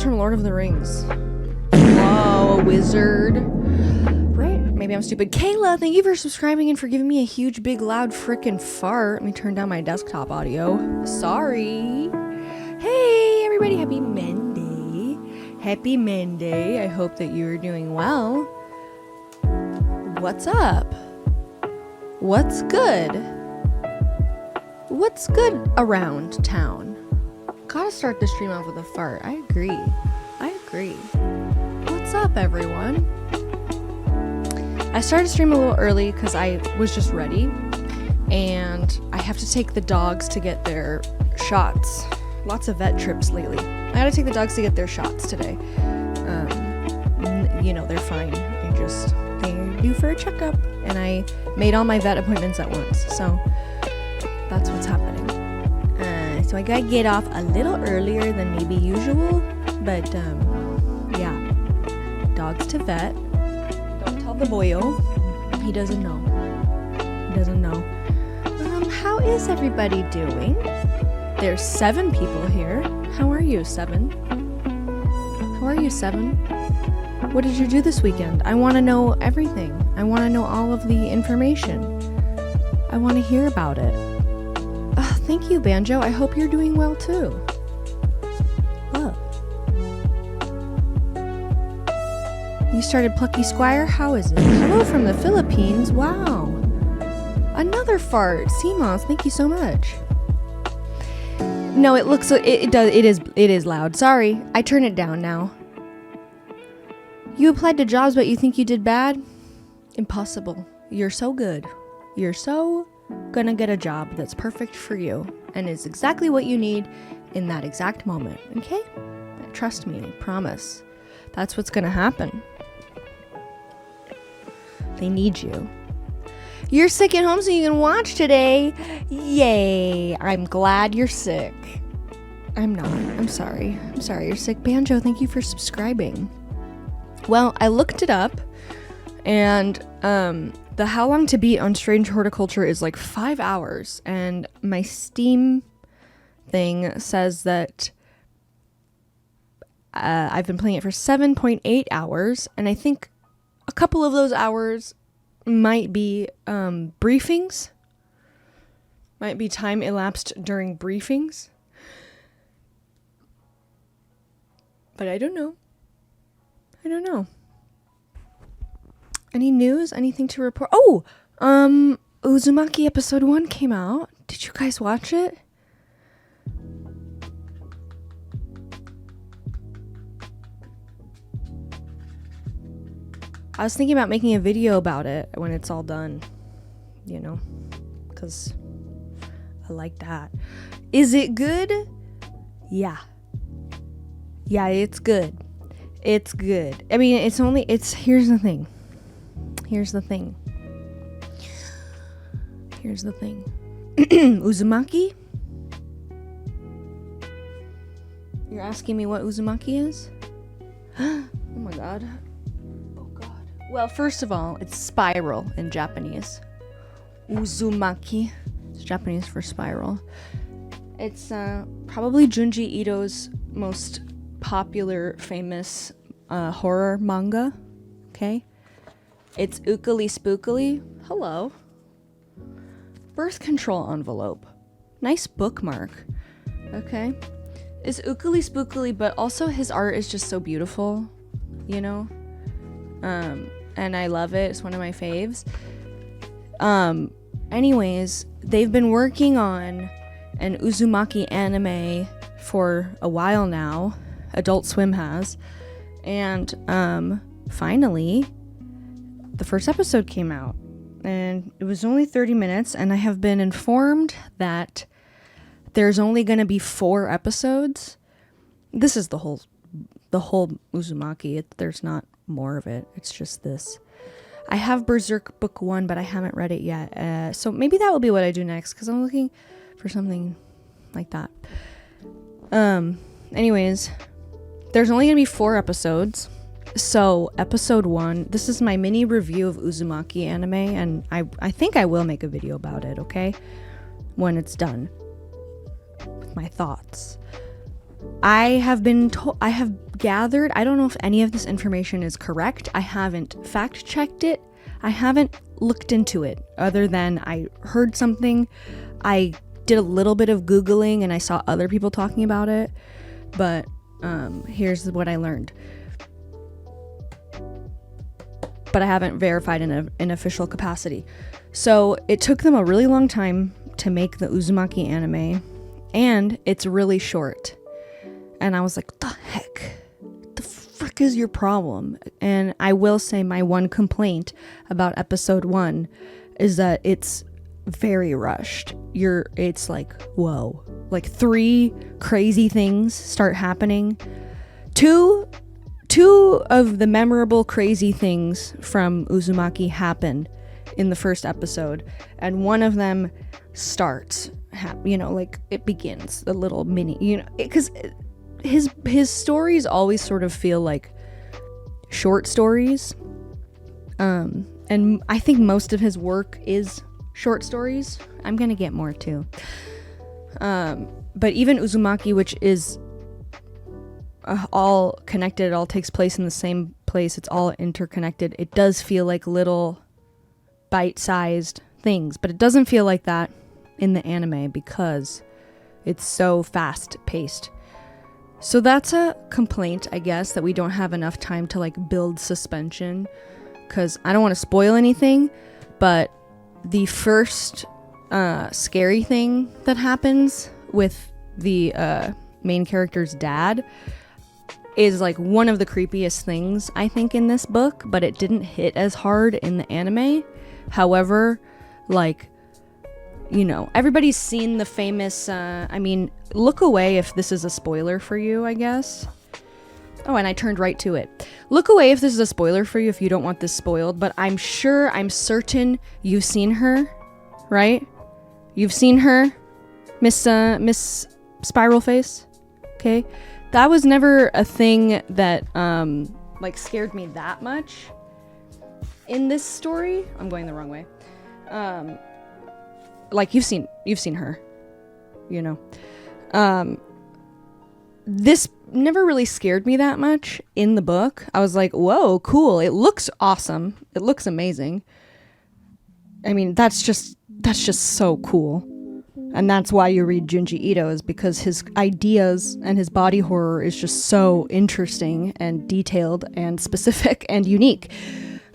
from Lord of the Rings. Whoa, a wizard. Right? Maybe I'm stupid. Kayla, thank you for subscribing and for giving me a huge, big, loud frickin' fart. Let me turn down my desktop audio. Sorry. Hey, everybody. Happy Monday. Happy Monday. I hope that you're doing well. What's up? What's good? What's good around town? Gotta start the stream off with a fart. I agree. What's up, everyone? I started stream a little early because I was just ready, and I have to take the dogs to get their shots. Lots of vet trips lately. I gotta take the dogs to get their shots today. They're fine. They're due for a checkup, and I made all my vet appointments at once, so that's what's happening. So I gotta get off a little earlier than maybe usual, but yeah, dogs to vet. Don't tell the boyo. He doesn't know. How is everybody doing? There's 7 people here. How are you, 7? What did you do this weekend? I want to know everything. I want to know all of the information. I want to hear about it. Thank you, Banjo. I hope you're doing well too. Love. You started Plucky Squire? How is it? Hello from the Philippines. Wow. Another fart. CMOS, thank you so much. No, it looks it is loud. Sorry. I turn it down now. You applied to jobs but you think you did bad? Impossible. You're so good. You're so gonna get a job that's perfect for you and is exactly what you need in that exact moment. Okay? Trust me, I promise. That's what's gonna happen. They need you. You're sick at home so you can watch today. Yay. I'm glad you're sick. I'm not. I'm sorry you're sick. Banjo, thank you for subscribing. Well, I looked it up, and the how long to beat on Strange Horticulture is like 5 hours, and my Steam thing says that I've been playing it for 7.8 hours, and I think a couple of those hours might be briefings, might be time elapsed during briefings, but I don't know. Any news? Anything to report? Oh, Uzumaki episode 1 came out. Did you guys watch it? I was thinking about making a video about it when it's all done, because I like that. Is it good? Yeah, it's good. It's good. I mean, here's the thing. Uzumaki? You're asking me what Uzumaki is? Oh my god. Well, first of all, it's spiral in Japanese. Uzumaki. It's Japanese for spiral. It's probably Junji Ito's most popular, famous horror manga. Okay? It's Ukali Spookily. Hello. Birth control envelope. Nice bookmark. Okay? It's Ukali Spookily, but also his art is just so beautiful. And I love it. It's one of my faves. Anyways, they've been working on an Uzumaki anime for a while now. Adult Swim has. And finally, the first episode came out. And it was only 30 minutes, and I have been informed that there's only going to be 4 episodes. This is the whole Uzumaki. There's not more of it. It's just this. I have Berserk Book 1, but I haven't read it yet. So maybe that will be what I do next, because I'm looking for something like that. Anyways, there's only going to be 4 episodes. So episode 1, this is my mini review of Uzumaki anime, and I think I will make a video about it, okay? When it's done. With my thoughts. I have been told, I have gathered, I don't know if any of this information is correct. I haven't fact checked it. I haven't looked into it other than I heard something. I did a little bit of Googling and I saw other people talking about it. But here's what I learned. But I haven't verified in an official capacity. So it took them a really long time to make the Uzumaki anime, and it's really short. And I was like, what the heck? What the frick is your problem? And I will say my one complaint about episode 1 is that it's very rushed. It's like, whoa. Like 3 crazy things start happening. Two of the memorable crazy things from Uzumaki happen in the first episode, and one of them starts, like it begins a little mini, because his stories always sort of feel like short stories, and I think most of his work is short stories. I'm gonna get more too, but even Uzumaki, which is all connected, it all takes place in the same place, it's all interconnected, it does feel like little bite-sized things, but it doesn't feel like that in the anime because it's so fast-paced. So that's a complaint, I guess, that we don't have enough time to like build suspension, because I don't want to spoil anything, but the first scary thing that happens with the main character's dad is like one of the creepiest things I think in this book, but it didn't hit as hard in the anime. However, like, everybody's seen the famous, look away if this is a spoiler for you, I guess. Oh, and I turned right to it. Look away if this is a spoiler for you if you don't want this spoiled, but I'm certain you've seen her, right? You've seen her, Miss Spiral Face, okay? That was never a thing that, scared me that much in this story. I'm going the wrong way. You've seen her, this never really scared me that much in the book. I was like, whoa, cool. It looks awesome. It looks amazing. I mean, that's just so cool. And that's why you read Junji Ito, is because his ideas and his body horror is just so interesting and detailed and specific and unique.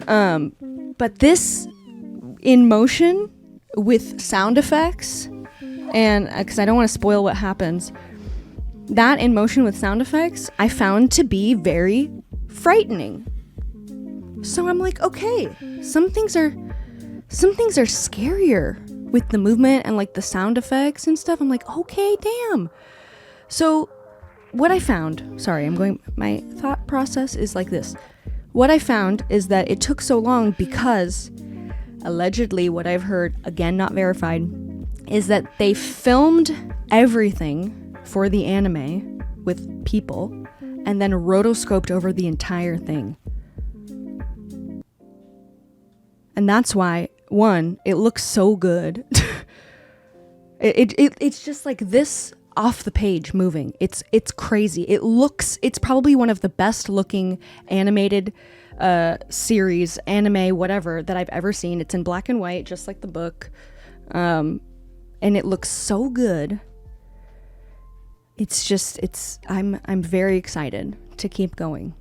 But this in motion with sound effects, and because I don't want to spoil what happens, that in motion with sound effects I found to be very frightening. So I'm like, okay, some things are scarier with the movement and like the sound effects and stuff. I'm like, okay, damn. So what I found, my thought process is like this. What I found is that it took so long because allegedly, what I've heard, again not verified, is that they filmed everything for the anime with people and then rotoscoped over the entire thing. And that's why, one, it looks so good. It's just like this off the page moving. It's crazy. It's probably one of the best looking animated series, anime, whatever, that I've ever seen. It's in black and white, just like the book. And it looks so good. I'm very excited to keep going.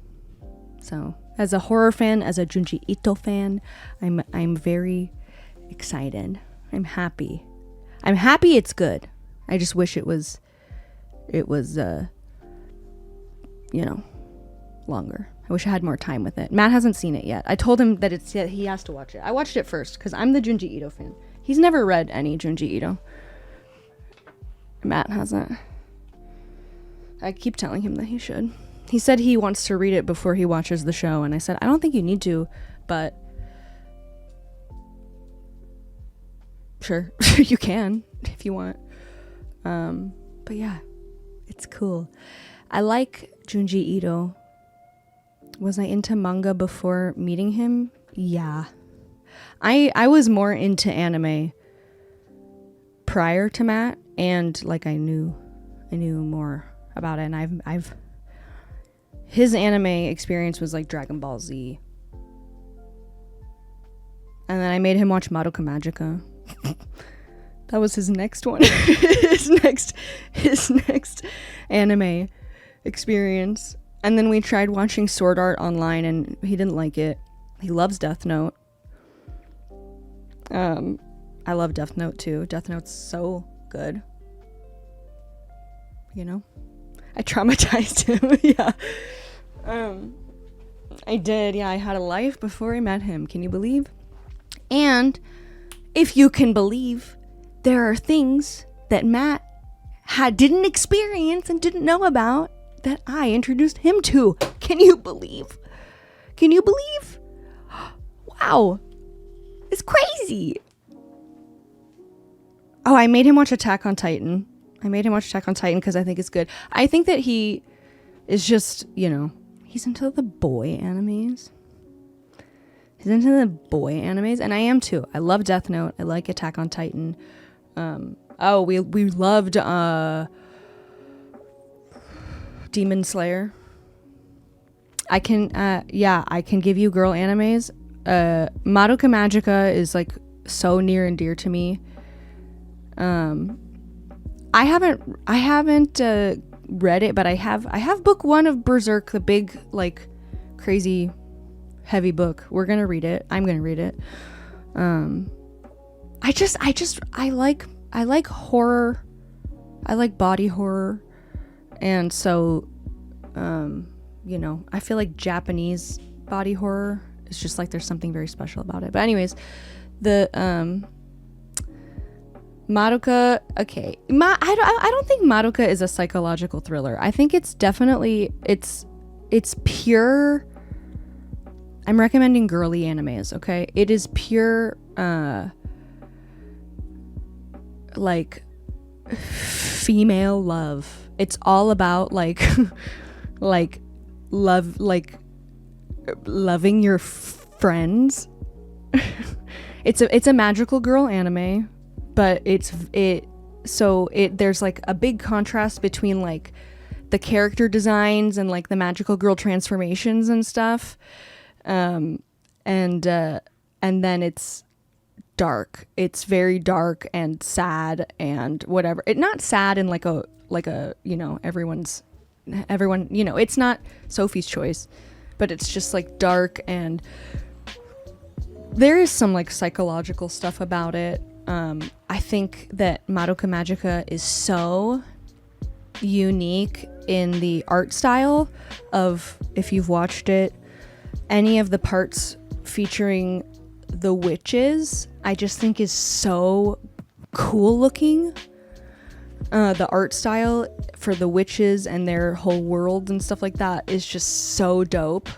So, as a horror fan, as a Junji Ito fan, I'm very excited. I'm happy it's good. I just wish it was longer. I wish I had more time with it. Matt hasn't seen it yet. I told him that he has to watch it. I watched it first because I'm the Junji Ito fan. He's never read any Junji Ito. Matt hasn't. I keep telling him that he should. He said he wants to read it before he watches the show, and I said, I don't think you need to, but sure, you can if you want. But yeah, it's cool. I like Junji Ito. Was I into manga before meeting him? Yeah. I was more into anime prior to Matt, and like I knew more about it, and I've his anime experience was like Dragon Ball Z. And then I made him watch Madoka Magica. That was his next one. his next anime experience. And then we tried watching Sword Art Online, and he didn't like it. He loves Death Note. I love Death Note too. Death Note's so good. You know? I traumatized him. Yeah. I did. Yeah, I had a life before I met him. Can you believe? And if you can believe, there are things that Matt didn't experience and didn't know about that I introduced him to. Can you believe? Can you believe? Wow. It's crazy. Oh, I made him watch Attack on Titan. Because I think it's good. I think that he is just, he's into the boy animes. And I am too. I love Death Note. I like Attack on Titan. We loved Demon Slayer. I can give you girl animes. Madoka Magica is like so near and dear to me. I haven't read it, but I have book 1 of Berserk, the big like crazy heavy book. We're gonna read it. I'm gonna read it. I like horror. I like body horror, and so I feel like Japanese body horror is just like there's something very special about it. But anyways, the Madoka, okay. I don't think Madoka is a psychological thriller. I think it's definitely it's pure. I'm recommending girly animes, okay? It is pure like female love. It's all about like love, like loving your friends. It's a magical girl anime, but there's like a big contrast between like the character designs and like the magical girl transformations and stuff. And then it's dark. It's very dark and sad and whatever. It not sad in like a everyone, it's not Sophie's Choice, but it's just like dark, and there is some like psychological stuff about it. I think that Madoka Magica is so unique in the art style of, if you've watched it, any of the parts featuring the witches, I just think is so cool looking. The art style for the witches and their whole world and stuff like that is just so dope.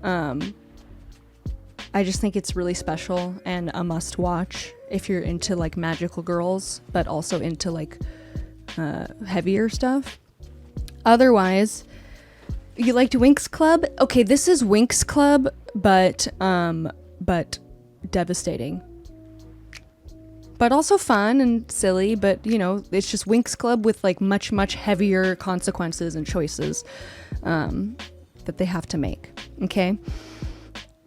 I just think it's really special and a must watch if you're into like magical girls, but also into like heavier stuff. Otherwise, you liked Winx Club? Okay, this is Winx Club, but devastating. But also fun and silly, but it's just Winx Club with like much, much heavier consequences and choices that they have to make. Okay?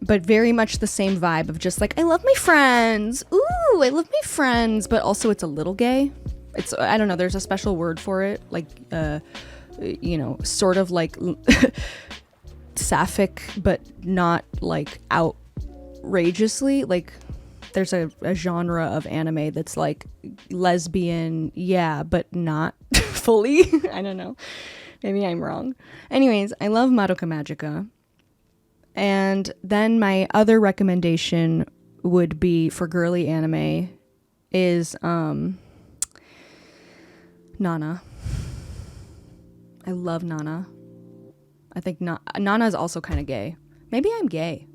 But very much the same vibe of just like, I love my friends. Ooh, I love my friends. But also it's a little gay. It's, I don't know, there's a special word for it. Like, sort of like sapphic, but not like outrageously. Like, there's a genre of anime that's like lesbian, yeah, but not fully. I don't know. Maybe I'm wrong. Anyways, I love Madoka Magica. And then my other recommendation would be for girly anime is Nana. I love Nana. I think Nana is also kind of gay. Maybe I'm gay.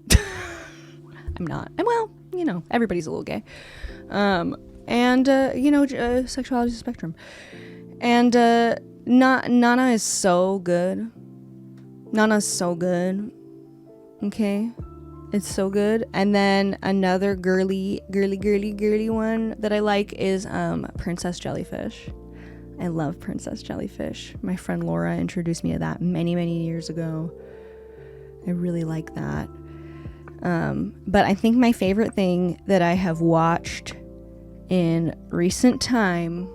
I'm not. Well, everybody's a little gay. Sexuality spectrum. And Nana is so good. Nana's so good. Okay, it's so good. And then another girly one that I like is Princess Jellyfish. I love Princess Jellyfish. My friend Laura introduced me to that many, many years ago. I really like that. But I think my favorite thing that I have watched in recent time,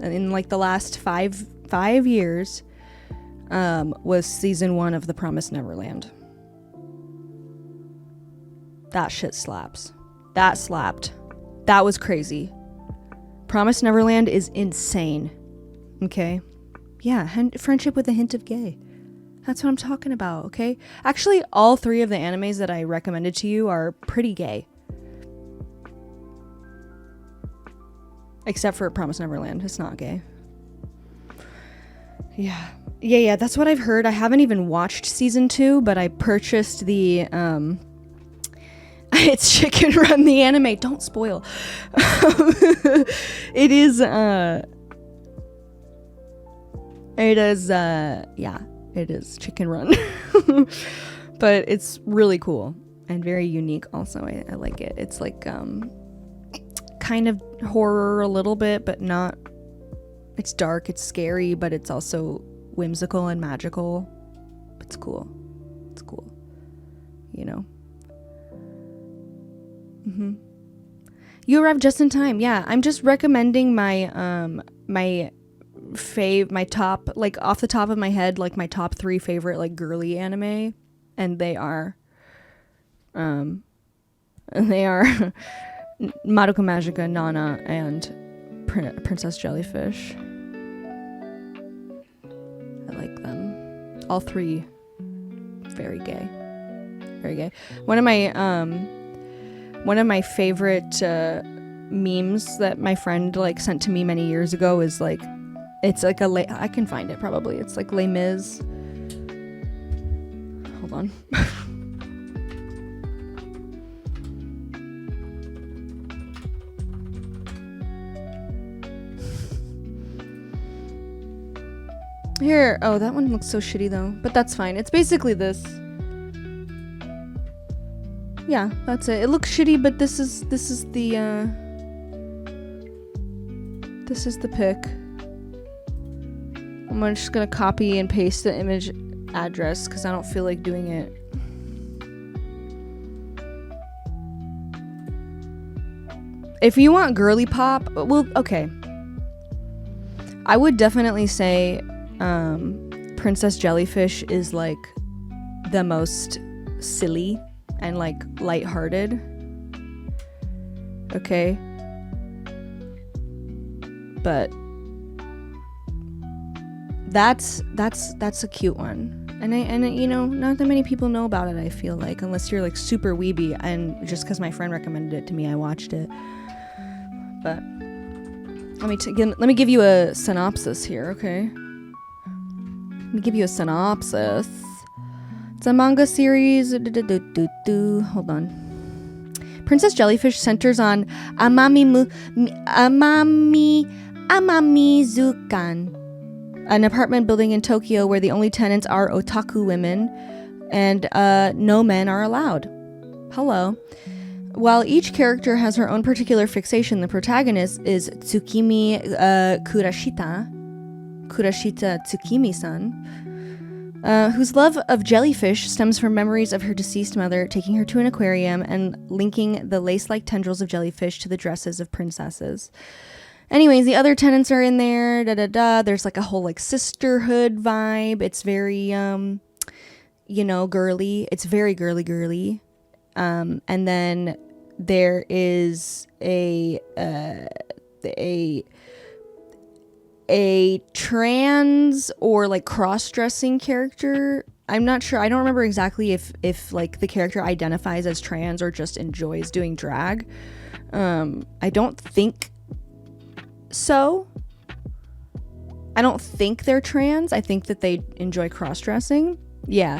in like the last five years, was season 1 of The Promised Neverland. That shit slaps. That slapped. That was crazy. Promised Neverland is insane. Okay? Yeah, friendship with a hint of gay. That's what I'm talking about, okay? Actually, all 3 of the animes that I recommended to you are pretty gay. Except for Promised Neverland. It's not gay. Yeah, that's what I've heard. I haven't even watched season 2, but I purchased the, it's Chicken Run the anime. Don't spoil. It is Chicken Run. But it's really cool and very unique also. I like it. It's like kind of horror a little bit, but not. It's dark, it's scary, but it's also whimsical and magical. It's cool. It's cool. You know. You arrived just in time. Yeah, I'm just recommending my my top, like off the top of my head, like my top 3 favorite like girly anime, and they are Madoka Magica, Nana, and Princess Jellyfish. I like them. All 3 very gay. Very gay. One of my favorite memes that my friend like sent to me many years ago is like, it's like I can find it probably. It's like Les Mis. Hold on. Here. Oh, that one looks so shitty though, but that's fine. It's basically this. Yeah, that's it. It looks shitty, but this is the pic. I'm just gonna copy and paste the image address because I don't feel like doing it. If you want girly pop, well, okay. I would definitely say Princess Jellyfish is like the most silly and like lighthearted. Okay. But that's a cute one. And you know, not that many people know about it, I feel like, unless you're like super weeby, and just because my friend recommended it to me, I watched it. But let me give you a synopsis here, okay? Let me give you a synopsis. It's a manga series. Hold on. Princess Jellyfish centers on Amamizukan, an apartment building in Tokyo where the only tenants are otaku women and no men are allowed. Hello. While each character has her own particular fixation, the protagonist is Tsukimi Kurashita Tsukimi-san, whose love of jellyfish stems from memories of her deceased mother taking her to an aquarium and linking the lace-like tendrils of jellyfish to the dresses of princesses. Anyways, the other tenants are in there, There's like a whole like sisterhood vibe. It's very, girly. It's very girly. And then there is a trans or like cross-dressing character. I'm not sure. I don't remember exactly if like the character identifies as trans or just enjoys doing drag. I don't think so. I don't think they're trans. I think that they enjoy cross-dressing. Yeah.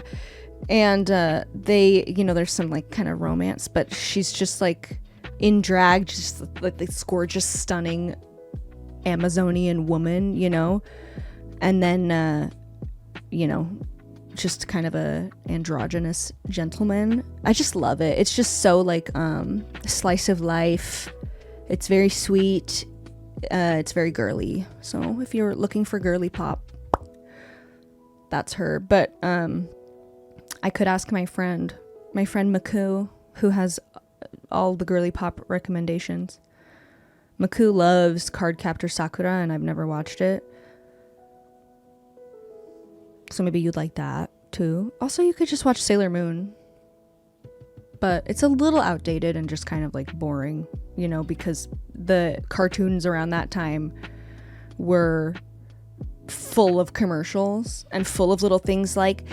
And they, there's some like kind of romance, but she's just like in drag, just like this gorgeous, stunning Amazonian woman, and then, just kind of a androgynous gentleman. I just love it. It's just so like slice of life. It's very sweet. It's very girly. So if you're looking for girly pop, that's her. But I could ask my friend Maku, who has all the girly pop recommendations. Maku loves Cardcaptor Sakura, and I've never watched it. So maybe you'd like that too. Also, you could just watch Sailor Moon. But it's a little outdated and just kind of like boring, you know, because the cartoons around that time were full of commercials and full of little things like,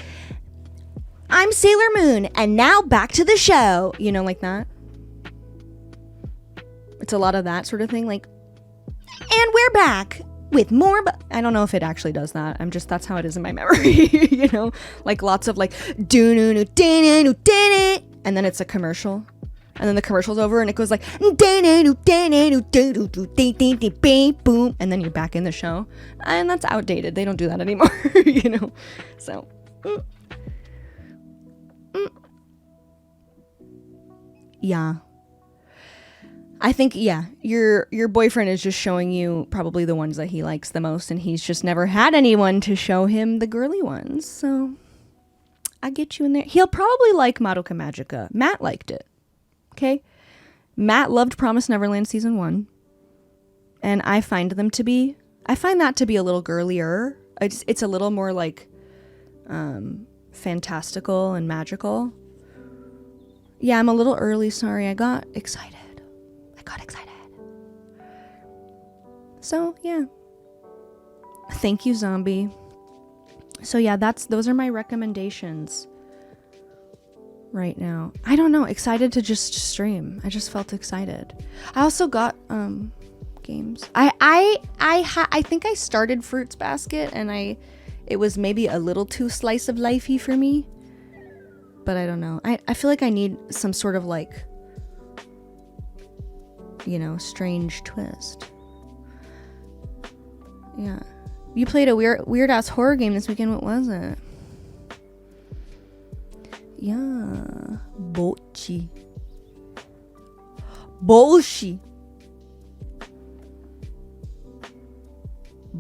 I'm Sailor Moon, and now back to the show, you know, like that. It's a lot of that sort of thing, like, and we're back with more, I don't know if it actually does that. That's how it is in my memory, you know, like lots of like, and then it's a commercial, and then the commercial's over, and it goes like, boom, and then you're back in the show, and that's outdated. They don't do that anymore, you know. So, yeah, I think your boyfriend is just showing you probably the ones that he likes the most, and he's just never had anyone to show him the girly ones. So I get you in there. He'll probably like Madoka Magica. Matt liked it. Okay? Matt loved Promised Neverland Season 1. And I find that to be a little girlier. It's a little more like fantastical and magical. Yeah, I'm a little early, sorry. I got excited. So, yeah. Thank you, Zombie. So yeah, those are my recommendations right now. I don't know, excited to just stream. I just felt excited. I also got games. I think I started Fruits Basket, and it was maybe a little too slice of lifey for me. But I don't know. I feel like I need some sort of like, you know, strange twist. Yeah. You played a weird ass horror game this weekend. What was it? Yeah. Bochi. Boshi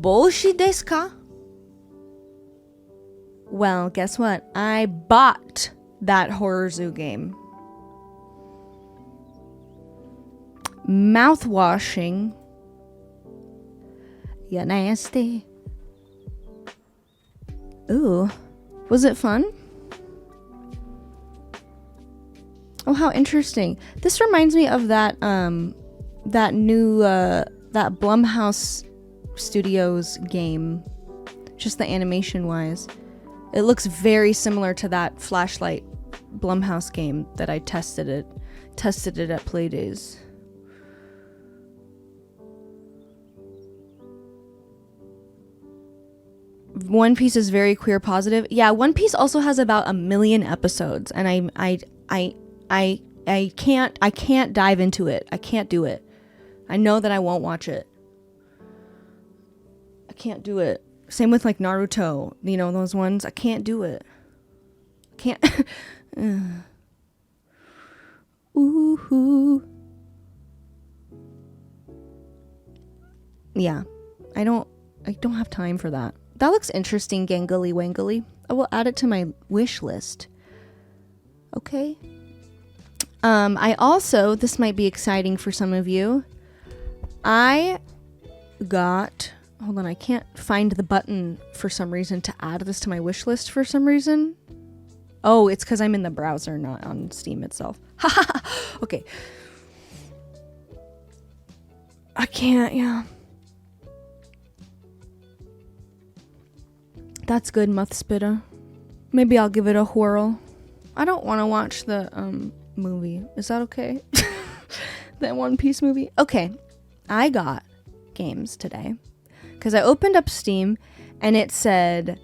desu ka? Well, guess what? I bought that Horror Zoo game. Mouthwashing. Yeah, nasty. Ooh. Was it fun? Oh, how interesting. This reminds me of that new Blumhouse Studios game. Just the animation wise. It looks very similar to that Flashlight Blumhouse game that I tested it at Playdays. One Piece is very queer positive. Yeah, One Piece also has about 1 million episodes, and I can't dive into it. I can't do it. I know that I won't watch it. I can't do it. Same with like Naruto, you know, those ones. I can't do it. Can't. Ooh. Yeah, I don't have time for that. That looks interesting, gangly wangly. I will add it to my wish list. Okay. I also, this might be exciting for some of you. I got, hold on, I can't find the button for some reason to add this to my wish list for some reason. Oh, it's because I'm in the browser, not on Steam itself. Okay. I can't, yeah. That's good, Muthspitta. Maybe I'll give it a whirl. I don't want to watch the movie. Is that okay? That One Piece movie? Okay. I got games today because I opened up Steam and it said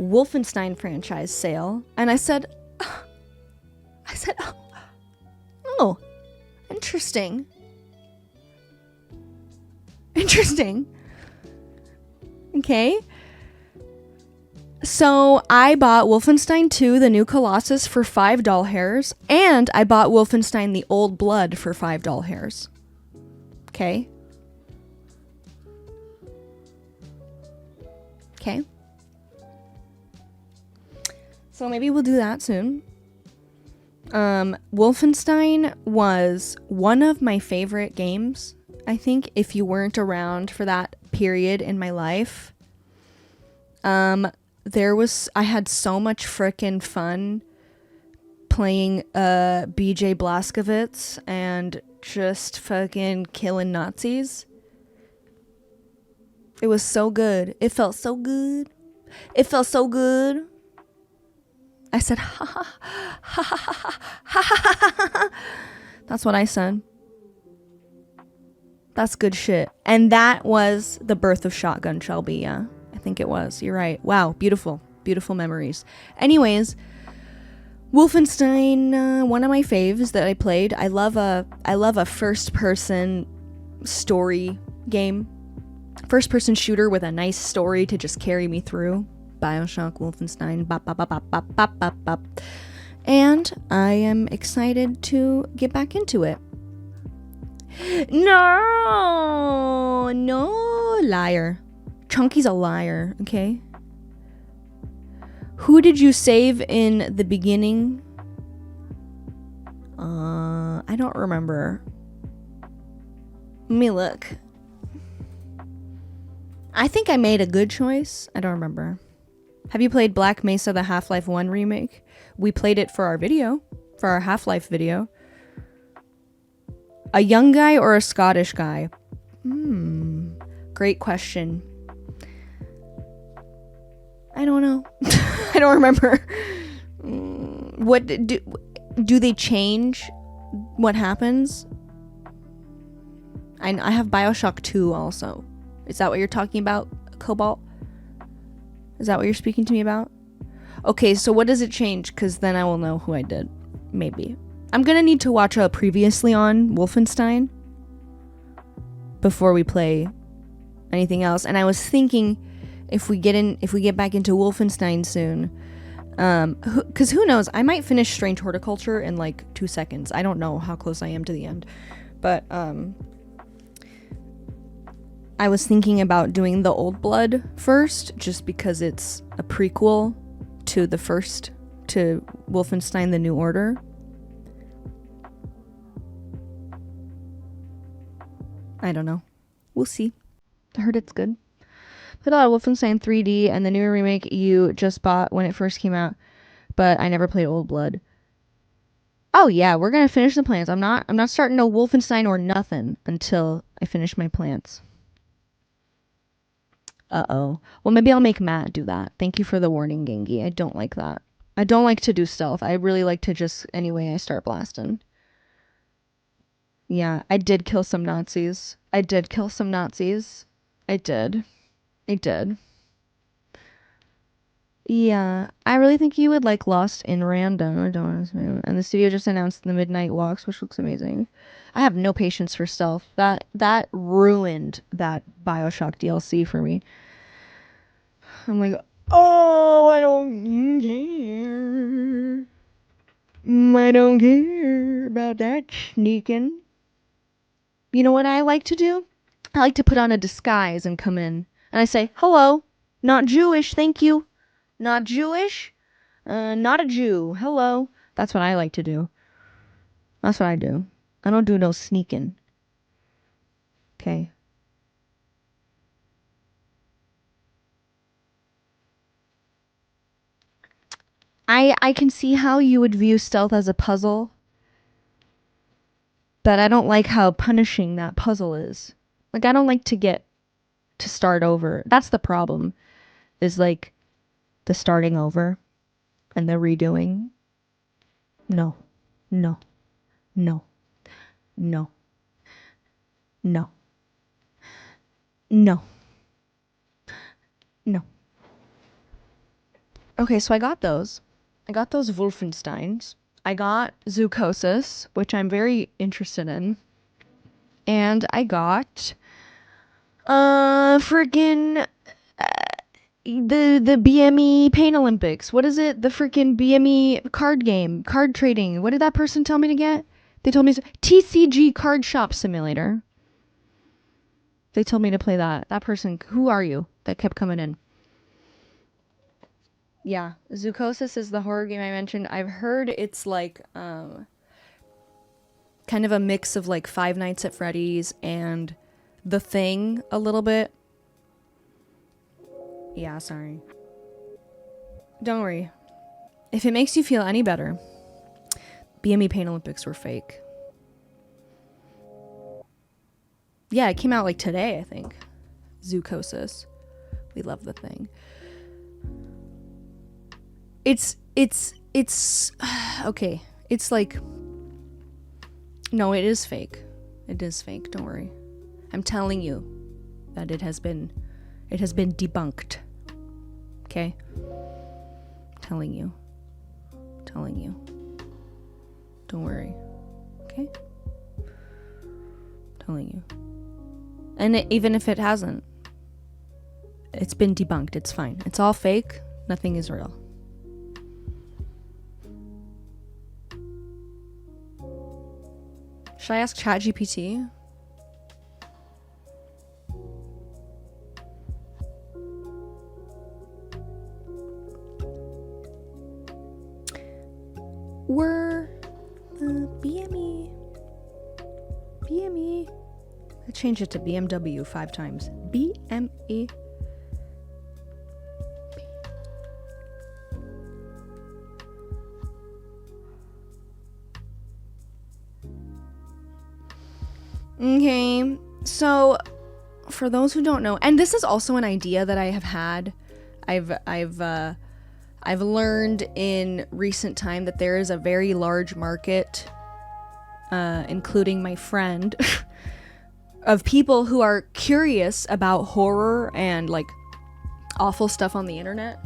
Wolfenstein franchise sale, and I said, oh, interesting. Okay. So I bought Wolfenstein 2, the new Colossus, for $5 hairs, and I bought Wolfenstein the Old Blood for $5 hairs. Okay. Okay. So maybe we'll do that soon. Wolfenstein was one of my favorite games. I think if you weren't around for that period in my life, I had so much frickin' fun playing BJ Blazkowicz and just fucking killing Nazis. It was so good. It felt so good. It felt so good. I said, ha ha ha ha ha ha ha ha. That's what I said. That's good shit. And that was the birth of Shotgun Shelby, yeah. I think it was. You're right. Wow, beautiful. Beautiful memories. Anyways, Wolfenstein, one of my faves that I played. I love a first-person story game. First-person shooter with a nice story to just carry me through. BioShock, Wolfenstein, bop, bop, bop, bop, bop, bop, bop, bop. And I am excited to get back into it. No, liar. Chunky's a liar, okay? Who did you save in the beginning? I don't remember. Let me look. I think I made a good choice. I don't remember. Have you played Black Mesa, the Half-Life 1 remake? We played it for our video, for our Half-Life video. A young guy or a Scottish guy? Great question. I don't know. I don't remember. What do they change what happens? I have BioShock 2 also. Is that what you're talking about, Cobalt? Is that what you're speaking to me about? Okay, so what does it change? Because then I will know who I did. Maybe. I'm gonna need to watch a previously on Wolfenstein before we play anything else. And I was thinking if we get back into Wolfenstein soon, because who knows? I might finish Strange Horticulture in like 2 seconds. I don't know how close I am to the end, but I was thinking about doing the Old Blood first, just because it's a prequel to the first, to Wolfenstein: The New Order. I don't know. We'll see. I heard it's good. Played a lot of Wolfenstein 3D and the newer remake you just bought when it first came out, but I never played Old Blood. Oh yeah, we're gonna finish the plants. I'm not starting no Wolfenstein or nothing until I finish my plants. Uh-oh. Well, maybe I'll make Matt do that. Thank you for the warning, Gengi. I don't like that. I don't like to do stealth. I really like to just, anyway, I start blasting. Yeah, I did kill some Nazis. I did. Yeah, I really think you would like Lost in Random. And the studio just announced the Midnight Walks, which looks amazing. I have no patience for stealth. That ruined that BioShock DLC for me. I'm like, oh, I don't care. I don't care about that sneaking. You know what I like to do? I like to put on a disguise and come in. And I say, hello, not Jewish, thank you. Not Jewish? Not a Jew. Hello. That's what I like to do. That's what I do. I don't do no sneaking. Okay. I can see how you would view stealth as a puzzle, but I don't like how punishing that puzzle is. Like, I don't like to start over. That's the problem, is like the starting over and the redoing. No. No. No. No. No. No. No. Okay, so I got those. I got those Wolfensteins. I got Zoocosis, which I'm very interested in. And I got friggin' the BME Pain Olympics. What is it? The freaking BME card game, card trading. What did that person tell me to get? They told me TCG Card Shop Simulator. They told me to play that. That person, who are you? That kept coming in. Yeah, Zoocosis is the horror game I mentioned. I've heard it's like kind of a mix of like Five Nights at Freddy's and The Thing a little bit. Yeah, sorry. Don't worry. If it makes you feel any better, BME Pain Olympics were fake. Yeah, it came out like today, I think. Zoocosis. We love The Thing. It's okay. It's like, no, it is fake. It is fake. Don't worry. I'm telling you that it has been debunked. Okay? Telling you. Don't worry. Okay? Telling you. And even if it hasn't, it's been debunked. It's fine. It's all fake. Nothing is real. Should I ask ChatGPT? Were BME. I changed it to BMW 5 times. BME. Okay, so for those who don't know, and this is also an idea that I have had, I've learned in recent time that there is a very large market, including my friend, of people who are curious about horror and like awful stuff on the internet,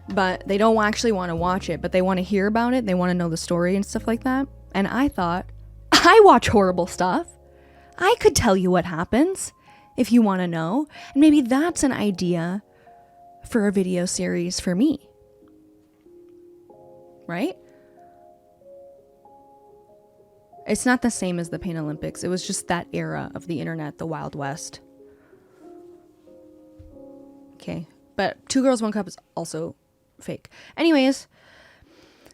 but they don't actually want to watch it, but they want to hear about it. They want to know the story and stuff like that. And I thought, I watch horrible stuff. I could tell you what happens if you want to know. And maybe that's an idea for a video series for me. Right? It's not the same as the Pain Olympics. It was just that era of the internet, the Wild West. Okay. But Two Girls, One Cup is also fake. Anyways,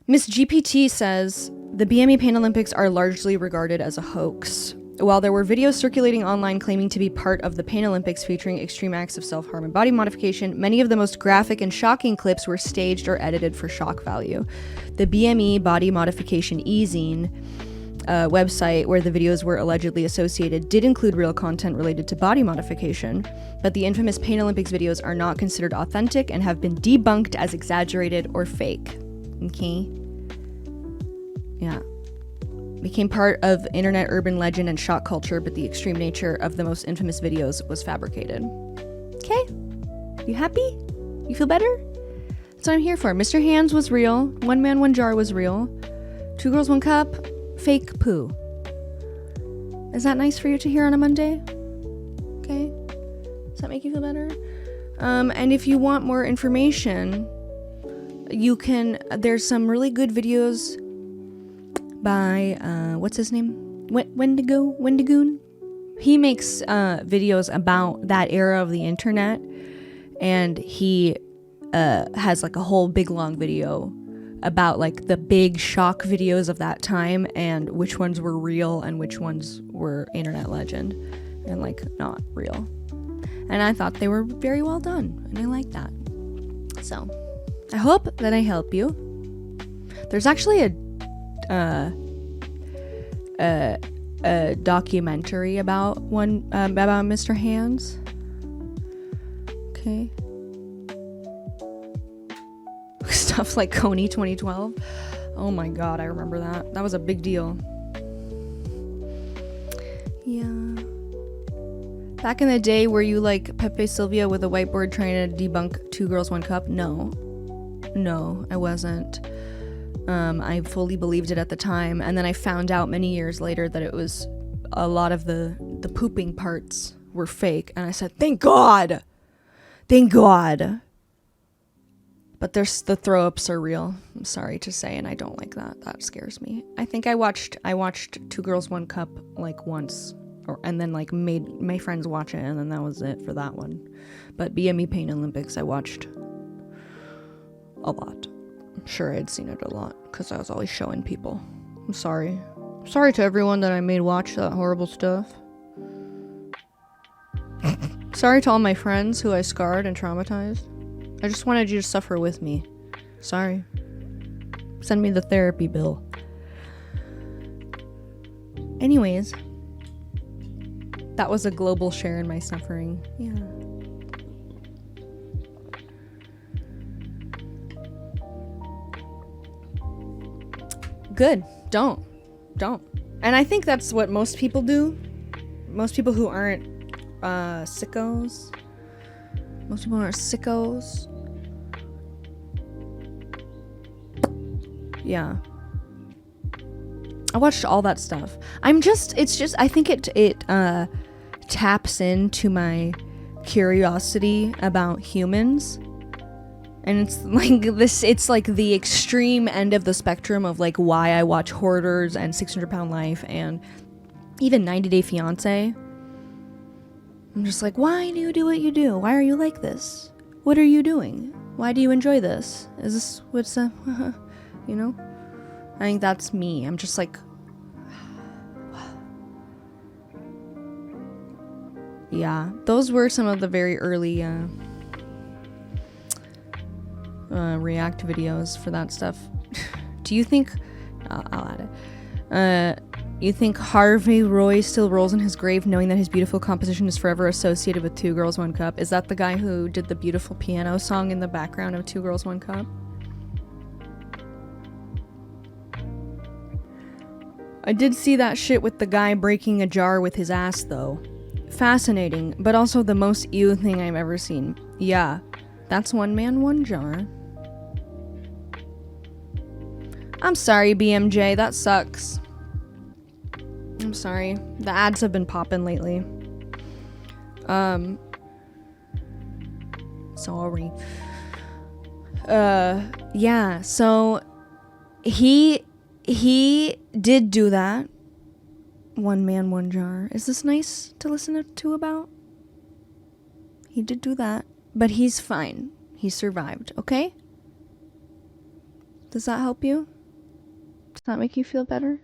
Miss GPT says the BME Pain Olympics are largely regarded as a hoax. While there were videos circulating online claiming to be part of the Pain Olympics featuring extreme acts of self-harm and body modification, many of the most graphic and shocking clips were staged or edited for shock value. The BME Body Modification e-zine website, where the videos were allegedly associated, did include real content related to body modification, but the infamous Pain Olympics videos are not considered authentic and have been debunked as exaggerated or fake. Okay? Yeah. Became part of internet urban legend and shock culture, but the extreme nature of the most infamous videos was fabricated. Okay? You happy? You feel better? That's what I'm here for. Mr. Hands was real. One Man, One Jar was real. Two Girls, One Cup, fake poo. Is that nice for you to hear on a Monday? Okay? Does that make you feel better? And if you want more information, you can, there's some really good videos by what's his name? Wendigoon. He makes videos about that era of the internet, and he has like a whole big long video about like the big shock videos of that time and which ones were real and which ones were internet legend and like not real. And I thought they were very well done, and I like that. So I hope that I help you. There's actually a documentary about about Mr. Hands. Okay. Stuff like Coney 2012. Oh my god, I remember that. That was a big deal. Yeah. Back in the day, were you like Pepe Sylvia with a whiteboard trying to debunk Two Girls, One Cup? No, I wasn't. I fully believed it at the time, and then I found out many years later that it was a lot of the pooping parts were fake, and I said, thank God. But there's the throw-ups are real. I'm sorry to say, and I don't like that. That scares me. I think I watched Two Girls, One Cup like once, and then like made my friends watch it, and then that was it for that one. But BME Pain Olympics I watched a lot. I'm sure I'd seen it a lot because I was always showing people. I'm sorry. Sorry to everyone that I made watch that horrible stuff. Sorry to all my friends who I scarred and traumatized. I just wanted you to suffer with me. Sorry. Send me the therapy bill. Anyways, that was a global share in my suffering. Yeah. Good. Don't. And I think that's what most people do. Most people who aren't sickos. Most people aren't sickos. Yeah. I watched all that stuff. I think it taps into my curiosity about humans. And it's like the extreme end of the spectrum of like why I watch Hoarders and 600 Pound Life and even 90 Day Fiancé. I'm just like, why do you do what you do? Why are you like this? What are you doing? Why do you enjoy this? Is this what's you know? I think that's me. I'm just like, yeah, those were some of the very early React videos for that stuff. Do you think I'll add it. You think Harvey Roy still rolls in his grave knowing that his beautiful composition is forever associated with Two Girls, One Cup? Is that the guy who did the beautiful piano song in the background of Two Girls, One Cup? I did see that shit with the guy breaking a jar with his ass, though. Fascinating, but also the most ew thing I've ever seen. Yeah, that's one man, one jar. I'm sorry, BMJ, that sucks. I'm sorry. The ads have been popping lately. Sorry. Yeah, so he did do that. One man, one jar. Is this nice to listen to about? He did do that, but he's fine. He survived, okay? Does that help you? Does that make you feel better?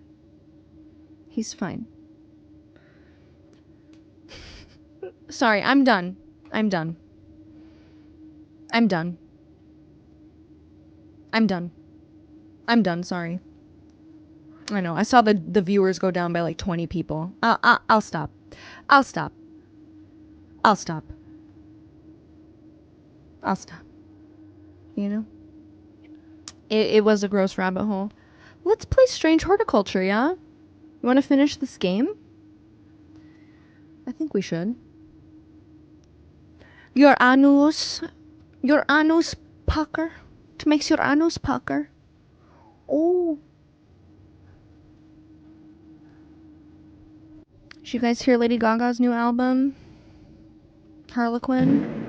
He's fine. Sorry, I'm done. I'm done. I'm done. I'm done. I'm done, sorry. I know, I saw the viewers go down by like 20 people. I'll stop. I'll stop. I'll stop. I'll stop. You know? It was a gross rabbit hole. Let's play Strange Horticulture, yeah? You want to finish this game? I think we should. Your anus pucker. It makes your anus pucker. Oh. Did you guys hear Lady Gaga's new album? Harlequin?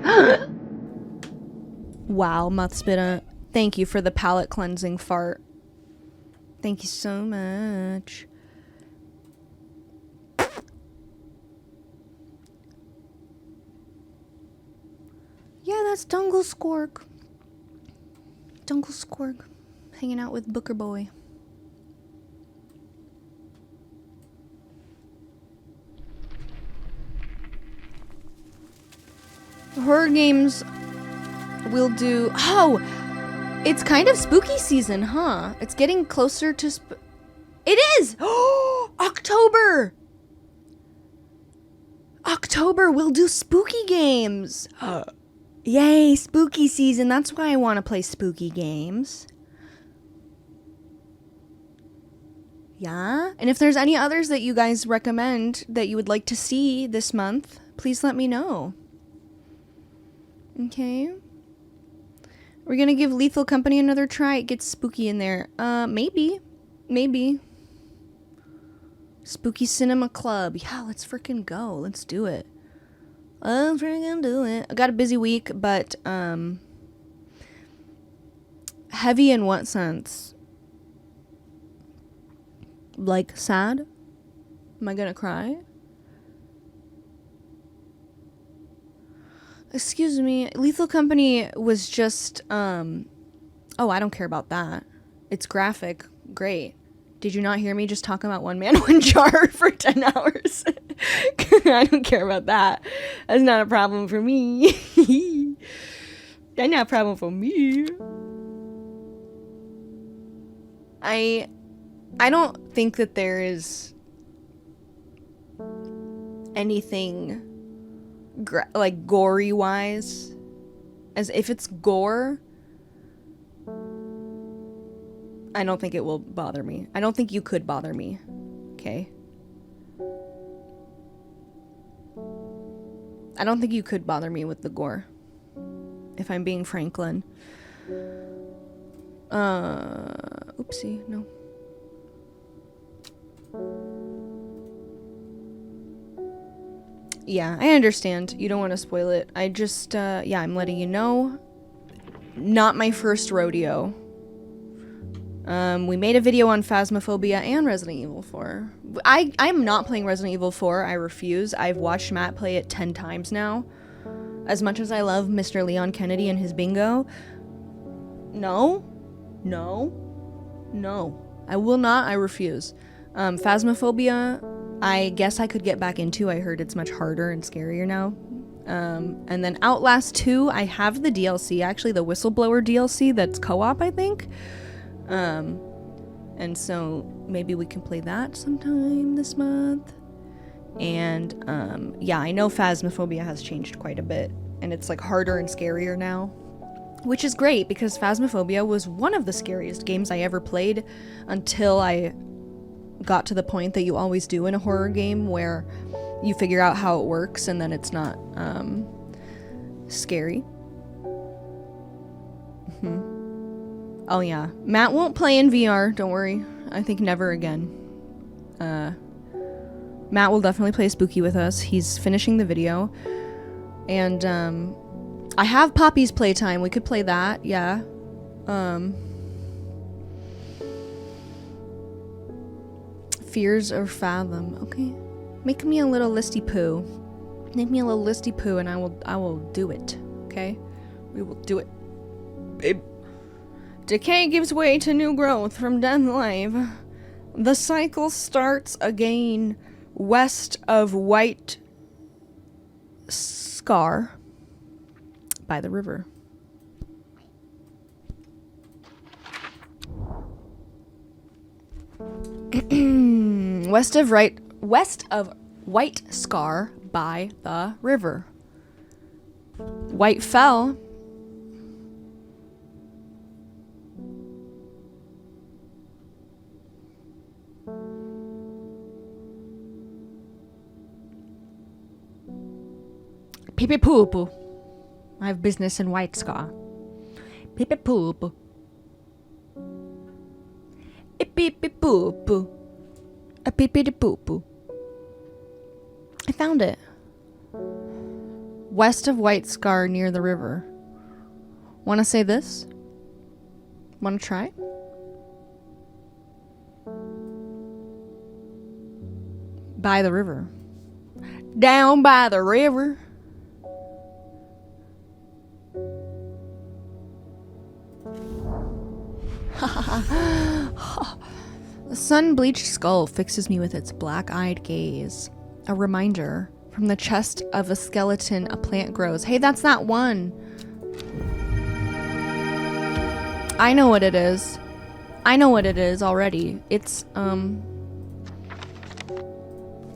Wow, Muthspita. Thank you for the palate cleansing fart. Thank you so much. Yeah, that's Dungle Skorg. Dungle Skorg. Hanging out with Booker Boy. Horror games will do... Oh! It's kind of spooky season, huh? It's getting closer to... It is! Oh! October! October, we'll do spooky games! Yay, spooky season. That's why I want to play spooky games. Yeah? And if there's any others that you guys recommend that you would like to see this month, please let me know. Okay. We're gonna give Lethal Company another try. It gets spooky in there. Maybe. Maybe. Spooky Cinema Club. Yeah, let's freaking go. Let's do it. Let's freaking do it. I got a busy week, but, heavy in what sense? Like, sad? Am I gonna cry? Excuse me, Lethal Company was just, Oh, I don't care about that. It's graphic. Great. Did you not hear me just talking about one man, one jar for 10 hours? I don't care about that. That's not a problem for me. That's not a problem for me. I don't think that there is anything like gory wise. As if it's gore, I don't think it will bother me. I don't think you could bother me. Okay? I don't think you could bother me with the gore. If I'm being Franklin. Oopsie, no. Yeah, I understand. You don't want to spoil it. I just, yeah, I'm letting you know. Not my first rodeo. We made a video on Phasmophobia and Resident Evil 4. I'm not playing Resident Evil 4. I refuse. I've watched Matt play it 10 times now. As much as I love Mr. Leon Kennedy and his bingo. No. I will not. I refuse. Phasmophobia, I guess I could get back into. I heard it's much harder and scarier now. And then Outlast 2, I have the DLC, actually the Whistleblower DLC that's co-op, I think. And so maybe we can play that sometime this month. And yeah, I know Phasmophobia has changed quite a bit, and it's like harder and scarier now. Which is great, because Phasmophobia was one of the scariest games I ever played until I got to the point that you always do in a horror game, where you figure out how it works and then it's not scary. Oh yeah, Matt won't play in VR, don't worry. I think never again. Matt will definitely play Spooky with us. He's finishing the video. And I have Poppy's Playtime. We could play that, yeah. Fears or Fathom. Okay. Make me a little listy poo. Make me a little listy poo and I will do it. Okay? We will do it. Babe. Decay gives way to new growth from dead life. The cycle starts again west of White Scar by the river. West of White Scar by the river. White Fell. Pee poo poo. I have business in White Scar. Pee poo poo. Pee poo poo. A pee poo poo. I found it. West of White Scar near the river. Want to say this? Want to try? By the river. Down by the river. The sun-bleached skull fixes me with its black-eyed gaze. A reminder. From the chest of a skeleton, a plant grows. Hey, that's that one. I know what it is. I know what it is already. It's,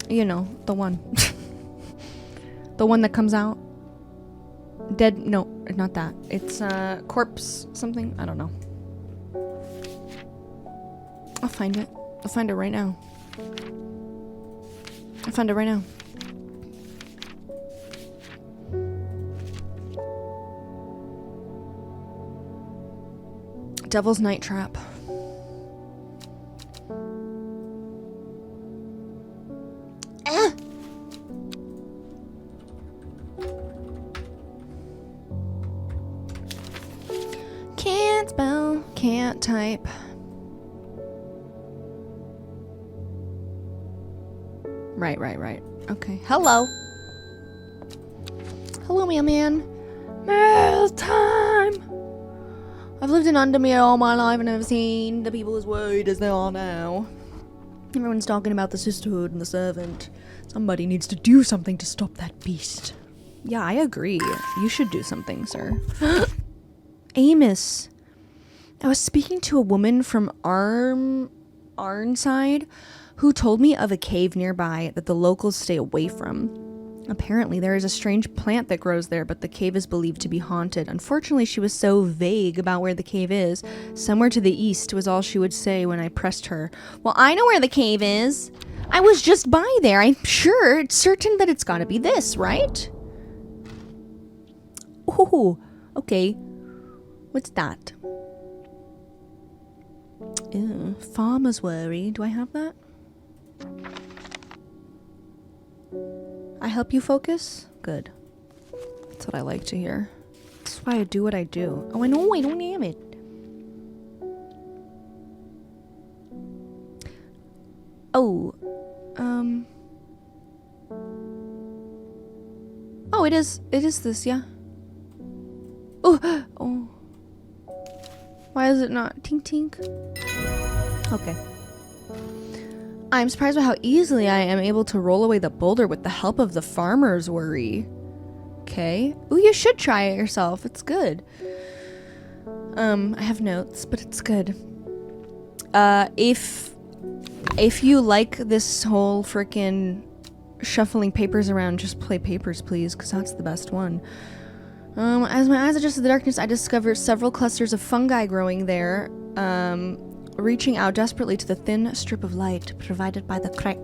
you know, the one. The one that comes out. Dead, no, not that. It's, corpse something. I don't know. I'll find it. I'll find it right now. I'll find it right now. Devil's Night Trap. Can't spell, can't type. Right. Okay. Hello. Hello, mailman. Mail time. I've lived frozen under me all my life and I've seen the people as worried as they are now. Everyone's talking about the sisterhood and the servant. Somebody needs to do something to stop that beast. Yeah, I agree. You should do something, sir. Amos. I was speaking to a woman from Arnside who told me of a cave nearby that the locals stay away from. Apparently, there is a strange plant that grows there, but the cave is believed to be haunted. Unfortunately, she was so vague about where the cave is. Somewhere to the east was all she would say when I pressed her. Well, I know where the cave is. I was just by there. I'm sure, it's certain that it's gotta be this, right? Oh, okay. What's that? Ew, farmer's worry. Do I have that? I help you focus? Good. That's what I like to hear. That's why I do what I do. Oh, I know, I don't have it. Oh. Oh, it is this, yeah. Oh, oh. Why is it not tink tink? Okay. I'm surprised by how easily I am able to roll away the boulder with the help of the farmer's worry. Okay. Ooh, you should try it yourself. It's good. I have notes, but it's good. If you like this whole frickin' shuffling papers around, just play Papers, Please, because that's the best one. As my eyes adjusted to the darkness, I discovered several clusters of fungi growing there, reaching out desperately to the thin strip of light provided by the crack.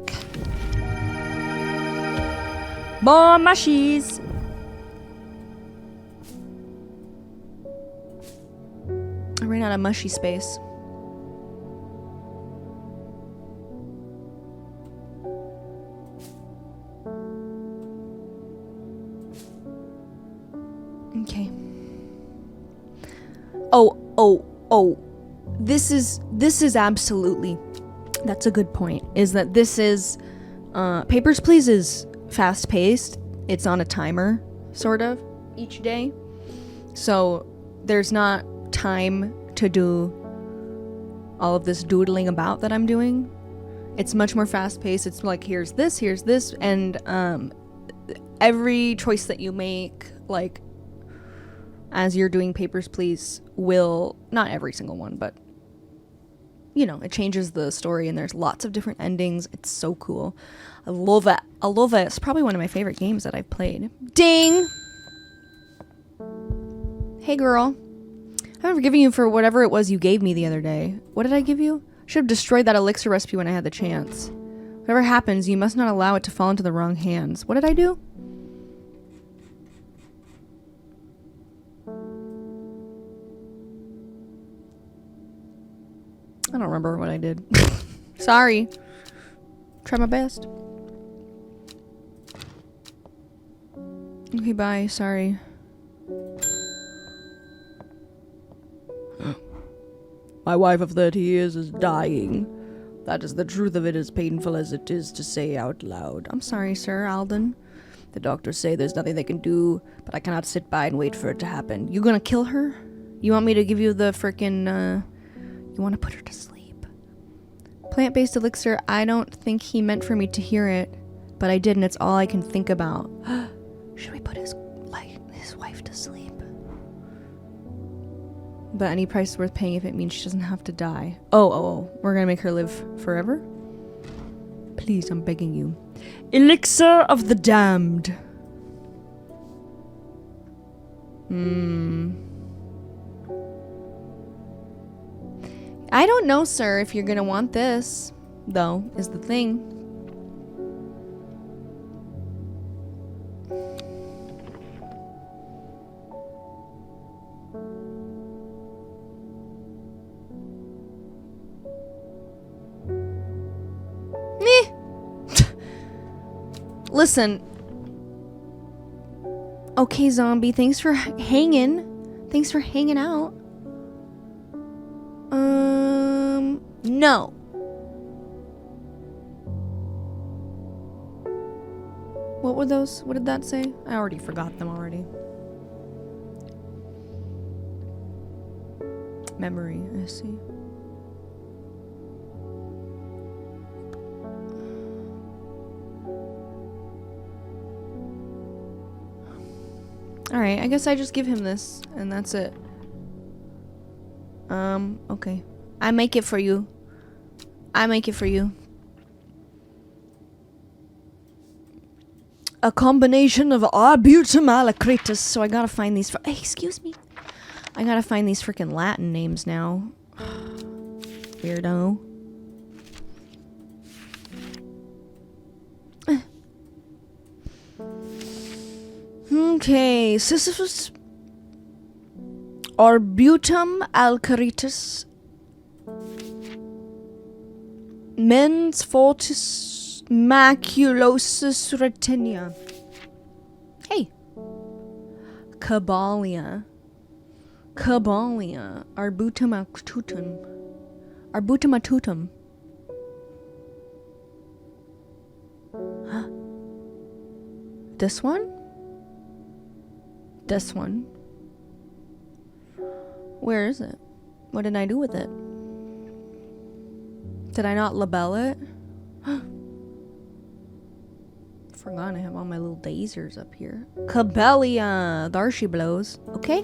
More mushies! I ran out of mushy space. Okay. Oh. This is absolutely, that's a good point, is that this is, Papers, Please is fast-paced. It's on a timer, sort of, each day. So there's not time to do all of this doodling about that I'm doing. It's much more fast-paced. It's like, here's this, and every choice that you make, like, as you're doing Papers, Please, will, not every single one, but, you know, it changes the story and there's lots of different endings. It's so cool. I love it. It's probably one of my favorite games that I've played. Ding! Hey, girl. I haven't forgiven you for whatever it was you gave me the other day. What did I give you? I should have destroyed that elixir recipe when I had the chance. Whatever happens, you must not allow it to fall into the wrong hands. What did I do? I don't remember what I did. Sorry. Try my best. Okay, bye. Sorry. My wife of 30 years is dying. That is the truth of it, as painful as it is to say out loud. I'm sorry, Sir Alden. The doctors say there's nothing they can do, but I cannot sit by and wait for it to happen. You gonna kill her? You want me to give you the frickin', you want to put her to sleep? Plant-based elixir, I don't think he meant for me to hear it, but I did, and it's all I can think about. Should we put his wife to sleep? But any price is worth paying if it means she doesn't have to die. Oh, we're gonna make her live forever? Please, I'm begging you. Elixir of the Damned. I don't know, sir, if you're gonna want this, though, is the thing. Meh. Listen. Okay, zombie, thanks for hanging. Thanks for hanging out. No. What did that say? I already forgot them already. Memory, I see. Alright, I guess I just give him this, and that's it. Okay. I make it for you. I make it for you. A combination of arbutamalacritus, so I gotta find these hey, excuse me. I gotta find these freaking Latin names now. Weirdo. Okay, Sisyphus. Arbutum alcaritus. Mens fortis maculosus retinia. Hey. Caballia. Caballia. Arbutum actutum. Arbutum atutum. Huh? This one? This one. Where is it? What did I do with it? Did I not label it? Forgot I have all my little dazers up here. Cabelia. There she blows. Okay.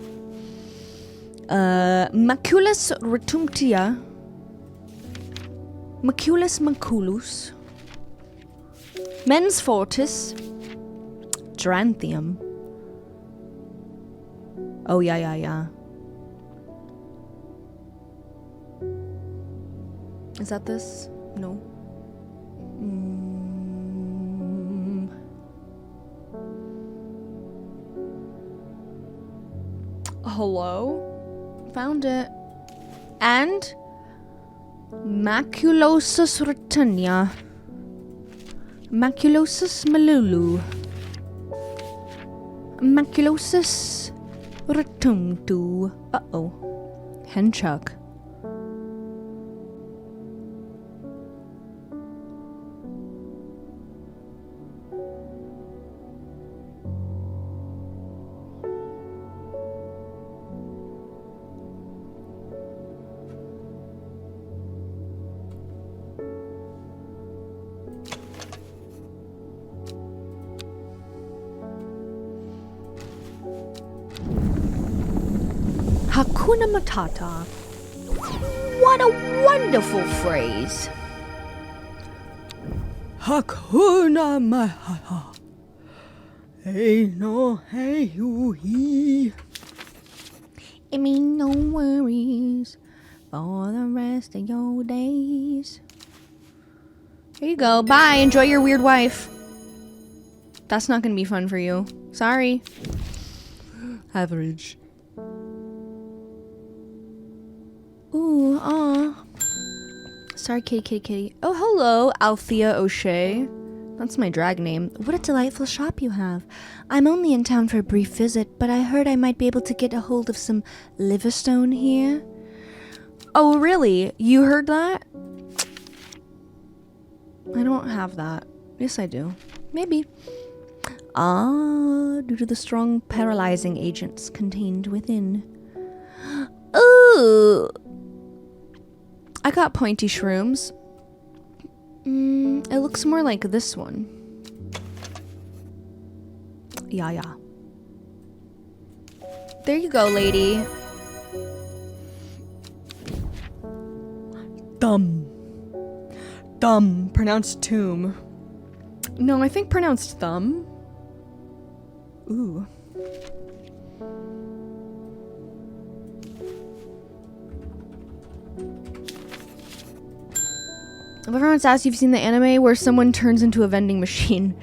Maculus retumtia. Maculus maculus. Mens fortis. Dranthium. Oh, yeah. Is that this? No. Hello? Found it. And maculosus retinia. Maculosus malulu. Maculosus retumtu. Uh-oh. Henchuck. Hakuna Matata. What a wonderful phrase. Hakuna Matata. Hey no, hey you he. It mean no worries for the rest of your days. Here you go. Bye. Enjoy your weird wife. That's not gonna be fun for you. Sorry. Average. Ooh, aw. Sorry, kitty. Oh, hello, Althea O'Shea. That's my drag name. What a delightful shop you have. I'm only in town for a brief visit, but I heard I might be able to get a hold of some liverstone here. Oh, really? You heard that? I don't have that. Yes, I do. Maybe. Ah, due to the strong paralyzing agents contained within. Ooh. I got pointy shrooms. It looks more like this one. Yeah. There you go, lady. Thumb. Pronounced tomb. No, I think pronounced thumb. Ooh. Everyone's asked if you've seen the anime where someone turns into a vending machine.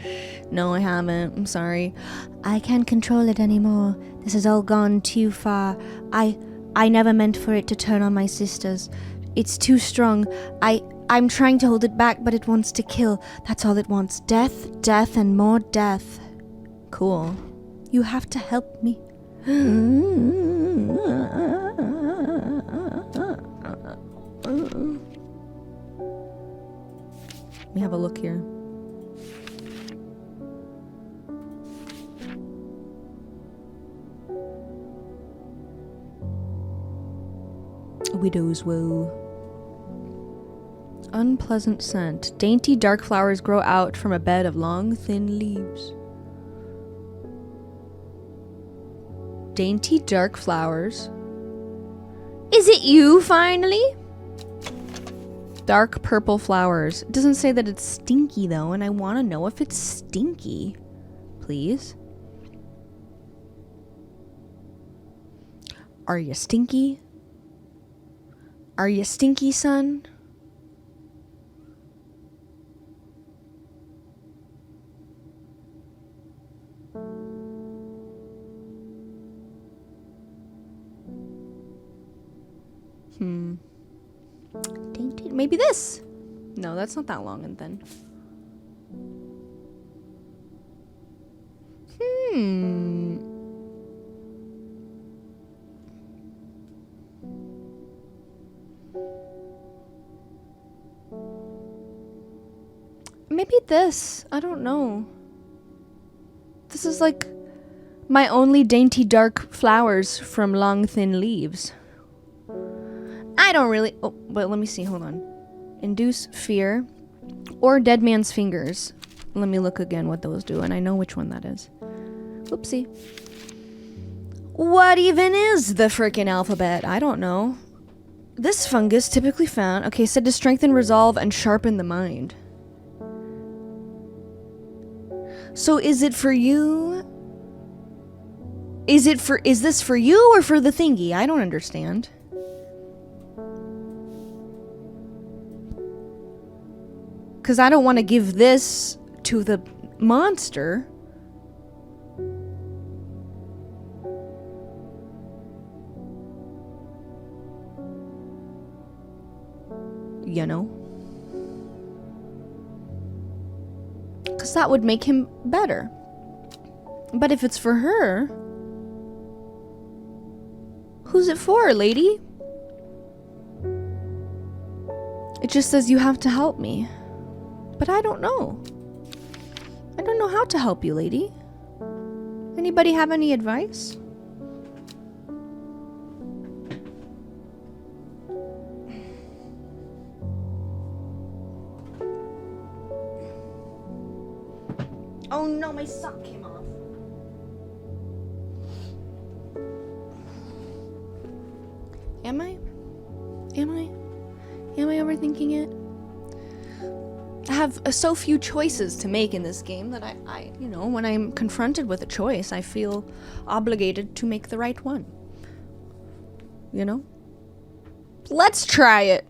No, I haven't. I'm sorry. I can't control it anymore. This has all gone too far. I never meant for it to turn on my sisters. It's too strong. I'm trying to hold it back, but it wants to kill. That's all it wants. Death, and more death. Cool. You have to help me. Let me have a look here. Widow's woe. Unpleasant scent. Dainty dark flowers grow out from a bed of long, thin leaves. Dainty dark flowers. Is it you, finally? Dark purple flowers. It doesn't say that it's stinky, though, and I want to know if it's stinky. Please. Are you stinky? Are you stinky, son? Dainty. Maybe this. No, that's not that long and thin. Maybe this. I don't know. This is like my only dainty dark flowers from long thin leaves. I don't really... Oh, but let me see. Hold on. Induce fear or dead man's fingers. Let me look again what those do, and I know which one that is. Whoopsie. What even is the frickin' alphabet? I don't know. This fungus typically found... Okay, said to strengthen resolve and sharpen the mind. So is it for you? Is this for you or for the thingy? I don't understand. Because I don't want to give this to the monster. You know? Because that would make him better. But if it's for her... Who's it for, lady? It just says you have to help me. But I don't know. I don't know how to help you, lady. Anybody have any advice? Oh no, my sock came off. Am I overthinking it? I have so few choices to make in this game that I, you know, when I'm confronted with a choice, I feel obligated to make the right one. You know? Let's try it.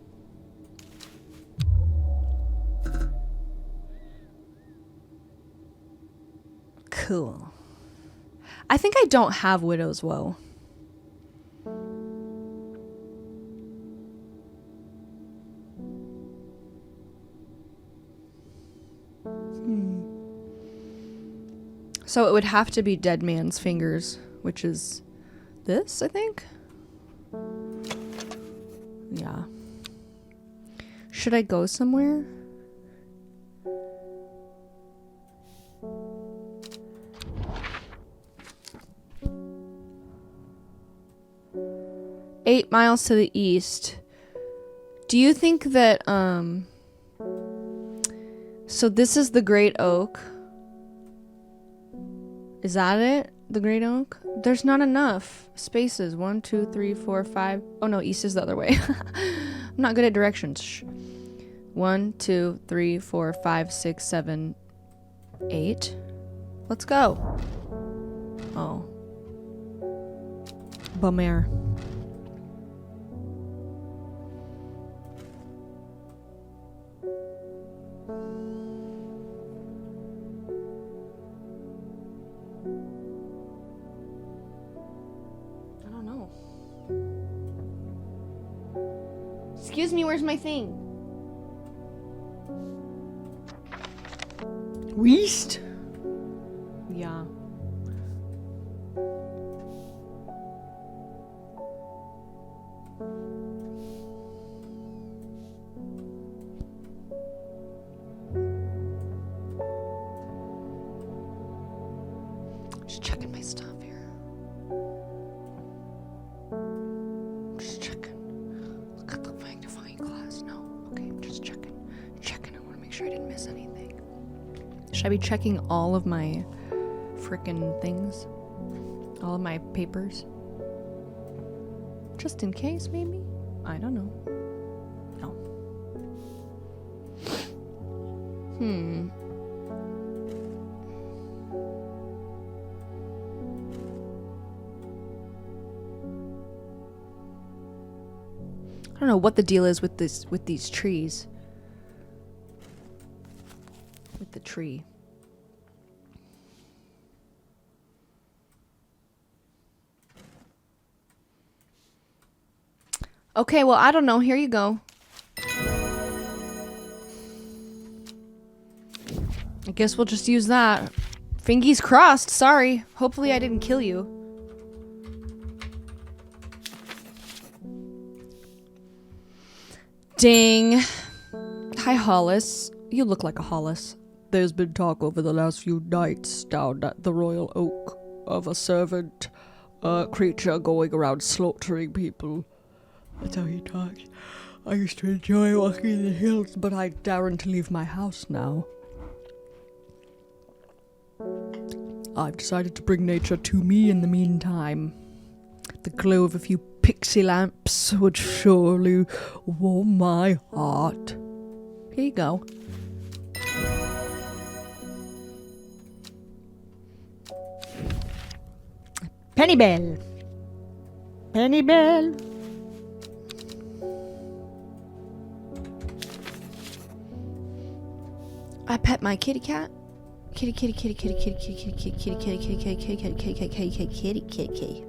Cool. I think I don't have Widow's Woe. So it would have to be Dead Man's Fingers, which is this, I think? Yeah. Should I go somewhere? Eight miles to the east. Do you think that, so this is the Great Oak. Is that it? The Great Oak? There's not enough spaces. 1, 2, 3, 4, 5. Oh no, east is the other way. I'm not good at directions. Shh. 1, 2, 3, 4, 5, 6, 7, 8. Let's go. Oh. Bummer. Excuse me, where's my thing? West? Yeah. Just checking my stuff here. Just checking. Should I be checking all of my frickin' things? All of my papers? Just in case, maybe? I don't know. No. I don't know what the deal is with these trees. With the tree. Okay, well, I don't know. Here you go. I guess we'll just use that. Fingies crossed. Sorry. Hopefully I didn't kill you. Ding. Hi, Hollis. You look like a Hollis. There's been talk over the last few nights down at the Royal Oak of a servant creature going around slaughtering people. That's how he talks. I used to enjoy walking in the hills, but I daren't leave my house now. I've decided to bring nature to me in the meantime. The glow of a few pixie lamps would surely warm my heart. Here you go. Penny Bell. Penny Bell. I pet my kitty cat. Kitty, kitty, kitty, kitty, kitty, kitty, kitty, kitty, kitty, kitty, kitty, kitty, kitty, kitty, kitty, kitty, kitty, kitty, kitty.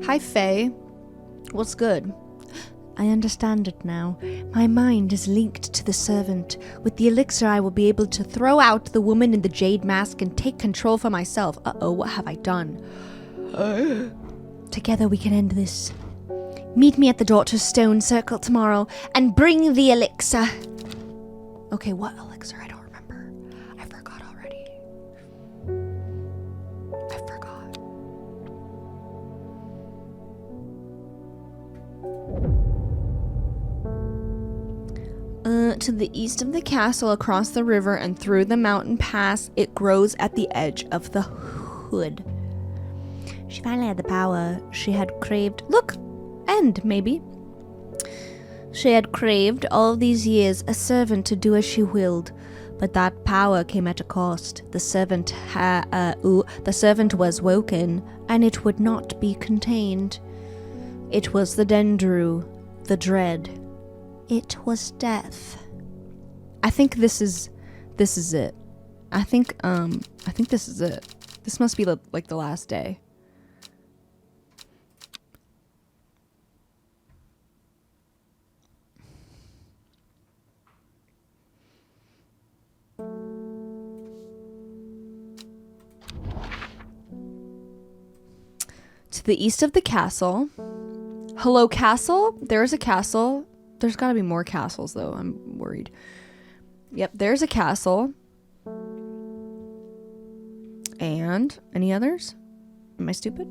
Hi, Faye. What's good? I understand it now. My mind is linked to the servant. With the elixir, I will be able to throw out the woman in the jade mask and take control for myself. Uh-oh, what have I done? Together we can end this. Meet me at the Daughter's Stone Circle tomorrow and bring the elixir. Okay, what elixir? I don't remember. I forgot already. I forgot. To the east of the castle, across the river, and through the mountain pass, it grows at the edge of the hood. She finally had the power she had craved. Look! End, maybe. She had craved all these years, a servant to do as she willed. But that power came at a cost. The servant was woken, and it would not be contained. It was the Dendru, the dread. It was death. I think this is it. I think this is it. This must be like the last day. To the east of the castle. Hello, castle? There's a castle. There's gotta be more castles, though. I'm worried. Yep, there's a castle. And any others? Am I stupid?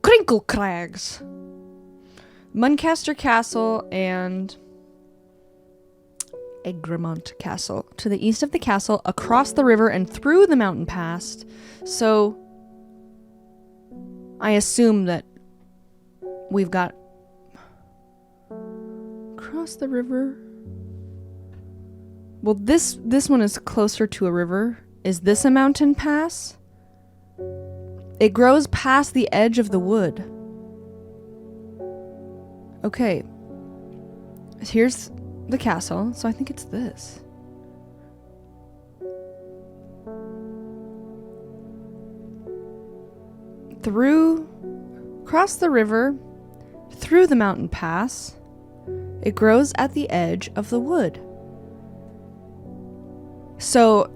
Crinkle Crags. Muncaster Castle and Egremont Castle. To the east of the castle, across the river and through the mountain pass. So I assume that we've got across the river. Well, this one is closer to a river. Is this a mountain pass? It grows past the edge of the wood. Okay. Here's the castle, so I think it's this. Across the river, through the mountain pass, it grows at the edge of the wood. So,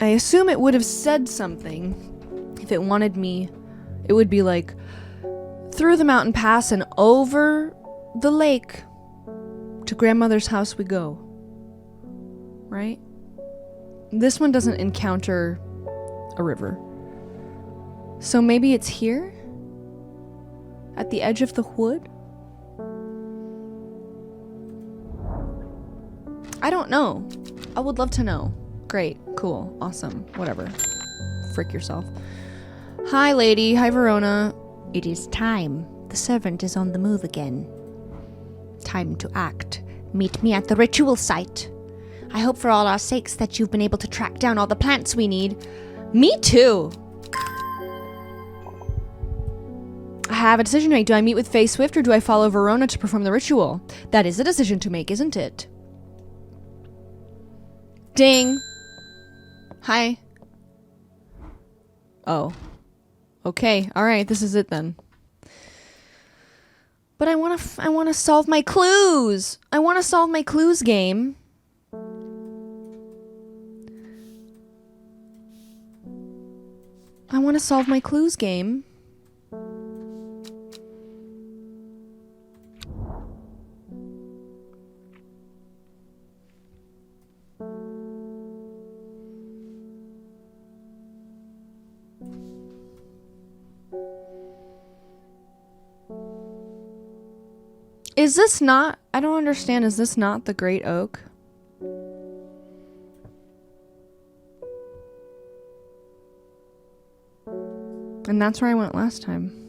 I assume it would have said something if it wanted me. It would be like, through the mountain pass and over the lake to grandmother's house we go. Right? This one doesn't encounter a river. So maybe it's here? At the edge of the wood? I don't know. I would love to know. Great. Cool. Awesome. Whatever. Frick yourself. Hi, lady. Hi, Verona. It is time. The servant is on the move again. Time to act. Meet me at the ritual site. I hope for all our sakes that you've been able to track down all the plants we need. Me too. I have a decision to make. Do I meet with Faye Swift or do I follow Verona to perform the ritual? That is a decision to make, isn't it? Ding. Hi. Oh. Okay. All right. This is it then. But I want to solve my clues. I want to solve my clues game. I want to solve my clues game. Is this not... I don't understand. Is this not the Great Oak? And that's where I went last time.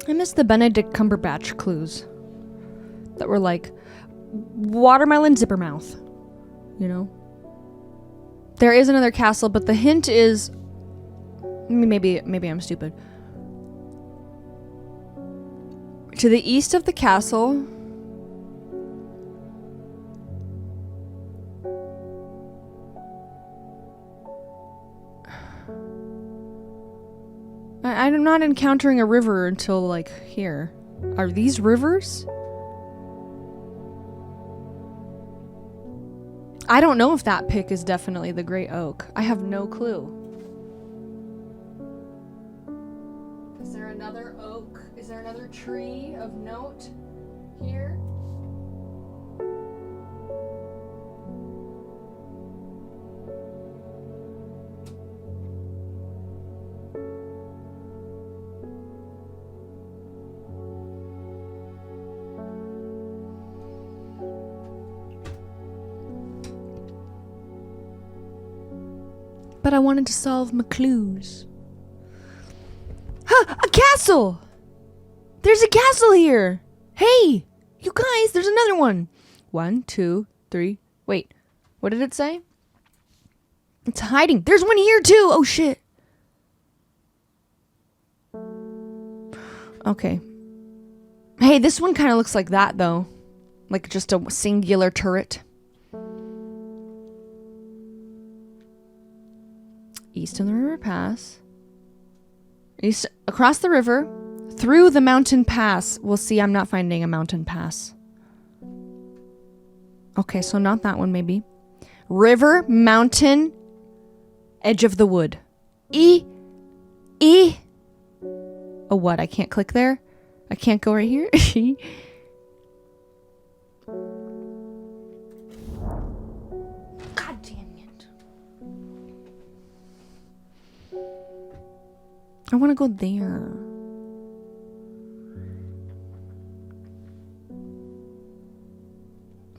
I miss the Benedict Cumberbatch clues that were like watermelon zipper mouth, you know? There is another castle, but the hint is maybe I'm stupid. To the east of the castle, I'm not encountering a river until, like, here. Are these rivers? I don't know if that pick is definitely the Great Oak. I have no clue. Is there another oak? Is there another tree of note here? But I wanted to solve my clues. Huh! A castle! There's a castle here! Hey! You guys, there's another one! 1, 2, 3... Wait. What did it say? It's hiding. There's one here too! Oh shit! Okay. Hey, this one kind of looks like that though. Like just a singular turret. East of the river pass. East, across the river. Through the mountain pass. We'll see, I'm not finding a mountain pass. Okay, so not that one maybe. River, mountain, edge of the wood. E. Oh, what? I can't click there? I can't go right here? God damn it. I want to go there.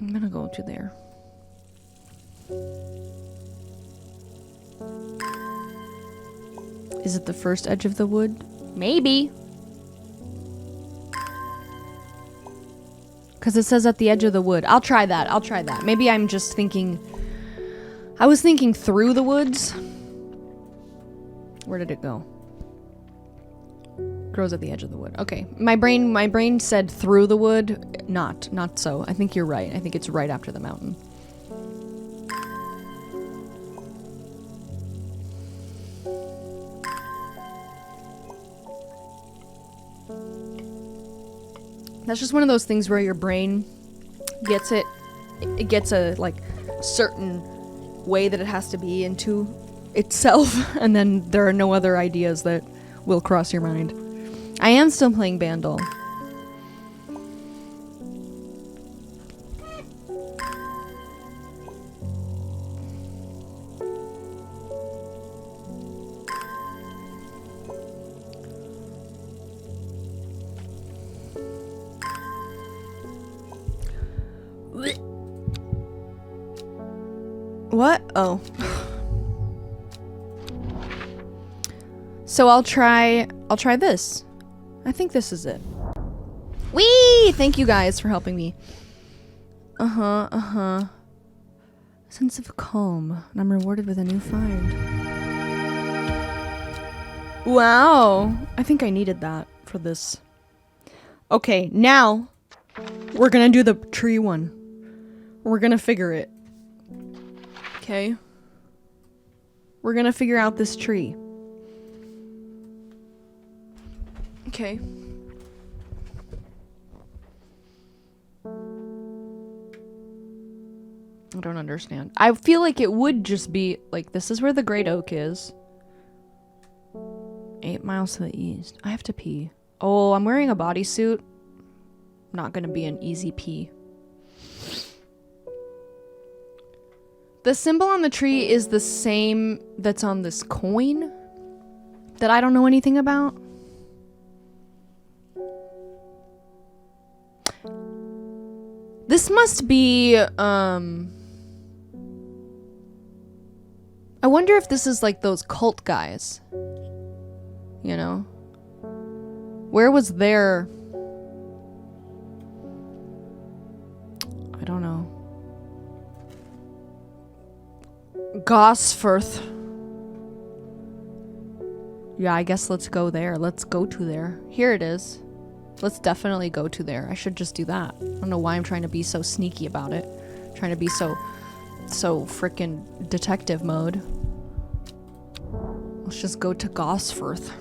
I'm gonna go to there. Is it the first edge of the wood? Maybe. Because it says at the edge of the wood. I'll try that. Maybe I'm just thinking... I was thinking through the woods. Where did it go? Grows at the edge of the wood. Okay. My brain said through the wood. Not so. I think you're right. I think it's right after the mountain. That's just one of those things where your brain gets it gets a like certain way that it has to be into itself, and then there are no other ideas that will cross your mind. I am still playing Bandle. What? Oh. So I'll try this. I think this is it. Whee! Thank you guys for helping me. Sense of calm. And I'm rewarded with a new find. Wow. I think I needed that for this. Okay, now we're gonna do the tree one. We're gonna figure it. Okay. We're gonna figure out this tree. Okay. I don't understand. I feel like it would just be like, this is where the great oak is. 8 miles to the east. I have to pee. Oh, I'm wearing a bodysuit. Not gonna be an easy pee. The symbol on the tree is the same that's on this coin that I don't know anything about. This must be, I wonder if this is like those cult guys. You know? Where was their... I don't know. Gosforth. Yeah, I guess let's go there. Let's go to there. Here it is. Let's definitely go to there. I should just do that. I don't know why I'm trying to be so sneaky about it. Trying to be so frickin' detective mode. Let's just go to Gosforth.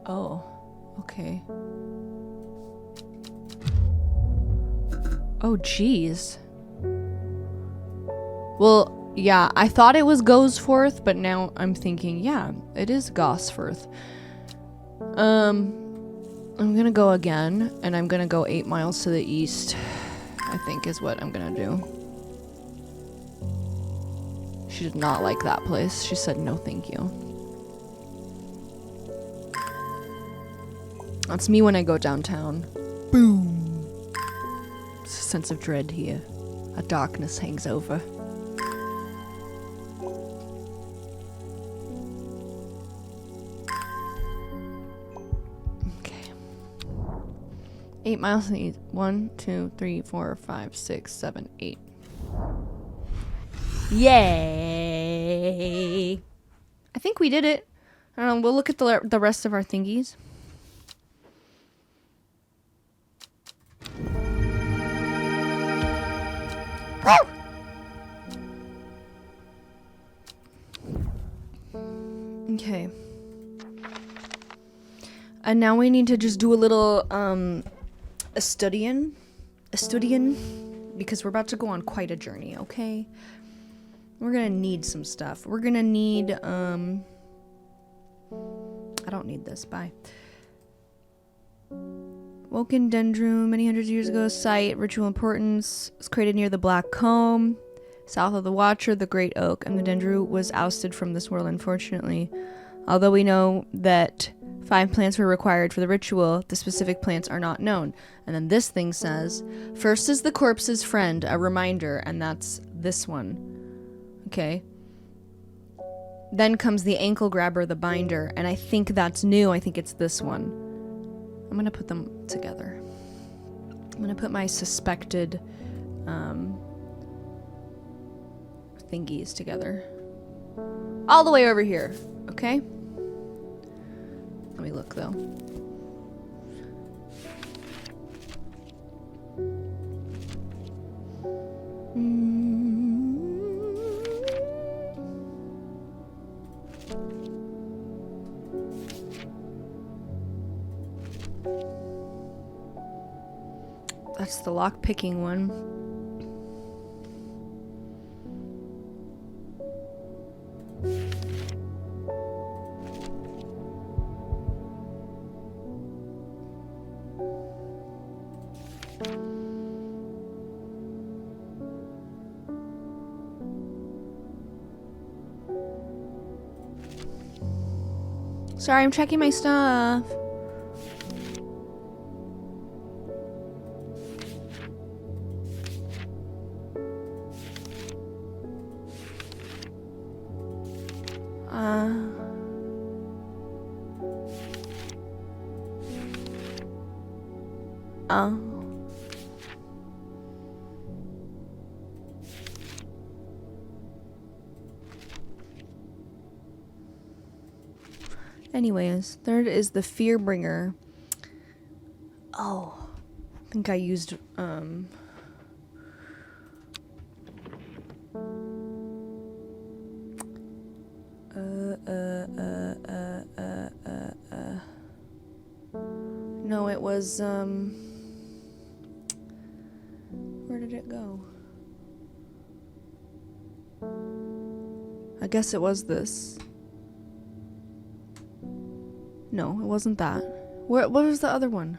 Oh, okay. Oh, jeez. Well, yeah, I thought it was Gosforth, but now I'm thinking, yeah, it is Gosforth. I'm gonna go again, and I'm gonna go 8 miles to the east, I think is what I'm gonna do. She did not like that place. She said no thank you. That's me when I go downtown. Boom. It's a sense of dread here. A darkness hangs over. Okay. 8 miles in east. 1, 2, 3, 4, 5, 6, 7, 8. Yay! I think we did it. I don't know. We'll look at the rest of our thingies. Okay. And now we need to just do a little a studying because we're about to go on quite a journey, okay? We're gonna need some stuff. We're gonna need I don't need this, bye. Woken Dendroom, many hundreds of years ago, site, ritual importance, was created near the Black Comb, south of the Watcher, the Great Oak, and the Dendru was ousted from this world, unfortunately. Although we know that 5 plants were required for the ritual, the specific plants are not known. And then this thing says, first is the corpse's friend, a reminder, and that's this one. Okay. Then comes the ankle grabber, the binder, and I think that's new. I think it's this one. I'm gonna put them together. I'm gonna put my suspected thingies together. All the way over here, okay? Let me look though. That's the lock picking one. Sorry, I'm checking my stuff. Anyways, third is the fear bringer. Oh, I think I used no, it was where did it go? I guess it was this. No, it wasn't that. What was the other one?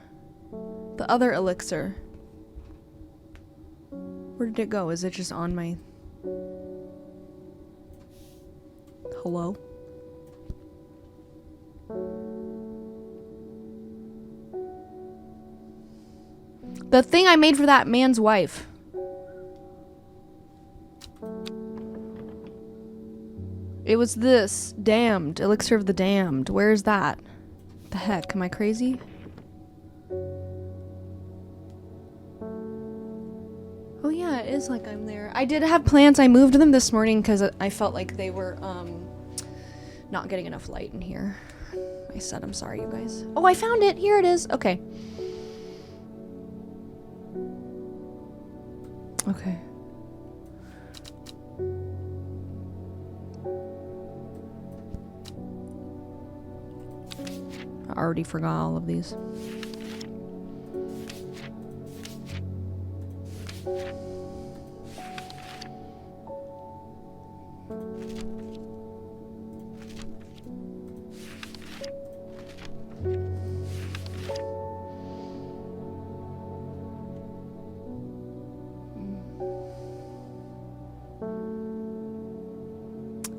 The other elixir. Where did it go? Is it just on my... Hello? The thing I made for that man's wife. It was this. Damned. Elixir of the Damned. Where is that? The heck? Am I crazy? Oh yeah, it is like I'm there. I did have plants. I moved them this morning because I felt like they were not getting enough light in here. I said I'm sorry, you guys. Oh, I found it. Here it is. Okay. Okay. I already forgot all of these.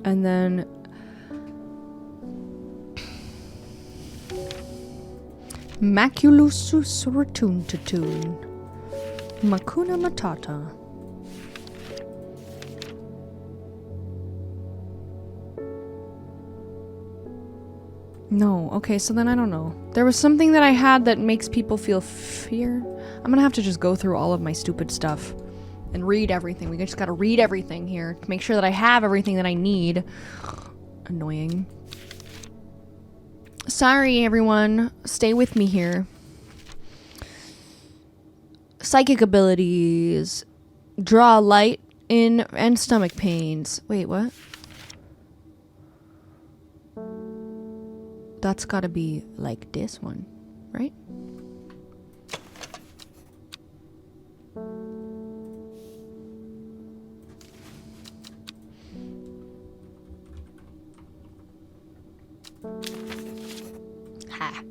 And then Maculusus rotuntatun. Makuna matata. No, okay, so then I don't know. There was something that I had that makes people feel fear. I'm gonna have to just go through all of my stupid stuff and read everything. We just gotta read everything here to make sure that I have everything that I need. Annoying. Sorry, everyone. Stay with me here. Psychic abilities. Draw light in and stomach pains. Wait, what? That's gotta be like this one, right? Ha.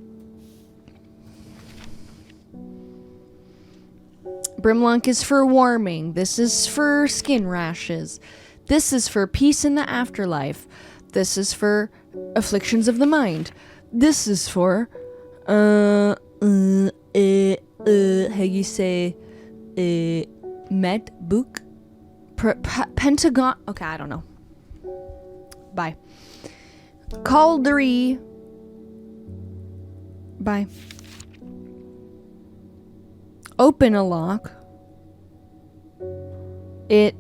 Brimlunk is for warming. This is for skin rashes. This is for peace in the afterlife. This is for afflictions of the mind. This is for how you say med book pentagon. Okay, I don't know. Bye. Caldery. Bye. Open a lock. It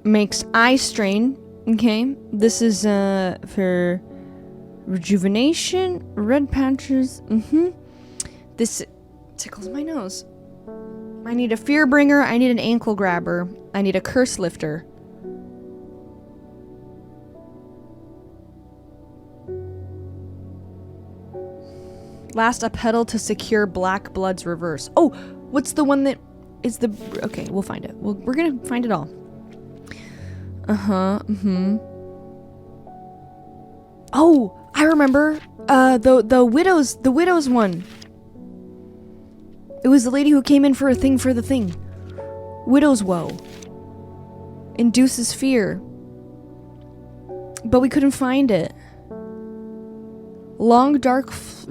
makes eye strain. Okay. This is for rejuvenation, red patches. This tickles my nose. I need a fear bringer. I need an ankle grabber. I need a curse lifter. Last, a pedal to secure black blood's reverse. Oh, what's the one that is the... Okay, we'll find it. We're gonna find it all. Oh, I remember. The widow's one. It was the lady who came in for a thing for the thing. Widow's woe. Induces fear. But we couldn't find it.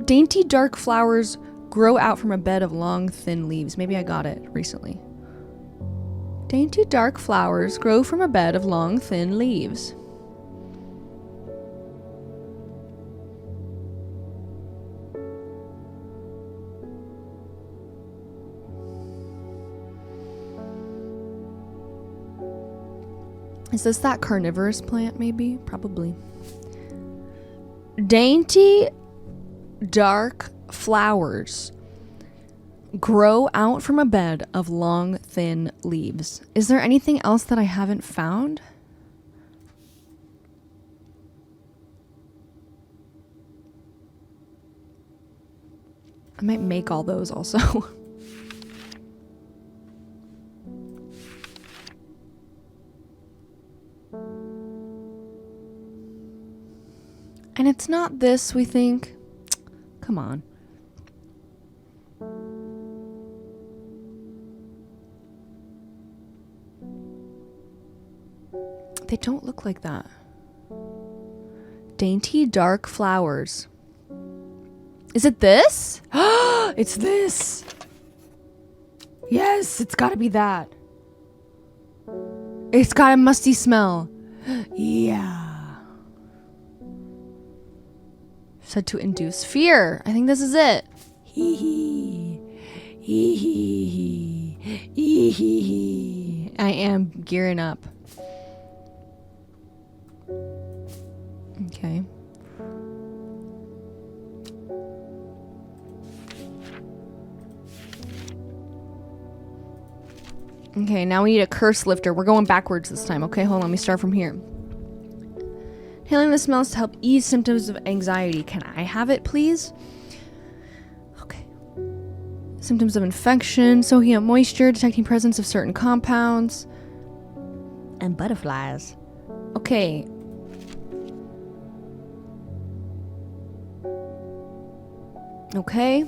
Dainty dark flowers grow out from a bed of long, thin leaves. Maybe I got it recently. Dainty dark flowers grow from a bed of long, thin leaves. Is this that carnivorous plant, maybe? Probably. Dainty dark flowers grow out from a bed of long, thin leaves. Is there anything else that I haven't found? I might make all those also. And it's not this, we think. Come on. They don't look like that. Dainty dark flowers. Is it this? It's this. Yes, it's gotta be that. It's got a musty smell. Yeah. Said to induce fear. I think this is it. Hee hee. Hee hee. Hee hee. I am gearing up. Okay. Okay, now we need a curse lifter. We're going backwards this time. Okay, hold on. Let me start from here. Inhaling the smells to help ease symptoms of anxiety. Can I have it, please? Okay. Symptoms of infection. Soaking up moisture. Detecting presence of certain compounds. And butterflies. Okay. Okay.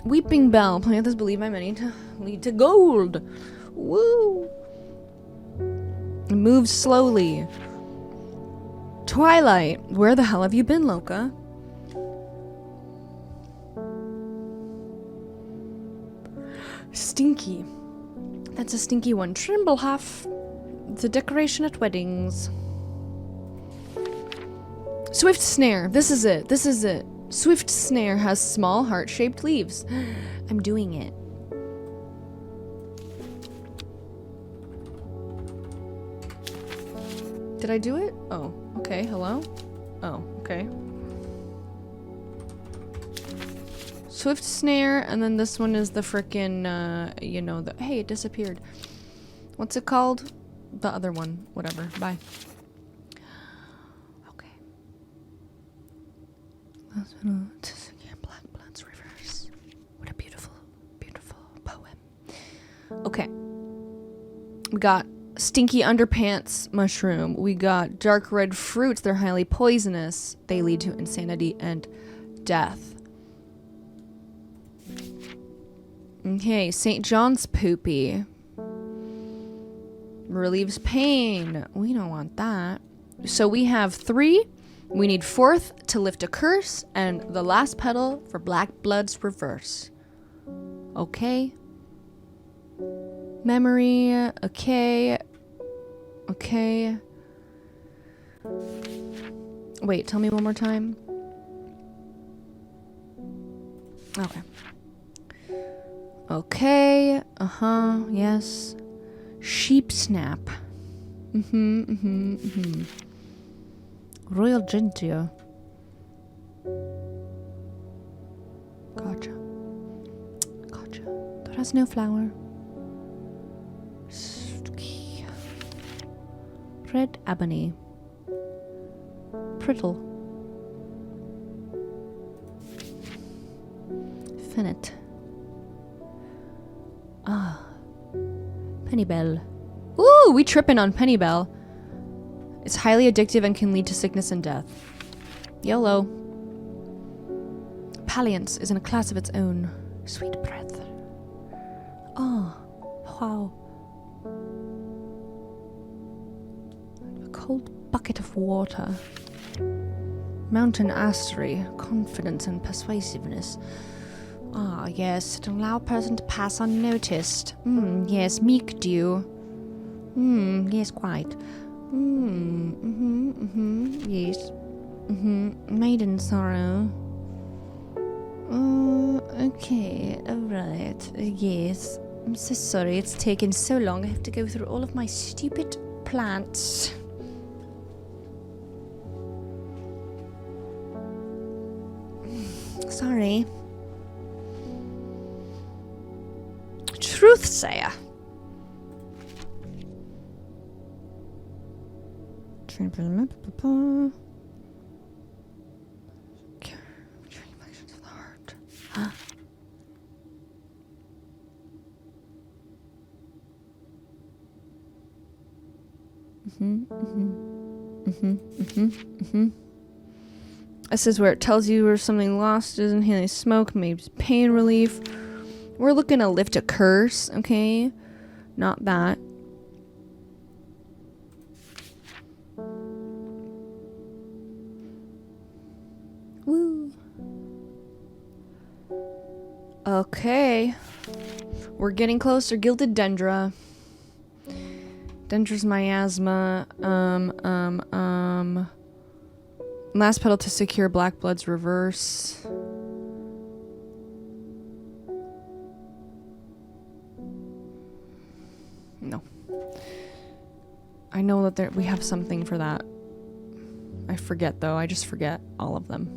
Weeping bell. Plants believe by many to lead to gold. Woo. It moves slowly. Twilight. Where the hell have you been, Loka? Stinky. That's a stinky one. Trimblehuff. It's a decoration at weddings. Swift snare. This is it. This is it. Swift snare has small heart-shaped leaves. I'm doing it. Did I do it? Oh, okay. Hello? Oh, okay. Swift snare, and then this one is the frickin', hey, it disappeared. What's it called? The other one. Whatever. Bye. Okay. Black Blood's Reverse. What a beautiful, beautiful poem. Okay. We got stinky underpants mushroom. We got dark red fruits. They're highly poisonous. They lead to insanity and death. Okay, St. John's poopy. Relieves pain. We don't want that. So we have 3. We need 4th to lift a curse, and the last petal for Black Blood's Reverse. Okay. Memory. Okay. Okay. Wait, tell me one more time. Okay. Okay. Yes. Sheep snap. Royal ginger. Gotcha. That has no flower. Red ebony. Prittle. Finnet. Pennybell. Ooh, we tripping on Pennybell. It's highly addictive and can lead to sickness and death. YOLO. Palliance is in a class of its own. Sweet breath. Oh, wow. A cold bucket of water. Mountain astery, confidence and persuasiveness. Ah, yes, to allow a person to pass unnoticed. Yes, meek dew. Yes, quite. Yes. Maiden sorrow. Okay, alright, yes. I'm so sorry it's taken so long. I have to go through all of my stupid plants. Sorry. Truthsayer. This is where it tells you where something lost is inhaling smoke, maybe pain relief. We're looking to lift a curse, okay? Not that. Woo. Okay. We're getting closer. Gilded Dendra. Dendra's miasma. Last petal to secure Black Blood's reverse. No. I know that we have something for that. I forget though. I just forget all of them.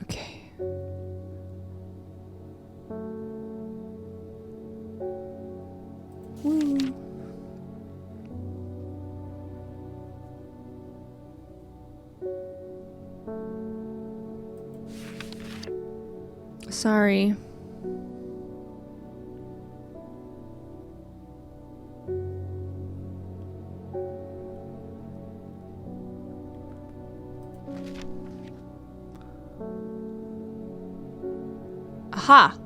Okay. Woo. Sorry. Aha!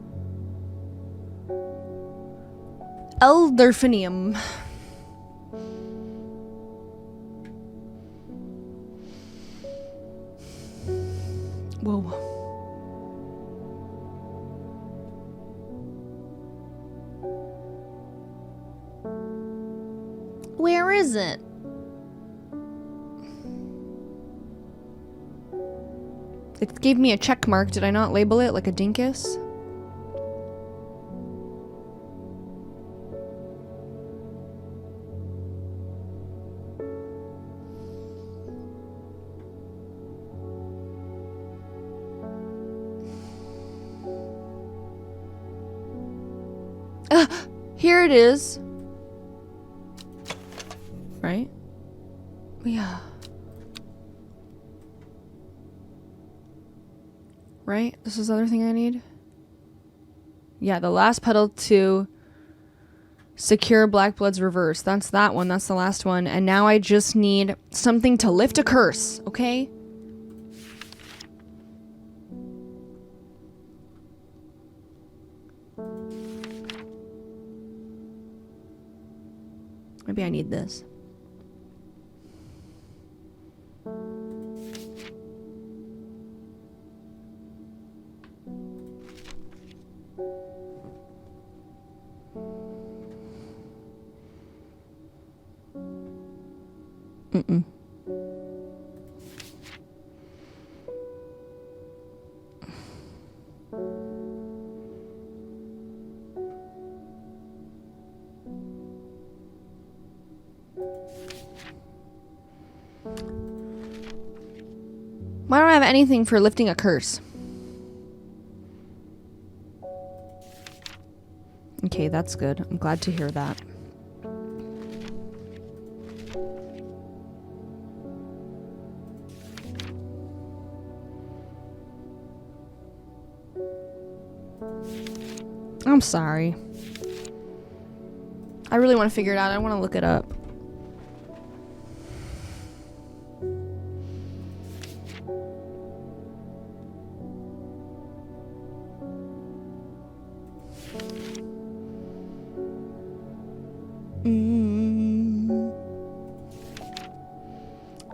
Elderfinium. Whoa. Where is it? It gave me a check mark. Did I not label it like a dinkus? Here it is. Right? Yeah. Right? This is the other thing I need? Yeah, the last petal to secure Black Blood's reverse. That's that one. That's the last one. And now I just need something to lift a curse, okay? Maybe I need this. Mm-mm. Why don't I have anything for lifting a curse? Okay, that's good. I'm glad to hear that. I'm sorry. I really want to figure it out. I want to look it up.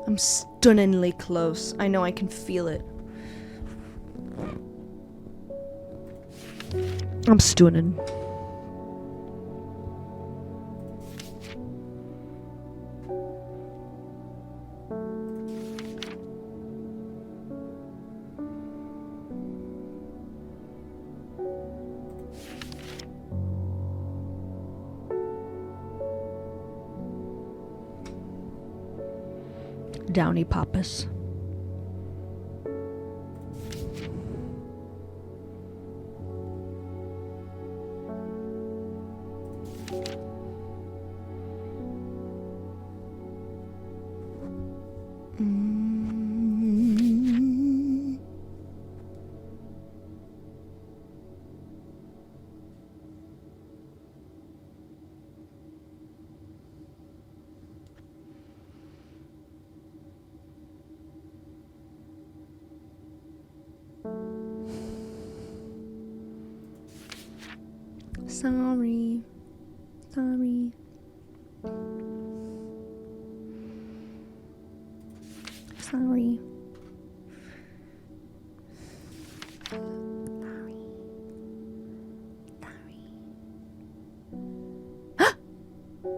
I'm stunningly close. I know I can feel it. I'm stunning. Downy Papas. Sorry. Sorry. Sorry.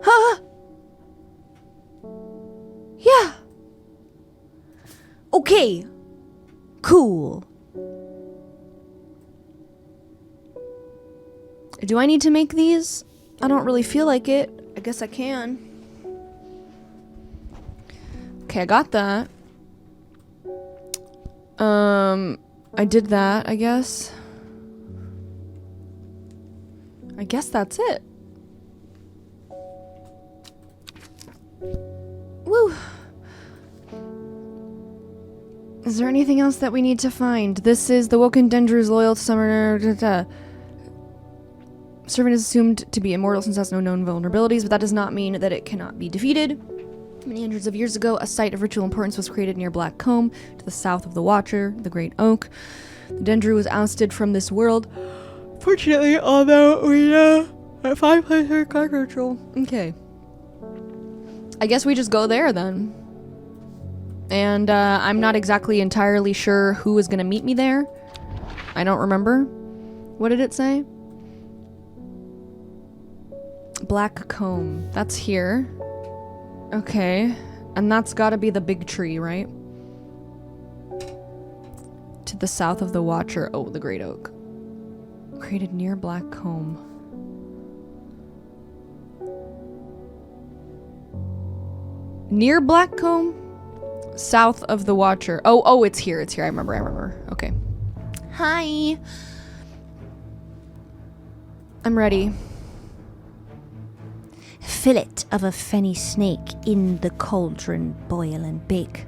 Huh? Yeah. Okay. Cool. Do I need to make these? I don't really feel like it. I guess I can. Okay, I got that. I did that, I guess. I guess that's it. Woo. Is there anything else that we need to find? This is the Woken Dendru's loyal summoner. Servant is assumed to be immortal since it has no known vulnerabilities, but that does not mean that it cannot be defeated. Many hundreds of years ago, a site of ritual importance was created near Black Comb, to the south of the Watcher, the Great Oak. The Dendru was ousted from this world. Fortunately, although we know at 5 places card ritual. Okay. I guess we just go there then. And I'm not exactly entirely sure who is going to meet me there. I don't remember. What did it say? Black Comb. That's here. Okay. And that's gotta be the big tree, right? To the south of the Watcher. Oh, the Great Oak. Created near Black Comb. Near Black Comb? South of the Watcher. Oh, it's here. It's here. I remember. Okay. Hi. I'm ready. Fillet of a fenny snake in the cauldron, boil and bake.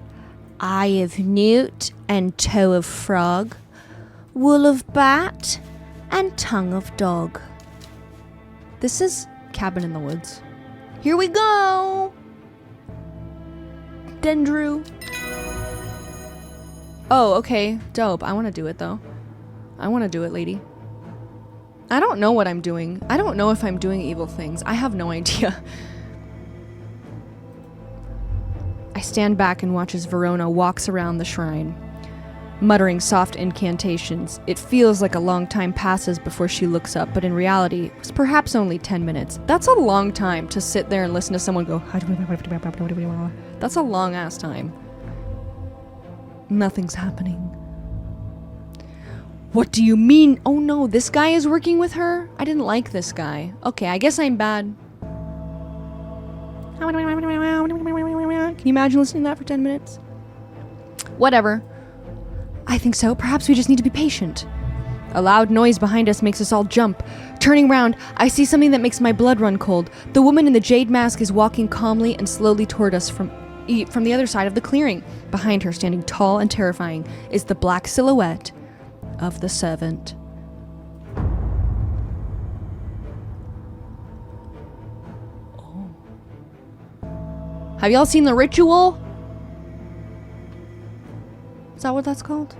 Eye of newt and toe of frog, wool of bat and tongue of dog. This is Cabin in the Woods. Here we go! Dendru. Oh, okay. Dope. I want to do it, though. I want to do it, lady. I don't know what I'm doing. I don't know if I'm doing evil things. I have no idea. I stand back and watch as Verona walks around the shrine, muttering soft incantations. It feels like a long time passes before she looks up, but in reality, it was perhaps only 10 minutes. That's a long time to sit there and listen to someone go... That's a long-ass time. Nothing's happening. What do you mean? Oh no, this guy is working with her? I didn't like this guy. Okay, I guess I'm bad. Can you imagine listening to that for 10 minutes? Whatever. I think so. Perhaps we just need to be patient. A loud noise behind us makes us all jump. Turning round, I see something that makes my blood run cold. The woman in the jade mask is walking calmly and slowly toward us from the other side of the clearing. Behind her, standing tall and terrifying, is the black silhouette of the servant. Have y'all seen The Ritual? Is that what that's called?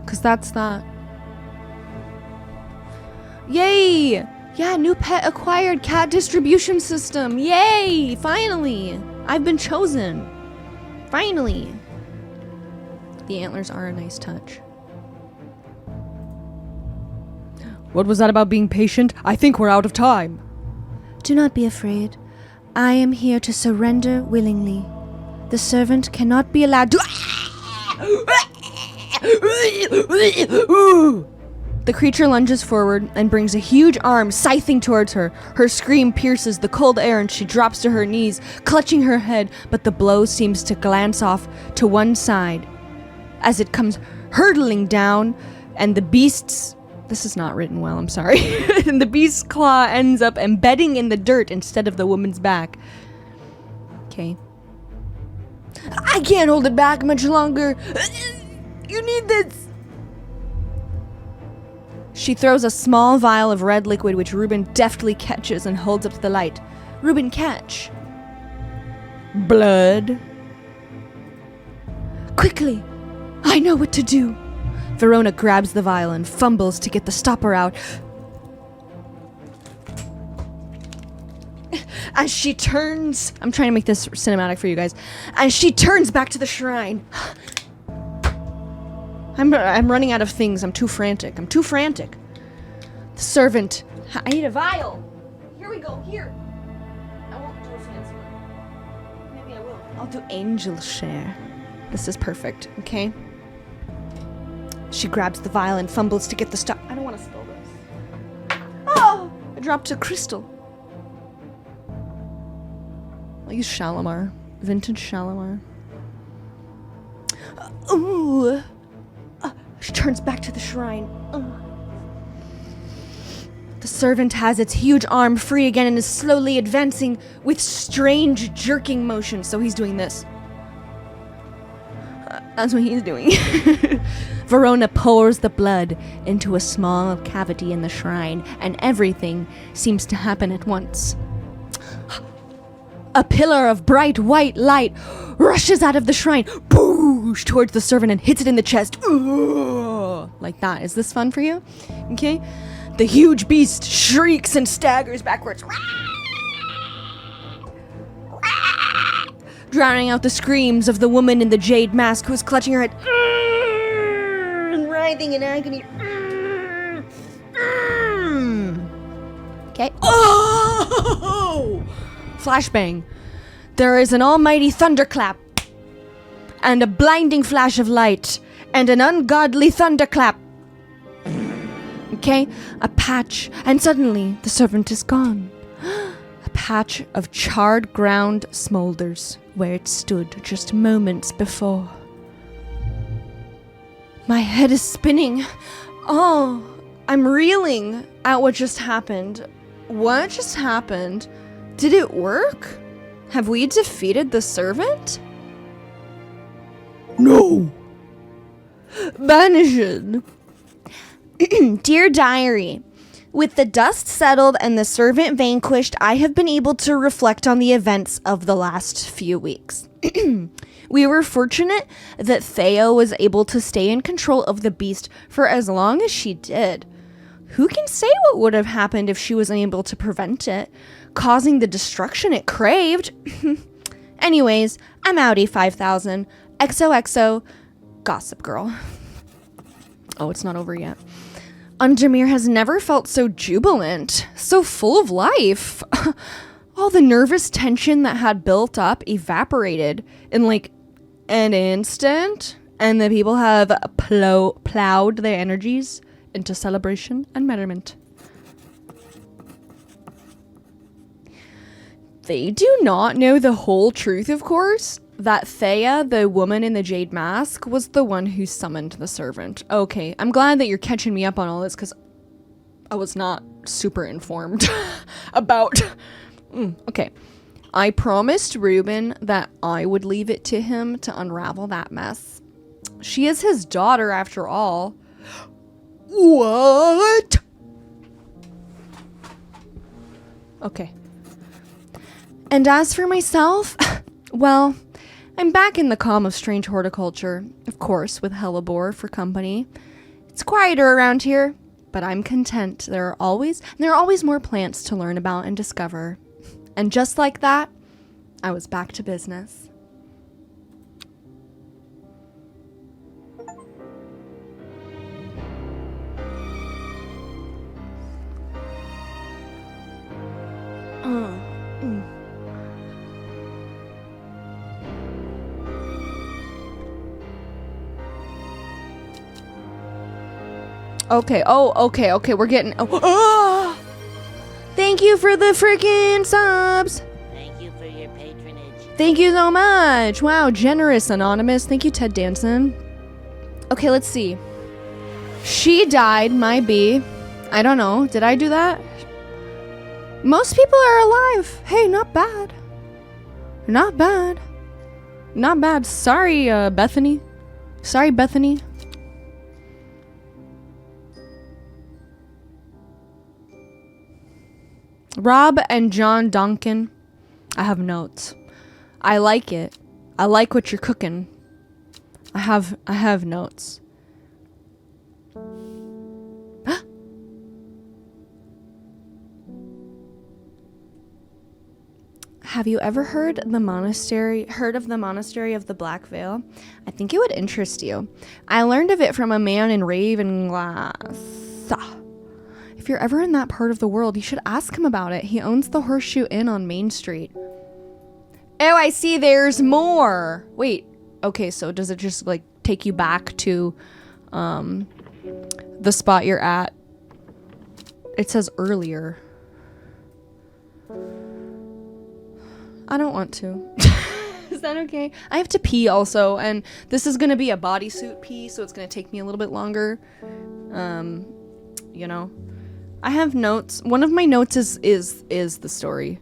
Because that's that. Yay! Yeah, new pet acquired, cat distribution system. Yay! Finally! I've been chosen. Finally. The antlers are a nice touch. What was that about being patient? I think we're out of time. Do not be afraid. I am here to surrender willingly. The servant cannot be allowed to... The creature lunges forward and brings a huge arm scything towards her. Her scream pierces the cold air and she drops to her knees, clutching her head, but the blow seems to glance off to one side as it comes hurtling down, and the beast's... This is not written well, I'm sorry. And the beast's claw ends up embedding in the dirt instead of the woman's back. Okay. I can't hold it back much longer. You need this. She throws a small vial of red liquid which Reuben deftly catches and holds up to the light. Reuben, catch. Blood. Quickly. I know what to do. Verona grabs the vial and fumbles to get the stopper out. As she turns... I'm trying to make this cinematic for you guys. As she turns back to the shrine. I'm running out of things. I'm too frantic. The servant. I need a vial. Here we go. Here. I won't do a fancy one. Maybe I will. I'll do angel share. This is perfect. Okay? She grabs the vial and fumbles to get the stuff. I don't want to spill this. Oh! I dropped a crystal. I'll use Shalimar. Vintage Shalimar. Ooh! She turns back to the shrine. The servant has its huge arm free again and is slowly advancing with strange jerking motions. So he's doing this. That's what he's doing. Verona pours the blood into a small cavity in the shrine, and everything seems to happen at once. A pillar of bright white light rushes out of the shrine, boosh, towards the servant and hits it in the chest. Ooh, like that. Is this fun for you? Okay. The huge beast shrieks and staggers backwards, drowning out the screams of the woman in the jade mask who is clutching her head and writhing in agony. Okay. Oh! Flashbang. There is an almighty thunderclap, and a blinding flash of light, and an ungodly thunderclap. Okay? A patch, and suddenly the servant is gone. A patch of charred ground smolders where it stood just moments before. My head is spinning. Oh, I'm reeling at what just happened. What just happened? Did it work? Have we defeated the servant? No! Banished. Dear Diary, with the dust settled and the servant vanquished, I have been able to reflect on the events of the last few weeks. We were fortunate that Thea was able to stay in control of the beast for as long as she did. Who can say what would have happened if she was unable to prevent it, causing the destruction it craved? Anyways, I'm outie 5000. XOXO, Gossip Girl. Oh, it's not over yet. Undermere has never felt so jubilant, so full of life. All the nervous tension that had built up evaporated in like an instant, and the people have plowed their energies into celebration and merriment. They do not know the whole truth, of course, that Thea, the woman in the jade mask, was the one who summoned the servant. Okay, I'm glad that you're catching me up on all this, because I was not super informed about... Okay. I promised Reuben that I would leave it to him to unravel that mess. She is his daughter, after all. What? Okay. And as for myself, well, I'm back in the calm of strange horticulture, of course, with hellebore for company. It's quieter around here, but I'm content. There are always more plants to learn about and discover. And just like that, I was back to business. Okay, we're getting... Oh. Thank you for the freaking subs! Thank you for your patronage. Thank you so much! Wow, generous, Anonymous. Thank you, Ted Danson. Okay, let's see. She died, my bee. I don't know. Did I do that? Most people are alive. Hey, not bad. Not bad. Not bad. Sorry, Bethany. Sorry, Bethany. Rob and John Duncan. I have notes. I like it. I like what you're cooking. I have notes. Have you ever heard of the monastery of the Black Veil? I think it would interest you. I learned of it from a man in Ravenglass. If you're ever in that part of the world, you should ask him about it. He owns the Horseshoe Inn on Main Street. Oh, I see there's more. Wait, okay, so does it just like take you back to the spot you're at? It says earlier. I don't want to. Is that okay? I have to pee also, and this is gonna be a bodysuit pee, so it's gonna take me a little bit longer. You know. I have notes. One of my notes is the story.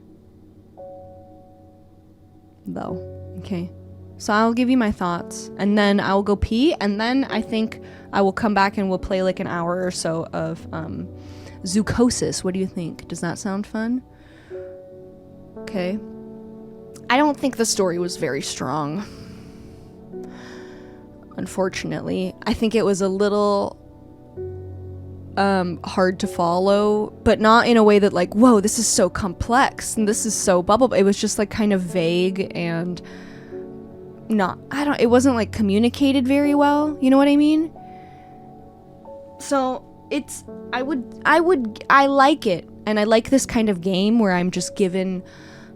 Though. Okay. So I'll give you my thoughts, and then I'll go pee, and then I think I will come back and we'll play like an hour or so of Zoocosis. What do you think? Does that sound fun? Okay. I don't think the story was very strong. Unfortunately. I think it was a little hard to follow, but not in a way that like, whoa, this is so complex and this is so bubble. It was just like kind of vague and it wasn't like communicated very well. You know what I mean? So I like it. And I like this kind of game where I'm just given,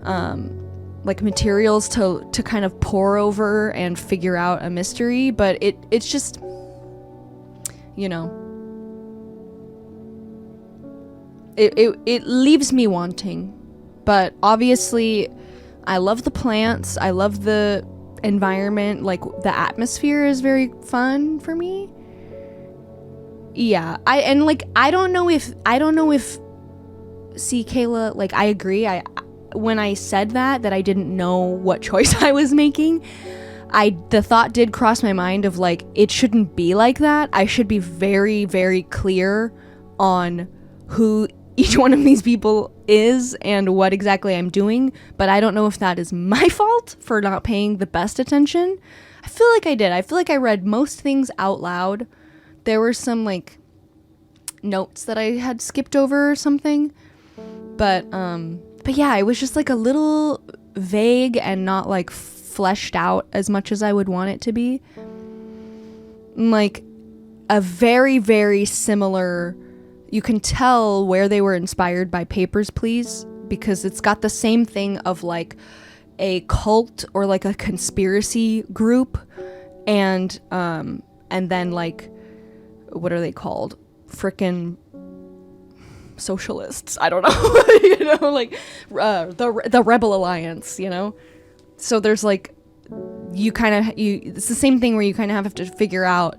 like materials to kind of pore over and figure out a mystery, but it's just, you know, it leaves me wanting. But obviously I love the plants, I love the environment, like the atmosphere is very fun for me. Yeah, I don't know if see, Kayla, like I agree. When I said that I didn't know what choice I was making, the thought did cross my mind of like, it shouldn't be like that. I should be very, very clear on who each one of these people is and what exactly I'm doing, but I don't know if that is my fault for not paying the best attention. I feel like I did. I feel like I read most things out loud. There were some like notes that I had skipped over or something, but yeah, it was just like a little vague and not like fleshed out as much as I would want it to be. Like a very, very similar, you can tell where they were inspired by Papers, Please, because it's got the same thing of like a cult or like a conspiracy group, and then like, what are they called? Frickin' socialists. I don't know. You know, like the Rebel Alliance, you know? So there's like, it's the same thing where you kind of have to figure out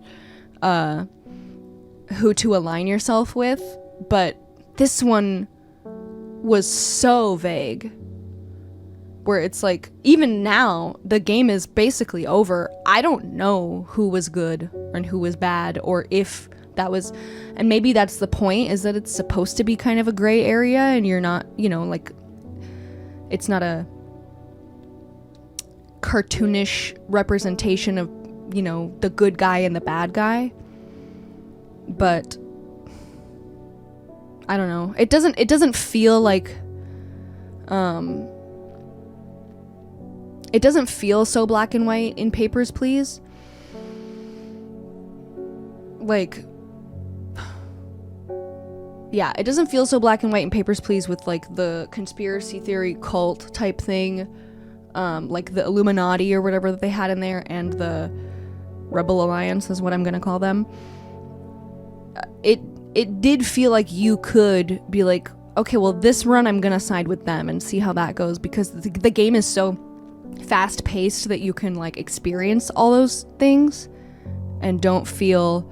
who to align yourself with, but this one was so vague where it's like, even now the game is basically over. I don't know who was good and who was bad, or if that was, and maybe that's the point, is that it's supposed to be kind of a gray area and you're not, you know, like it's not a cartoonish representation of, you know, the good guy and the bad guy. But I don't know. It doesn't feel like it doesn't feel so black and white in Papers, Please. Like, yeah, it doesn't feel so black and white in Papers, Please with like the conspiracy theory cult type thing, like the Illuminati or whatever that they had in there, and the Rebel Alliance is what I'm gonna call them. It did feel like you could be like, okay, well, this run I'm gonna side with them and see how that goes, because the game is so fast paced that you can like experience all those things and don't feel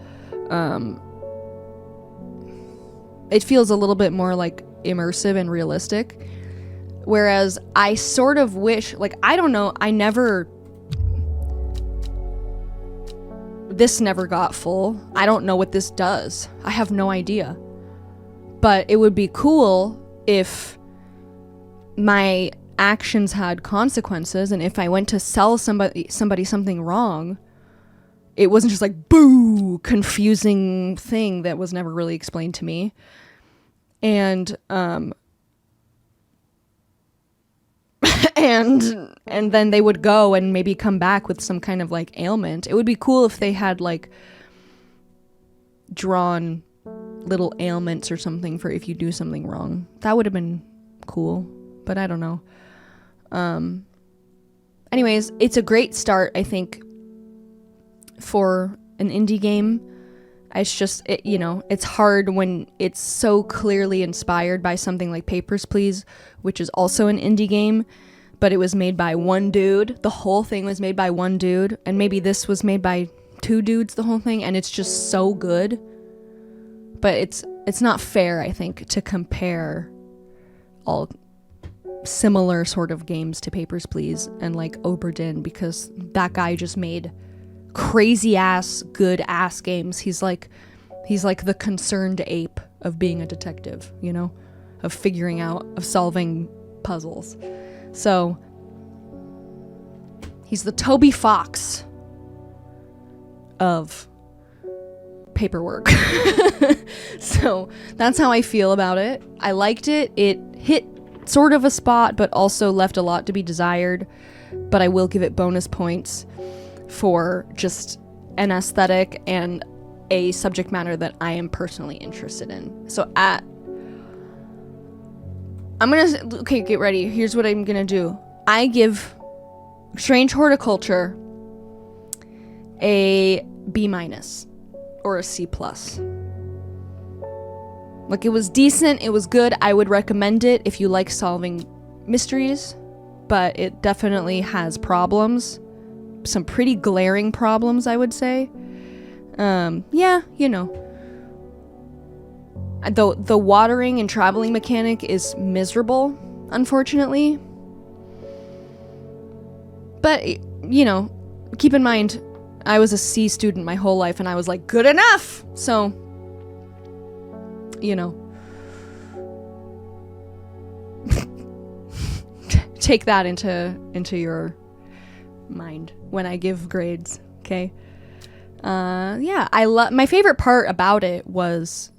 it feels a little bit more like immersive and realistic. Whereas I sort of wish, like, I don't know, this never got full. I don't know what this does. I have no idea. But it would be cool if my actions had consequences, and if I went to sell somebody something wrong, it wasn't just like, boo, confusing thing that was never really explained to me. And and then they would go and maybe come back with some kind of like ailment. It would be cool if they had like drawn little ailments or something for if you do something wrong. That would have been cool, but I don't know. Anyways, it's a great start, I think, for an indie game. It's just, you know, it's hard when it's so clearly inspired by something like Papers, Please, which is also an indie game, but it was made by one dude. The whole thing was made by one dude, and maybe this was made by two dudes, the whole thing, and it's just so good. But it's not fair, I think, to compare all similar sort of games to Papers, Please and like Oberdin, because that guy just made crazy ass good ass games. He's like the concerned ape of being a detective, you know, of figuring out, of solving puzzles. So he's the Toby Fox of paperwork. So that's how I feel about it. I liked it. It hit sort of a spot, but also left a lot to be desired. But I will give it bonus points for just an aesthetic and a subject matter that I am personally interested in. So okay, get ready. Here's what I'm gonna do. I give Strange Horticulture a B- or a C+. Like, it was decent, it was good. I would recommend it if you like solving mysteries, but it definitely has problems. Some pretty glaring problems, I would say. Yeah, you know. The watering and traveling mechanic is miserable, unfortunately. But, you know, keep in mind, I was a C student my whole life, and I was like, good enough! So, you know. Take that into your mind when I give grades, okay? Yeah, my favorite part about it was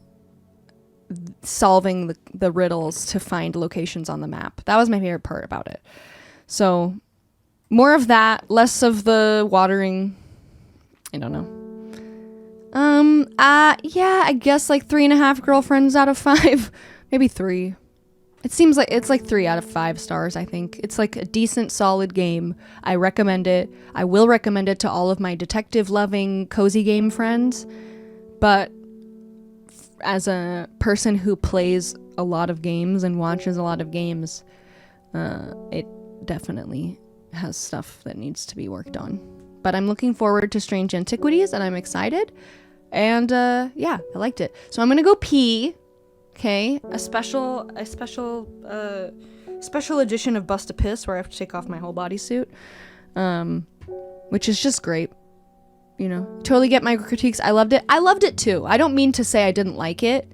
solving the riddles to find locations on the map. That was my favorite part about it. So, more of that, less of the watering. I don't know. Yeah, I guess like 3.5 girlfriends out of 5. Maybe 3. It seems like it's like 3 out of 5 stars, I think. It's like a decent, solid game. I recommend it. I will recommend it to all of my detective-loving, cozy game friends. But as a person who plays a lot of games and watches a lot of games, it definitely has stuff that needs to be worked on. But I'm looking forward to Strange Antiquities, and I'm excited. And yeah, I liked it. So I'm gonna go pee. Okay, a special edition of Bust a Piss where I have to take off my whole bodysuit, which is just great. You know, totally get my critiques. I loved it too. I don't mean to say I didn't like it.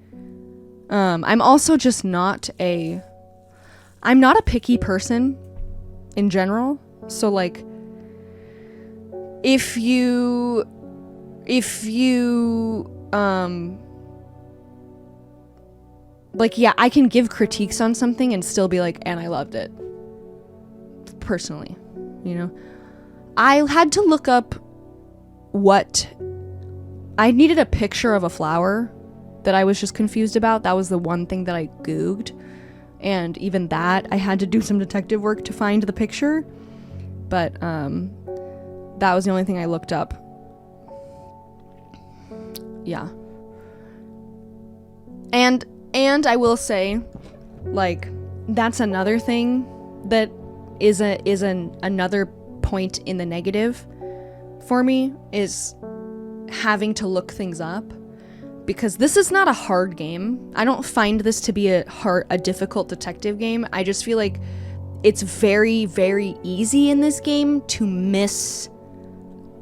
I'm also just I'm not a picky person in general. So like, if you like, yeah, I can give critiques on something and still be like, and I loved it. Personally, you know? I had to look up I needed a picture of a flower that I was just confused about. That was the one thing that I Googled. And even that, I had to do some detective work to find the picture. But that was the only thing I looked up. Yeah. And I will say, like, that's another thing that is another point in the negative for me, is having to look things up, because this is not a hard game. I don't find this to be a difficult detective game. I just feel like it's very, very easy in this game to miss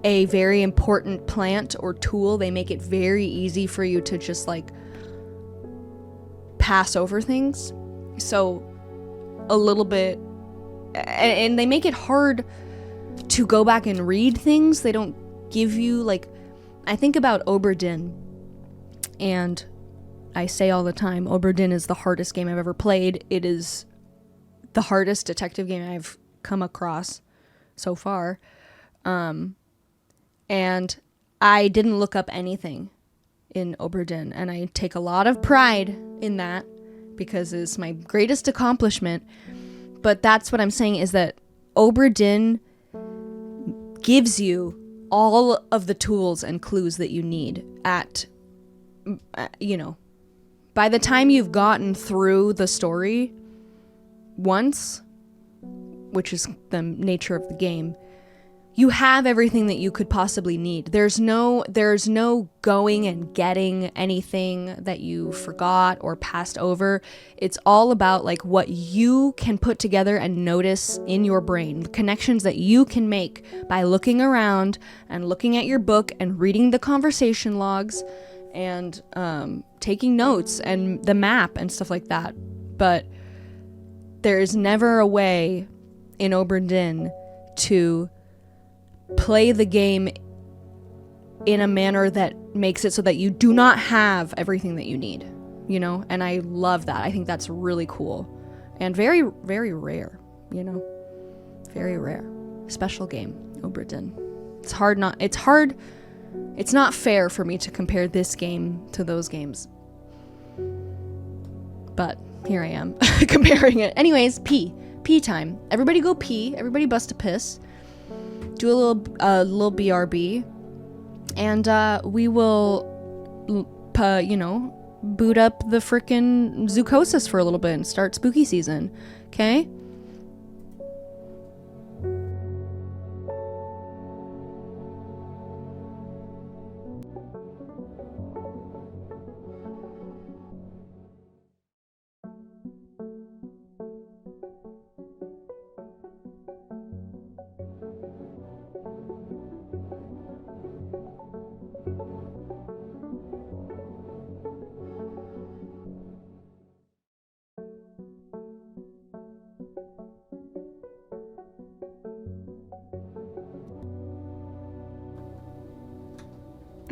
a very important plant or tool. They make it very easy for you to just like pass over things. So a little bit, and they make it hard to go back and read things. They don't give you, like, I think about Oberdin, and I say all the time, Oberdin is the hardest game I've ever played. It is the hardest detective game I've come across so far. And I didn't look up anything in Oberdin, and I take a lot of pride in that because it's my greatest accomplishment. But that's what I'm saying, is that Oberdin gives you all of the tools and clues that you need at, you know, by the time you've gotten through the story once, which is the nature of the game, you have everything that you could possibly need. There's no going and getting anything that you forgot or passed over. It's all about like what you can put together and notice in your brain, the connections that you can make by looking around and looking at your book and reading the conversation logs and taking notes and the map and stuff like that. But there is never a way in Oberdin to play the game in a manner that makes it so that you do not have everything that you need, you know? And I love that. I think that's really cool and very, very rare, you know? Very rare. Special game, Oberdin. It's not fair for me to compare this game to those games. But here I am comparing it. Anyways, pee time. Everybody go pee. Everybody bust a piss. Do a little BRB, and we will, boot up the frickin' Zoocosis for a little bit and start spooky season. Okay?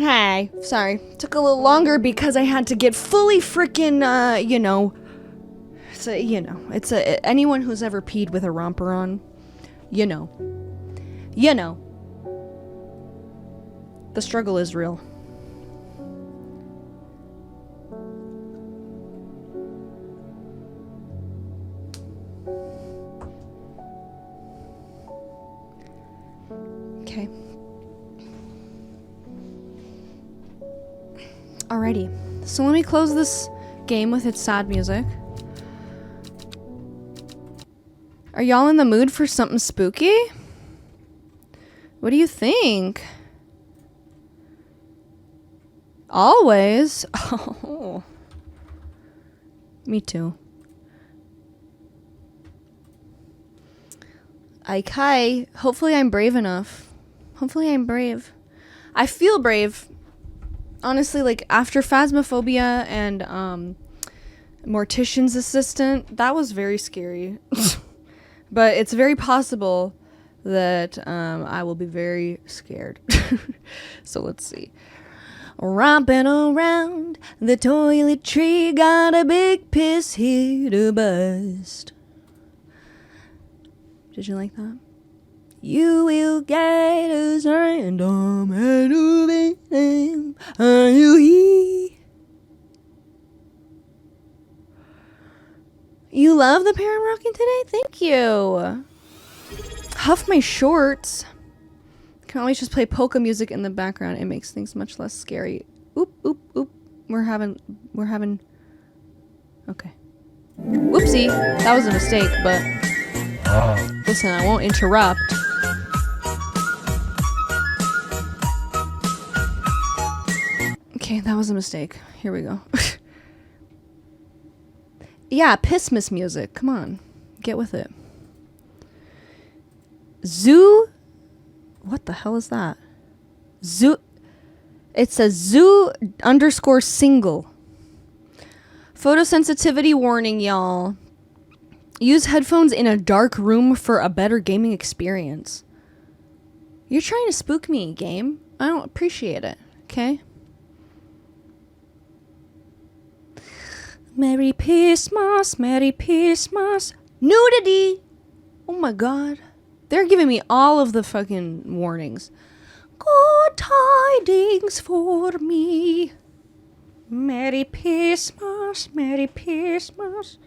Hi, sorry. Took a little longer because I had to get fully frickin', so, it's anyone who's ever peed with a romper on, you know. The struggle is real. Okay. Alrighty, so let me close this game with its sad music. Are y'all in the mood for something spooky? What do you think? Always? Oh. Me too. Okay, hopefully I'm brave enough. Hopefully I'm brave. I feel brave. Honestly, like, after Phasmophobia and Mortician's Assistant, that was very scary. But it's very possible that I will be very scared. So let's see. Romping around the toilet tree, got a big piss here to bust. Did you like that? You will get us random and are you here? You love the pair I'm rocking today? Thank you. Huff my shorts. Can always just play polka music in the background. It makes things much less scary. Oop, oop, oop. We're having, okay. Whoopsie. That was a mistake, but listen, I won't interrupt. Okay, that was a mistake. Here we go. Yeah, Pissmas music. Come on. Get with it. Zoo? What the hell is that? Zoo. It says zoo _ single. Photosensitivity warning, y'all. Use headphones in a dark room for a better gaming experience. You're trying to spook me, game. I don't appreciate it, okay? Merry Christmas, Merry Christmas. Nudity! Oh my god. They're giving me all of the fucking warnings. Good tidings for me. Merry Christmas, Merry Christmas.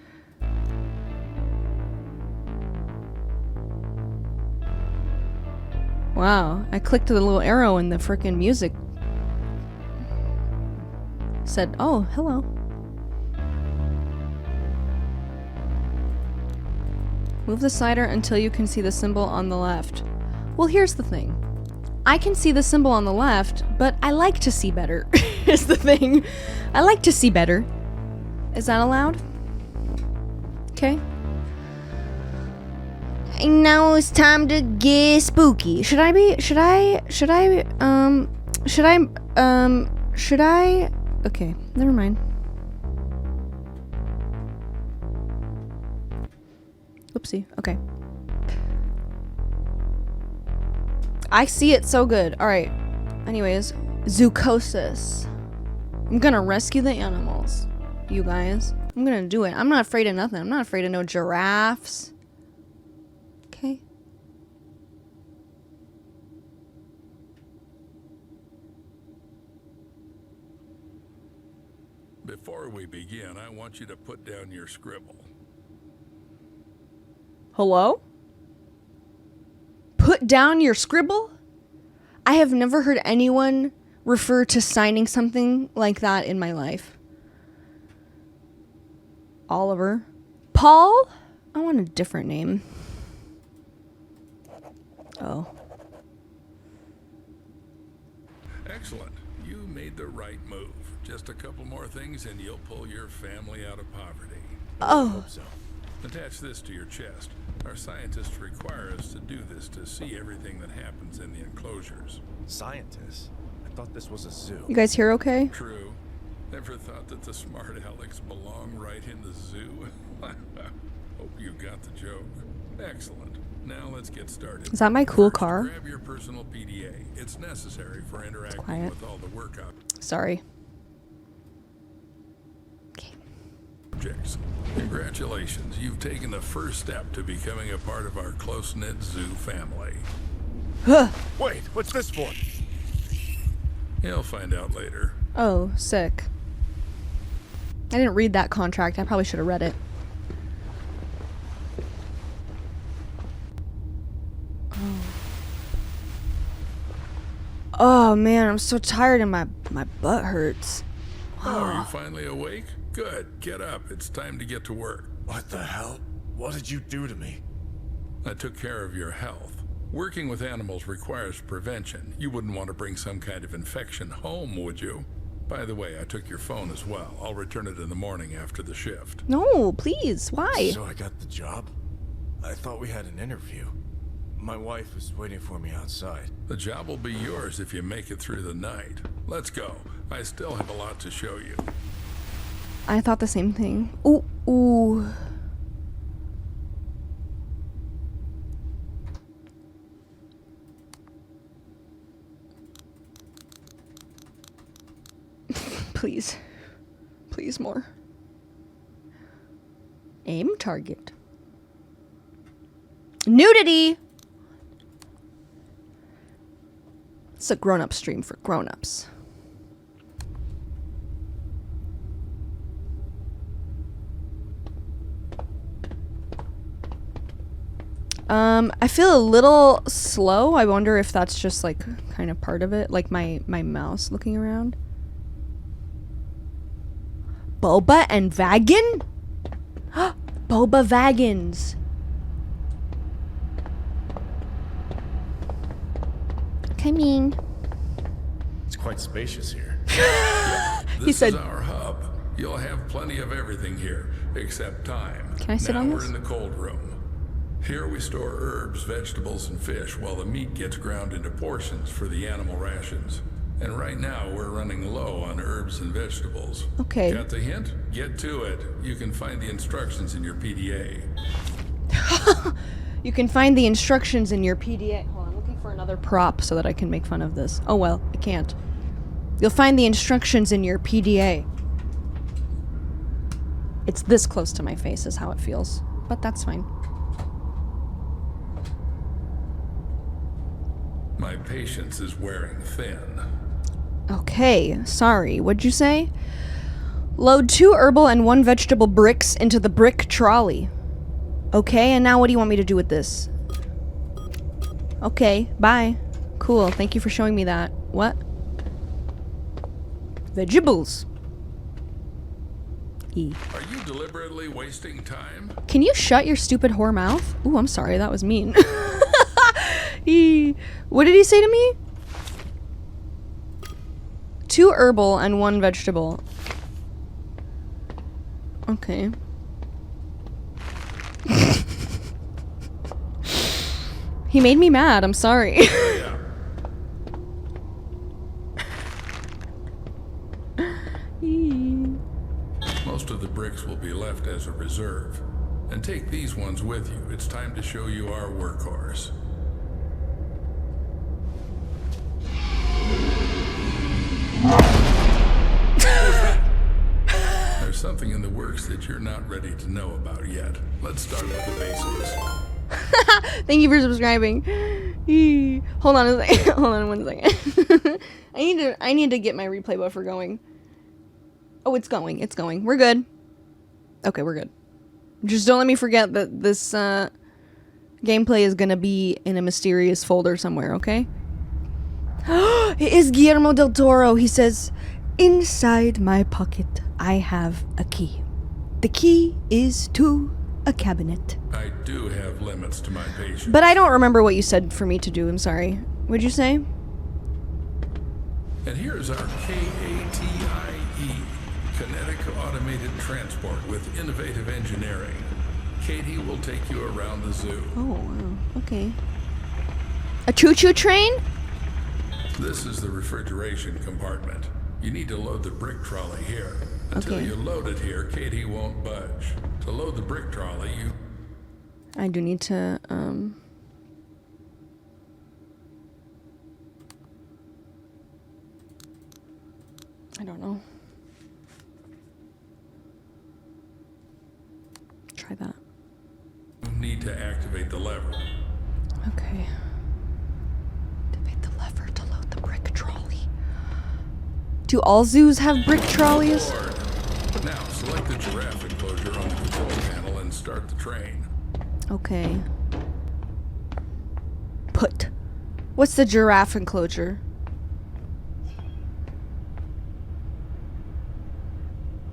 Wow, I clicked the little arrow and the frickin' music said, oh, hello. Move the slider until you can see the symbol on the left. Well, here's the thing. I can see the symbol on the left, but I like to see better, is the thing. I like to see better. Is that allowed? Okay. And now it's time to get spooky. Should I? Okay, never mind. Whoopsie. Okay. I see it so good. Alright. Anyways. Zoocosis. I'm gonna rescue the animals. You guys. I'm gonna do it. I'm not afraid of nothing. I'm not afraid of no giraffes. Okay. Before we begin, I want you to put down your scribble. Hello? Put down your scribble? I have never heard anyone refer to signing something like that in my life. Oliver. Paul? I want a different name. Oh. Excellent. You made the right move. Just a couple more things and you'll pull your family out of poverty. Oh. Hope so. Attach this to your chest. Our scientists require us to do this to see everything that happens in the enclosures. Scientists? I thought this was a zoo. You guys here okay? True. Never thought that the smart Alex belong right in the zoo. Hope you got the joke. Excellent. Now let's get started. Is that my cool First, car? Grab your personal PDA. It's necessary for interacting quiet. with all the workout Sorry. objects. Congratulations, you've taken the first step to becoming a part of our close-knit zoo family. Wait, what's this for? You'll find out later. Oh, sick. I didn't read that contract. I probably should have read it. Oh man, I'm so tired and my butt hurts. Oh, are you finally awake? Good. Get up. It's time to get to work. What the hell? What did you do to me? I took care of your health. Working with animals requires prevention. You wouldn't want to bring some kind of infection home, would you? By the way, I took your phone as well. I'll return it in the morning after the shift. No, please. Why? So I got the job? I thought we had an interview. My wife was waiting for me outside. The job will be yours if you make it through the night. Let's go. I still have a lot to show you. I thought the same thing. Ooh, ooh. Please. Please more. Aim target. Nudity! It's a grown-up stream for grown-ups. I feel a little slow. I wonder if that's just like kind of part of it, like my mouse looking around. Boba and Vagan? Boba Vagans. Coming. It's quite spacious here. This said- is our hub. You'll have plenty of everything here, except time. Can I sit now on we're this? in the cold room. Here we store herbs, vegetables, and fish while the meat gets ground into portions for the animal rations. And right now we're running low on herbs and vegetables. Okay. Got the hint? Get to it. You can find the instructions in your PDA. You can find the instructions in your PDA. Hold on, I'm looking for another prop so that I can make fun of this. Oh well, I can't. You'll find the instructions in your PDA. It's this close to my face is how it feels. But that's fine. My patience is wearing thin. Okay, sorry. What'd you say? Load 2 herbal and 1 vegetable bricks into the brick trolley. Okay, and now what do you want me to do with this? Okay, bye. Cool, thank you for showing me that. What? Vegetables. E. Are you deliberately wasting time? Can you shut your stupid whore mouth? Ooh, I'm sorry, that was mean. What did he say to me? 2 herbal and 1 vegetable. Okay. He made me mad, I'm sorry. Yeah. Most of the bricks will be left as a reserve. And take these ones with you. It's time to show you our workhorse. There's something in the works that you're not ready to know about yet. Let's start with the basics. Thank you for subscribing. Hold on a second. Hold on 1 second. I need to get my replay buffer going. Oh, it's going. It's going. We're good. Okay, we're good. Just don't let me forget that this gameplay is gonna be in a mysterious folder somewhere, okay? It is Guillermo del Toro. He says, "Inside my pocket, I have a key. The key is to a cabinet." I do have limits to my patience. But I don't remember what you said for me to do. I'm sorry. What'd you say? And here's our KATIE, Kinetic Automated Transport with Innovative Engineering. Katie will take you around the zoo. Oh, wow. Okay. A choo-choo train? This is the refrigeration compartment. You need to load the brick trolley here. Until Okay. you load it here, Katie won't budge. To load the brick trolley, you... I do need to, I don't know. Try that. need to activate the lever. Okay. Activate the lever to load the brick trolley. Do all zoos have brick trolleys? Forward. Now, select the giraffe enclosure on the control panel and start the train. Okay. Put. What's the giraffe enclosure?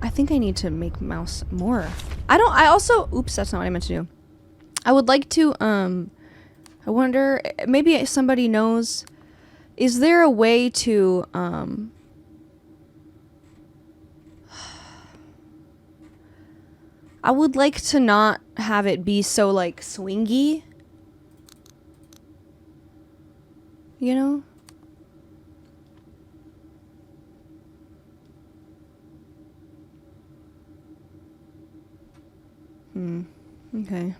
I think I need to make mouse more. I also, oops, that's not what I meant to do. I would like to, I wonder, maybe somebody knows, is there a way to, I would like to not have it be so, like, swingy. You know? Okay.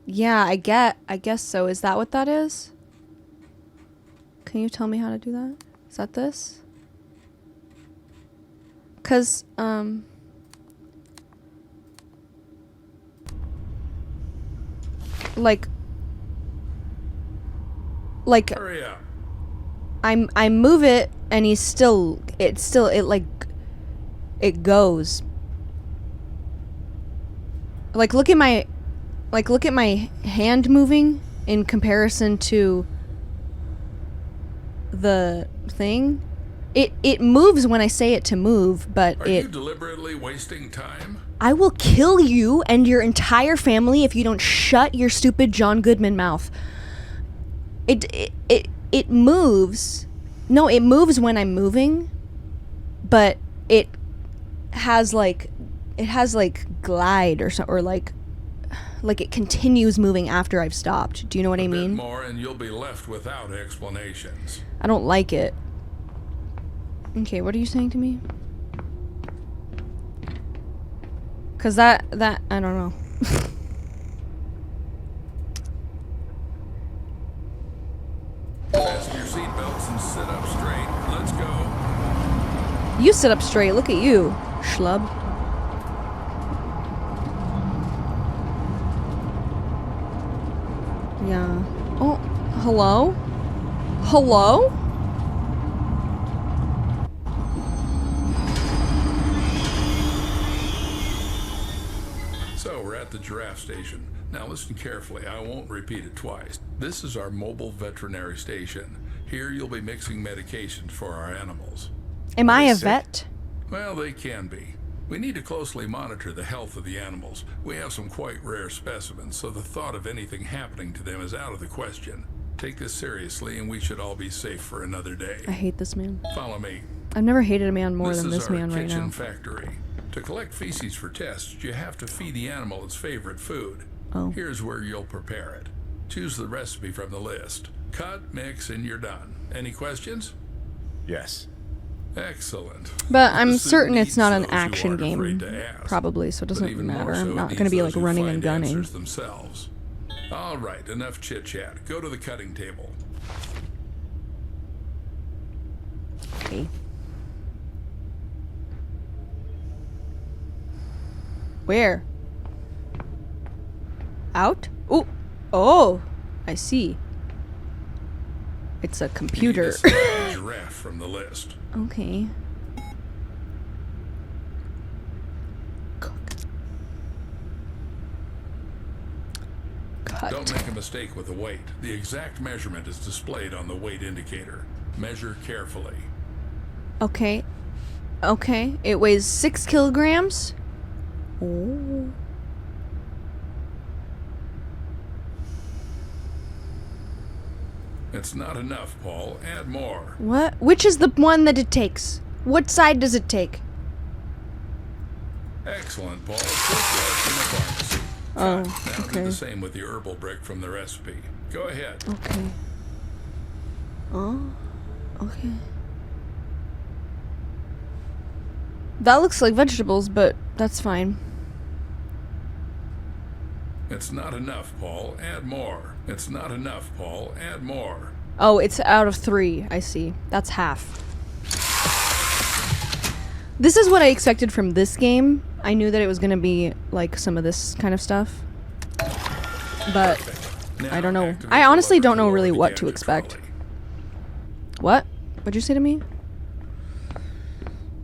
Yeah, I guess so. Is that what that is? Can you tell me how to do that? Is that this? 'Cause, like, Hurry up. I move it and it goes. Like look at my hand moving in comparison to the thing. It moves when I say it to move, but Are you deliberately wasting time? I will kill you and your entire family if you don't shut your stupid John Goodman mouth. It moves. No, it moves when I'm moving, but it has like glide or something, or like it continues moving after I've stopped. Do you know what I mean? More and you'll be left without explanations. I don't like it. Okay, what are you saying to me? Cause that I don't know. Fasten your seatbelts and sit up straight. Let's go. You sit up straight. Look at you, schlub. Yeah. Oh, hello? Hello? So we're at the giraffe station. Now listen carefully. I won't repeat it twice. This is our mobile veterinary station. Here you'll be mixing medications for our animals. Am I a sick? vet? Well, they can be. We need to closely monitor the health of the animals. We have some quite rare specimens, so the thought of anything happening to them is out of the question. Take this seriously, and we should all be safe for another day. I hate this man. Follow me. I've never hated a man more This than is this our man right kitchen now. factory. To collect feces for tests, you have to feed the animal its favorite food. Oh. Here's where you'll prepare it. Choose the recipe from the list. Cut, mix, and you're done. Any questions? Yes. Excellent. But I'm The suit certain it's needs not an those who action aren't game, afraid to ask. probably, so it But doesn't even matter. more so, I'm it not needs going to be those like who running find and gunning. answers themselves. All right, enough chit-chat. Go to the cutting table. Okay. Where? Out? Oh, oh, I see. It's a You need computer. to select a giraffe from the list. Okay. Cut. Don't make a mistake with the weight. The exact measurement is displayed on the weight indicator. Measure carefully. Okay. Okay. It weighs 6 kilograms. Oh. It's not enough, Paul. Add more. What? Which is the one that it takes? What side does it take? Excellent, Paul. Just from the pharmacy. Oh, Now okay. do the same with the herbal brick from the recipe. Go ahead. Okay. Oh, okay. That looks like vegetables, but that's fine. It's not enough, Paul. Add more. It's not enough, Paul. Add more. Oh, it's out of 3. I see. That's half. This is what I expected from this game. I knew that it was gonna be like some of this kind of stuff. But Now I don't know. activate I the honestly lever don't to know lower really the what to gadget expect. trolley. What? What'd you say to me?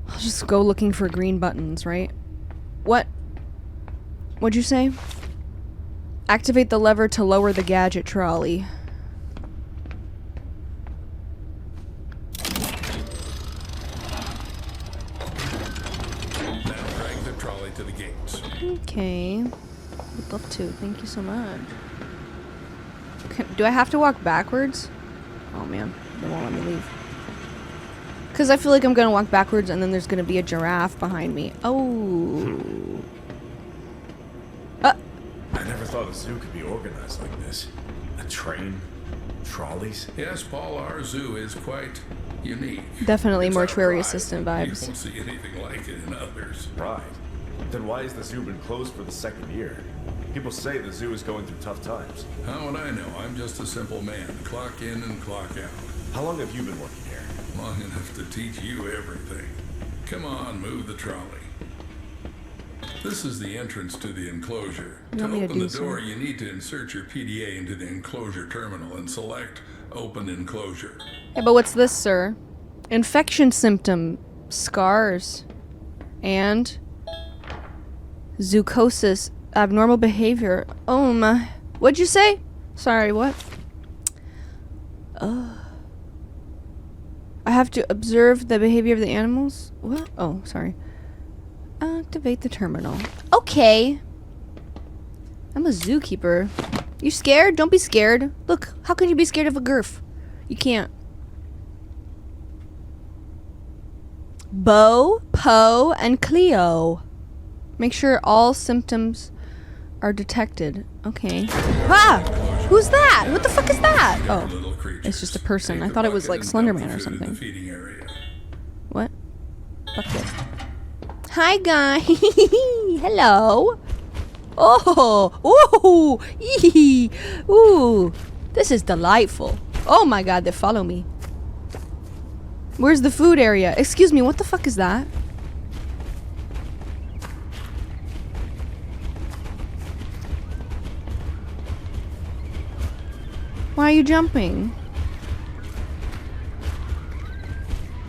I'll just go looking for green buttons, right? What? What'd you say? Activate the lever to lower the gadget trolley. Now drag the trolley to the gates. Okay. Would love to. Thank you so much. Do I have to walk backwards? Oh man, they won't let me leave. Because I feel like I'm going to walk backwards and then there's going to be a giraffe behind me. Oh. I never thought a zoo could be organized like this. A train, trolleys. Yes, Paul, our zoo is quite unique. Definitely It's our mortuary pride. assistant You vibes. won't see anything like it in others. Right. Then why has the zoo been closed for the 2nd year? People say the zoo is going through tough times. How would I know? I'm just a simple man. Clock in and clock out. How long have you been working here? Long enough to teach you everything. Come on, move the trolley. This is the entrance to the enclosure. To want me to open do the door, so? you need to insert your PDA into the enclosure terminal and select Open Enclosure. Yeah, but what's this, sir? Infection symptom, scars, and zoochosis, abnormal behavior. Oh my. What'd you say? Sorry, what? I have to observe the behavior of the animals? What? Oh, sorry. Activate the terminal. Okay. I'm a zookeeper. You scared? Don't be scared. Look, how can you be scared of a girf? You can't. Bo, Poe, and Cleo. Make sure all symptoms are detected. Okay. Ah! Who's that? What the fuck is that? Oh, Little creatures. it's just a person. Take I the thought it was bucket like and dump Slenderman the or food in the something. feeding area. What? Bucket. Hi, guys. Hello. Oh, ooh, ee, ooh. This is delightful. Oh my god, they follow me. Where's the food area? Excuse me, what the fuck is that? Why are you jumping?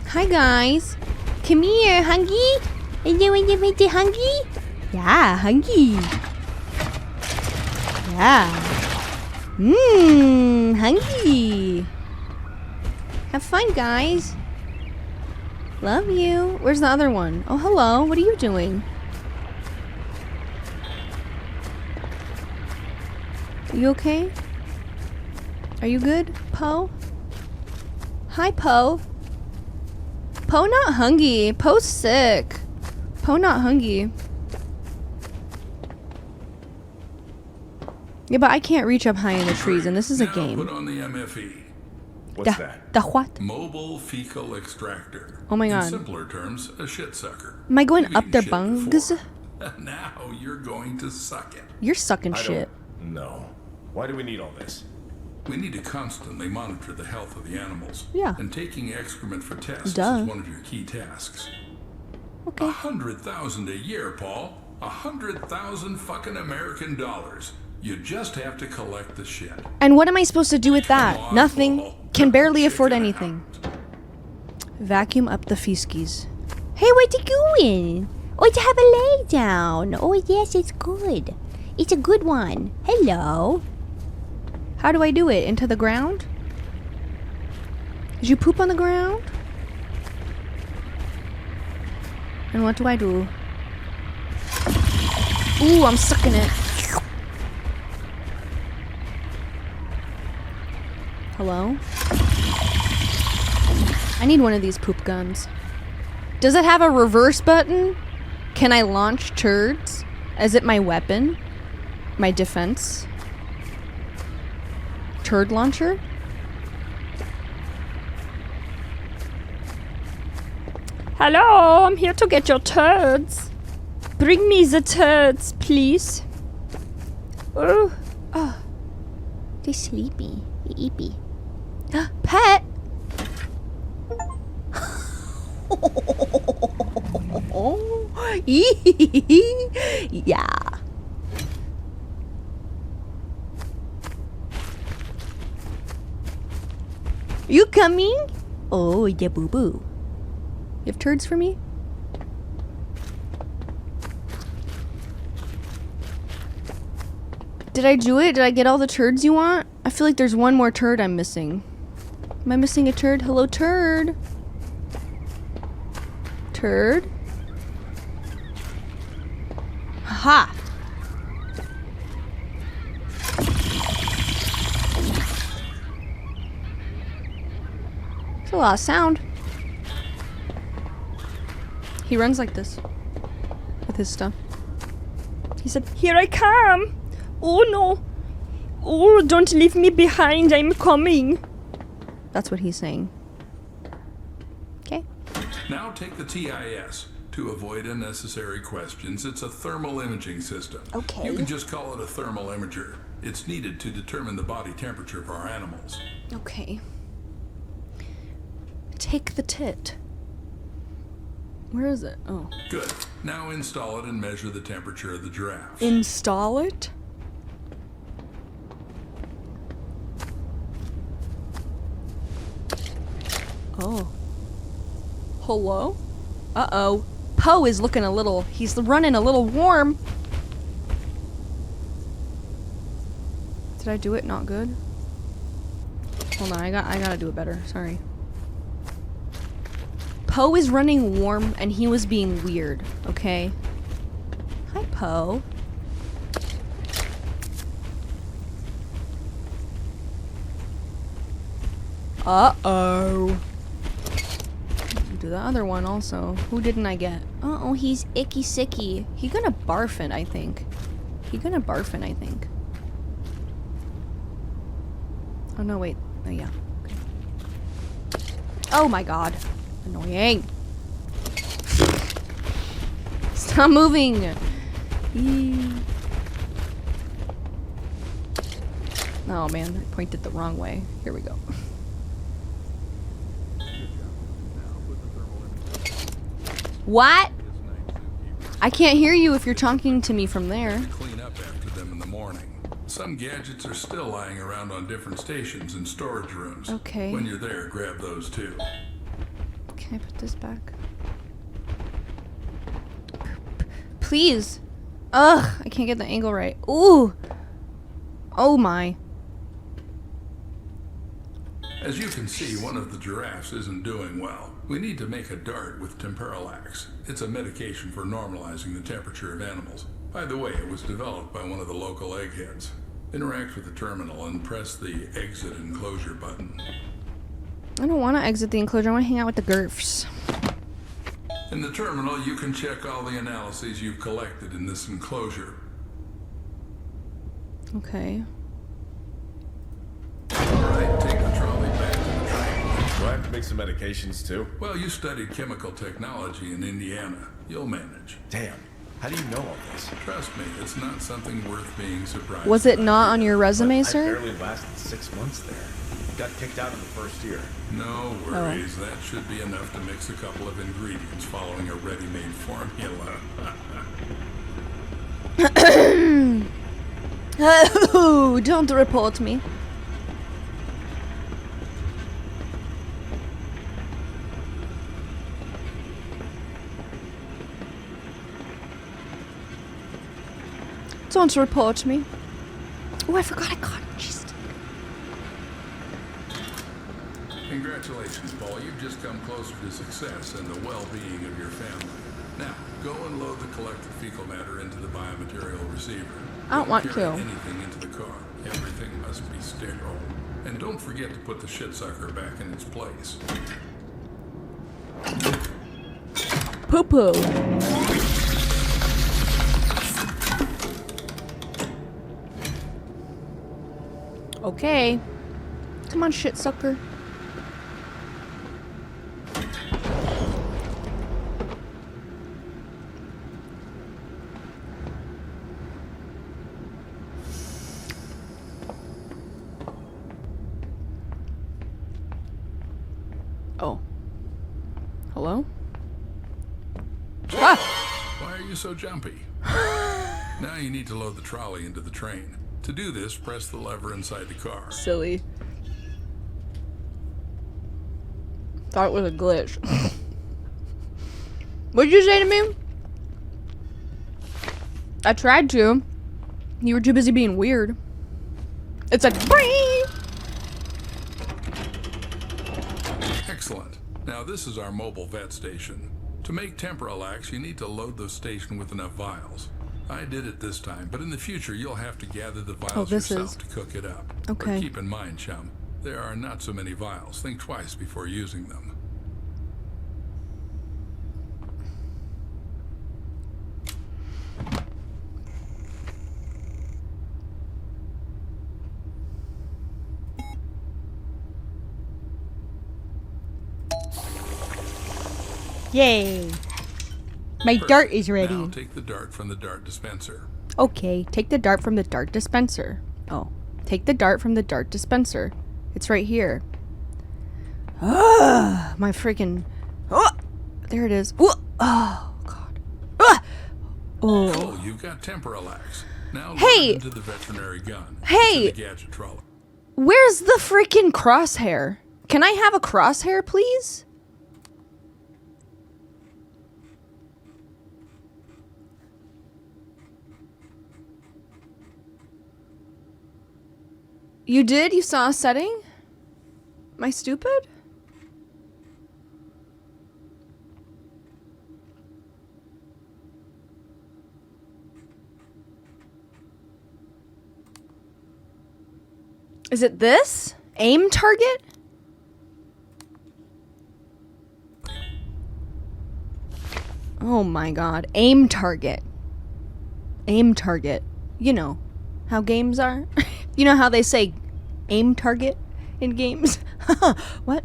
Hi, guys. Come here, hungry? Are you hungry? Yeah, hungry. Yeah. Hungry. Have fun, guys. Love you. Where's the other one? Oh, hello. What are you doing? You okay? Are you good, Poe? Hi, Poe. Poe not hungry. Poe's sick. Poe not hungry. Yeah, but I can't reach up high in the trees, and this is a Now Put game. on the MFE. What's that? The what? Mobile Fecal Extractor. Oh my In god. simpler terms, a shit sucker. Am I going You've up eaten their shit bungs? before. Now you're going to suck it. You're sucking shit. No. Why do we need all this? We need to constantly monitor the health of the animals. Yeah. And taking excrement for tests Duh. is one of your key tasks. Okay. 100,000 a year, Paul. 100,000 fucking American dollars. You just have to collect the shit. And what am I supposed to do with that? Come on, Nothing. Paul. Can barely Check afford it anything. out. Vacuum up the feskies. Hey, where you going? Oh, to have a lay down. Oh, yes, it's good. It's a good one. Hello. How do I do it? Into the ground? Did you poop on the ground? And what do I do? Ooh, I'm sucking it. Hello? I need one of these poop guns. Does it have a reverse button? Can I launch turds? Is it my weapon? My defense? Turd launcher? Hello, I'm here to get your turds. Bring me the turds, please. Oh, They're sleepy. They're eepy. pet. Yeah. You coming? Oh, the boo boo. You have turds for me? Did I do it? Did I get all the turds you want? I feel like there's one more turd I'm missing. Am I missing a turd? Hello, turd. Turd. Ha! It's a lot of sound. He runs like this with his stuff. He said, "Here I come! Oh no! Oh, don't leave me behind! I'm coming!" That's what he's saying. Okay. Now take the TIS. To avoid unnecessary questions, it's a thermal imaging system. Okay. You can just call it a thermal imager. It's needed to determine the body temperature of our animals. Okay. Take the tit. Where is it? Oh. Good. Now install it and measure the temperature of the giraffes. Install it? Oh. Hello? Uh-oh. Poe is looking a little... He's running a little warm. Did I do it not good? Hold on, I gotta do it better. Sorry. Poe is running warm and he was being weird, okay? Hi, Poe. Uh-oh. Do the other one also. Who didn't I get? Uh-oh, he's icky sicky. He gonna barf it, I think. He gonna barf it, I think. Oh no, wait. Oh yeah. Okay. Oh my god. Annoying. Stop moving. Eee. Oh man, I pointed the wrong way. Here we go. What? I can't hear you if you're talking to me from there. Clean up after them in the morning. Some gadgets are still lying around on different stations and storage rooms. Okay. When you're there, grab those too. Can I put this back? Please. Ugh, I can't get the angle right. Ooh. Oh my. As you can see, one of the giraffes isn't doing well. We need to make a dart with temperalax. It's a medication for normalizing the temperature of animals. By the way, it was developed by one of the local eggheads. Interact with the terminal and press the exit enclosure button. I don't want to exit the enclosure. I want to hang out with the GURFs. In the terminal, you can check all the analyses you've collected in this enclosure. Okay. Alright, take the trolley back to the train. Do I have to make some medications too? Well, you studied chemical technology in Indiana. You'll manage. Damn. How do you know all this? Trust me, it's not something worth being surprised Was it about. not on your resume, I sir? barely lasted 6 months there. Got kicked out in the first year. No worries. That should be enough to mix a couple of ingredients following a ready-made formula. Oh, don't report me. Don't report me. Oh, I forgot I got it. Jeez. Congratulations, Paul. You've just come closer to success and the well-being of your family. Now, go and load the collected fecal matter into the biomaterial receiver. I don't want carry to. anything into the car. Everything must be sterile. And don't forget to put the shit sucker back in its place. Poo-poo. Okay. Come on, shit sucker. Oh. Hello? Ah! Why are you so jumpy? Now you need to load the trolley into the train. To do this, press the lever inside the car. Silly. Thought it was a glitch. What'd you say to me? I tried to. You were too busy being weird. It's like, Bring! Excellent. Now this is our mobile vet station. To make temperalax, you need to load the station with enough vials. I did it this time, but in the future you'll have to gather the vials this yourself is- to cook it up. Okay. But keep in mind, chum, there are not so many vials. Think twice before using them. Yay. My Perfect. dart is ready. Now take the dart from the dart dispenser. Okay, take the dart from the dart dispenser. Oh, take the dart from the dart dispenser. It's right here. Ah, my freaking. Oh, there it is. Oh, Oh, God. Ah! Oh. Cool, you've got Temporalax. Now Hey! load into the veterinary gun. Hey! To the gadget trolley. Where's the freaking crosshair? Can I have a crosshair, please? You did? You saw a setting? Am I stupid? Is it this? Aim target? Oh my god. Aim target. Aim target. You know how games are? You know how they say aim target in games? What?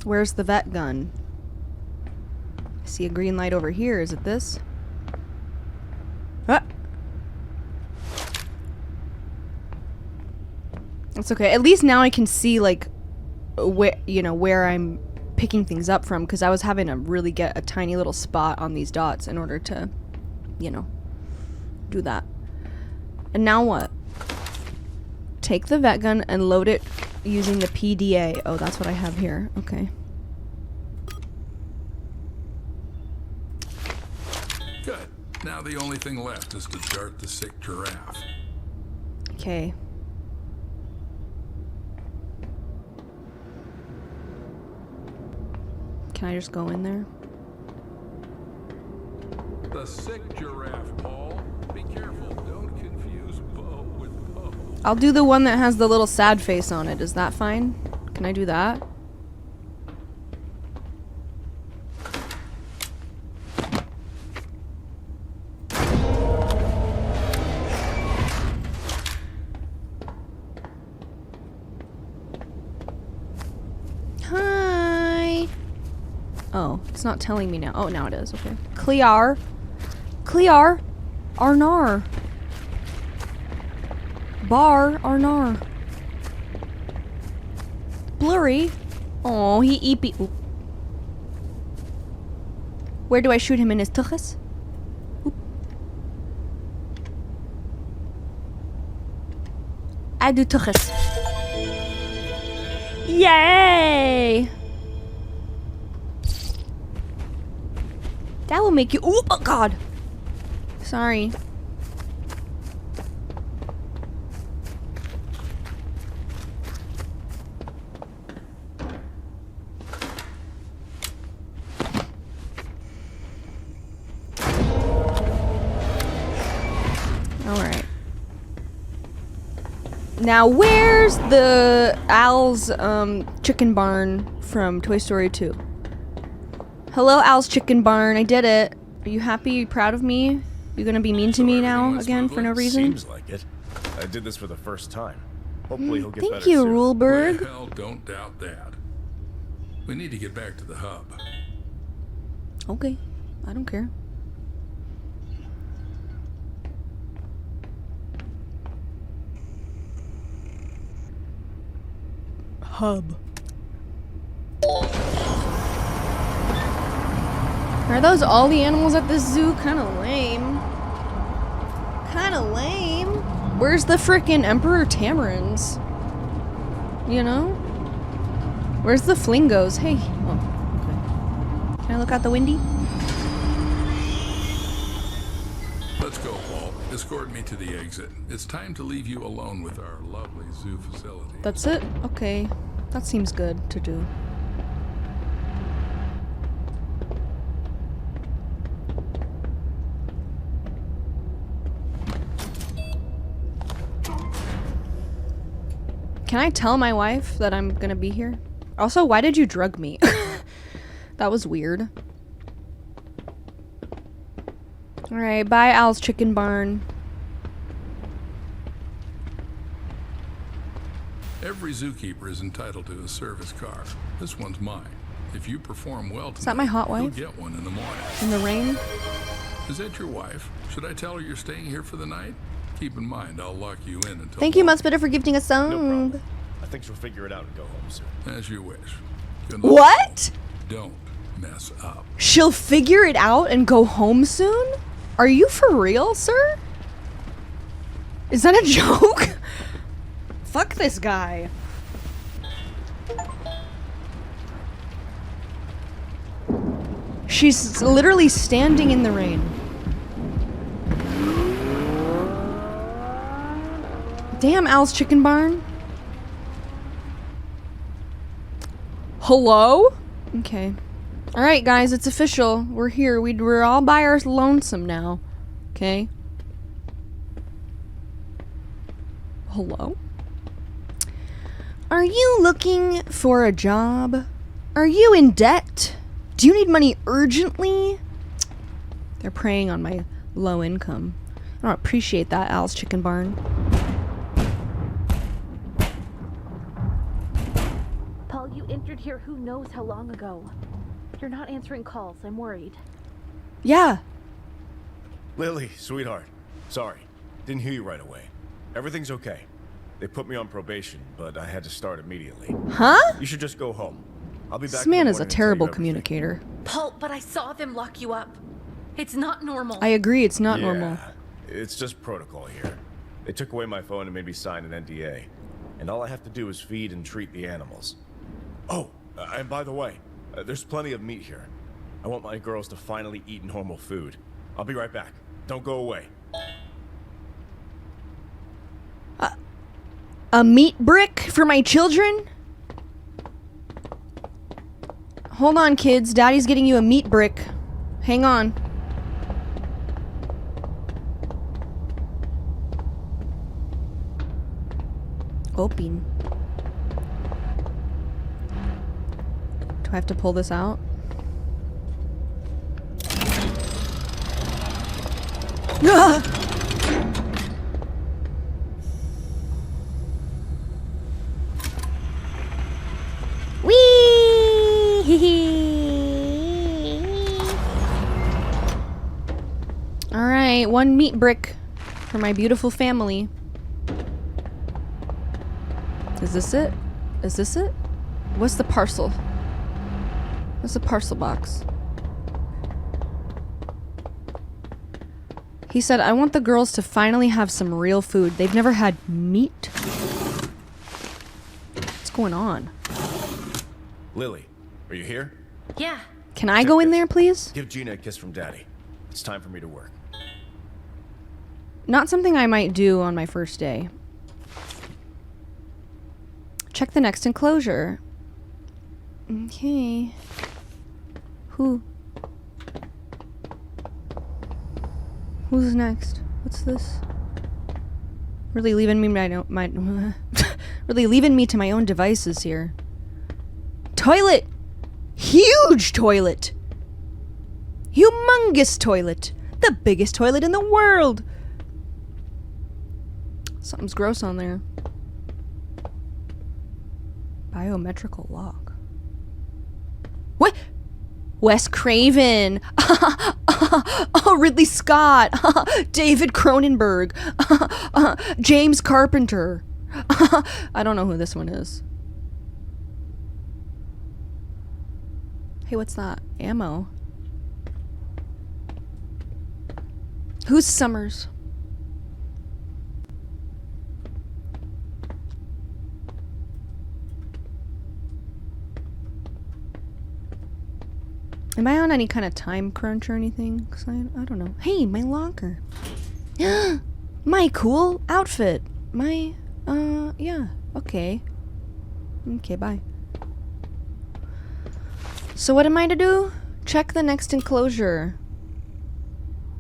Where's the vet gun? I see a green light over here. Is it this? Ah! It's okay. At least now I can see, like, where I'm picking things up from, because I was having to really get a tiny little spot on these dots in order to, do that. And now what? Take the vet gun and load it using the PDA. Oh, that's what I have here. Okay. Good. Now the only thing left is to dart the sick giraffe. Okay. Can I just go in there? The sick giraffe, Paul. Be careful. Don't confuse Bo with Bo. I'll do the one that has the little sad face on it. Is that fine? Can I do that? Hi. Oh, it's not telling me now. Oh, now it is. Okay. Clear. Clear. Arnar. Bar. Arnar. Blurry. Oh, he eepy. Oop. Where do I shoot him in his tuchus? Oop. I do tuchus. Yay! That will make you. Oh God! Sorry. Alright. Now, where's the Al's chicken barn from Toy Story 2? Hello, Al's chicken barn. I did it. Are you happy? You proud of me? You gonna be mean to me now again for no reason? Seems like it. I did this for the first time. Hopefully he'll get better Thank you, soon. Ruleberg. Well, don't doubt that. We need to get back to the hub. Okay, I don't care. Hub. Are those all the animals at this zoo? Kinda lame. Kinda lame. Where's the frickin' Emperor Tamarins? You know? Where's the Flingos? Hey. Oh, okay. Can I look out the windy? Let's go, Paul. Escort me to the exit. It's time to leave you alone with our lovely zoo facility. That's it? Okay. That seems good to do. Can I tell my wife that I'm gonna be here? Also, why did you drug me? That was weird. Alright, bye Al's chicken barn. Every zookeeper is entitled to a service car. This one's mine. If you perform well tonight, Is that my hot wife? you'll get one in the morning. In the rain? Is that your wife? Should I tell her you're staying here for the night? Keep in mind, I'll lock you in until Thank you, morning. Mudspitter, for gifting a No song. problem. I think she'll figure it out and go home soon. As you wish. Good luck. What? Don't mess up. She'll figure it out and go home soon? Are you for real, sir? Is that a joke? Fuck this guy. She's literally standing in the rain. Damn, Al's Chicken Barn. Hello? Okay. Alright, guys, it's official. We're here. We're all by our lonesome now. Okay? Hello? Are you looking for a job? Are you in debt? Do you need money urgently? They're preying on my low income. I don't appreciate that, Al's Chicken Barn. Paul, you entered here who knows how long ago. You're not answering calls. I'm worried. Yeah. Lily, sweetheart. Sorry. Didn't hear you right away. Everything's okay. They put me on probation, but I had to start immediately. Huh? You should just go home. I'll be back. This in the man is a morning to tell you terrible everything. communicator. Paul, but I saw them lock you up. It's not normal. I agree, it's not Yeah, normal. It's just protocol here. They took away my phone and made me sign an NDA. And all I have to do is feed and treat the animals. Oh, and by the way, there's plenty of meat here. I want my girls to finally eat normal food. I'll be right back. Don't go away. A meat brick for my children? Hold on, kids. Daddy's getting you a meat brick. Hang on. Open. Do I have to pull this out? Ah! Alright, one meat brick for my beautiful family. Is this it? Is this it? What's the parcel? What's the parcel box? He said, I want the girls to finally have some real food. They've never had meat. What's going on? Lily, are you here? Yeah. Can I go in there, please? Give Gina a kiss from Daddy. It's time for me to work. Not something I might do on my first day. Check the next enclosure. Okay. Who's next? What's this? Really leaving me really leaving me to my own devices here. Toilet! Huge toilet! Humongous toilet! The biggest toilet in the world! Something's gross on there. Biometrical lock. What? Wes Craven. Oh, Ridley Scott. David Cronenberg. James Carpenter. I don't know who this one is. Hey, what's that? Ammo. Who's Summers? Am I on any kind of time crunch or anything? 'Cause I don't know. Hey, my locker. My cool outfit. My, yeah. Okay. Okay, bye. So what am I to do? Check the next enclosure.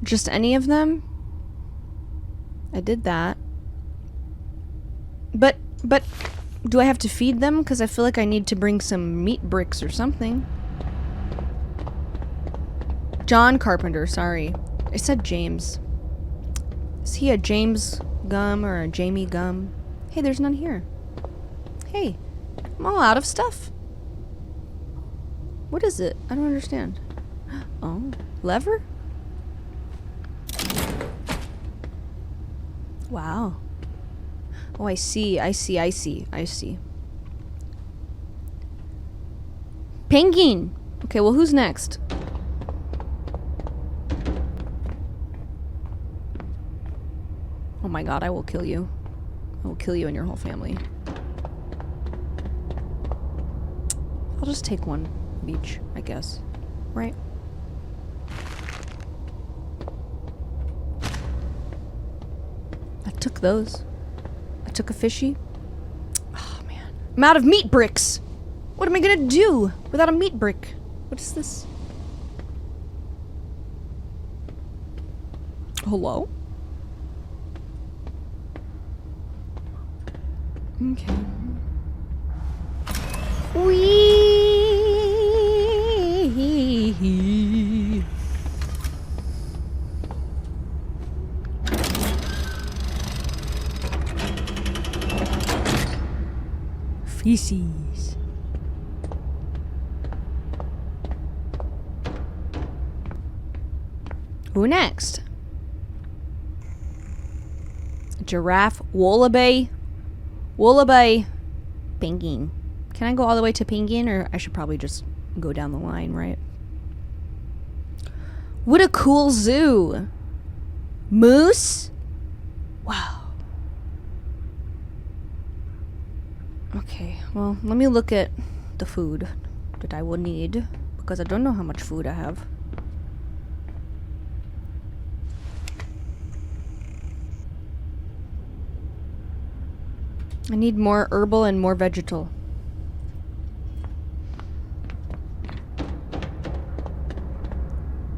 Just any of them? I did that. But, do I have to feed them? Because I feel like I need to bring some meat bricks or something. John Carpenter, sorry. I said James. Is he a James Gum or a Jamie Gum? Hey, there's none here. Hey, I'm all out of stuff. What is it? I don't understand. Oh, lever? Wow. Oh, I see. Penguin! Okay, well, who's next? Oh my god, I will kill you. I will kill you and your whole family. I'll just take one of each, I guess. Right? I took those. I took a fishy. Oh man. I'm out of meat bricks! What am I gonna do without a meat brick? What is this? Hello? Okay. Wee. Feces. Who next? Giraffe, wallaby, wallaby, penguin. Can I go all the way to penguin, or I should probably just go down the line, right? What a cool zoo. Moose? Wow. Okay, well, let me look at the food that I will need, because I don't know how much food I have. I need more herbal and more vegetal.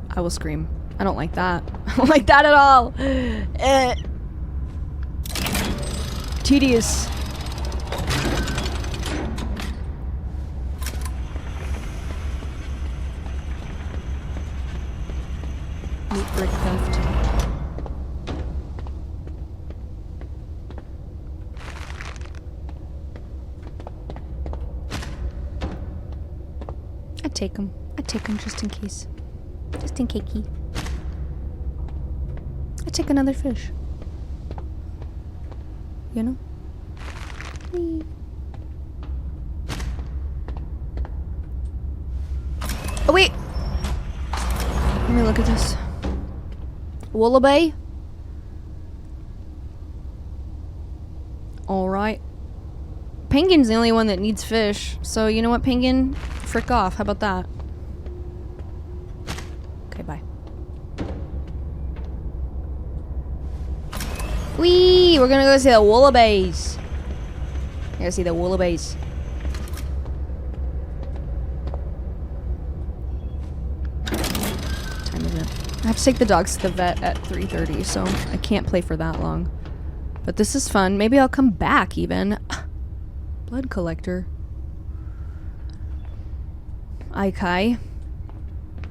I will scream. I don't like that. I don't like that at all. Tedious. Meat brick theft. I'd take them. I'd take them just in case. Just in cakey. I'd take another fish. You know? Whee. Oh, wait! Let me look at this. Wallaby? Alright. Penguin's the only one that needs fish. So, you know what, Penguin? Frick off. How about that? Okay, bye. Whee! We're gonna go see the wallabies. Gotta see the wallabies. What time is it? I have to take the dogs to the vet at 3:30, so I can't play for that long. But this is fun. Maybe I'll come back even. Blood collector. Okay.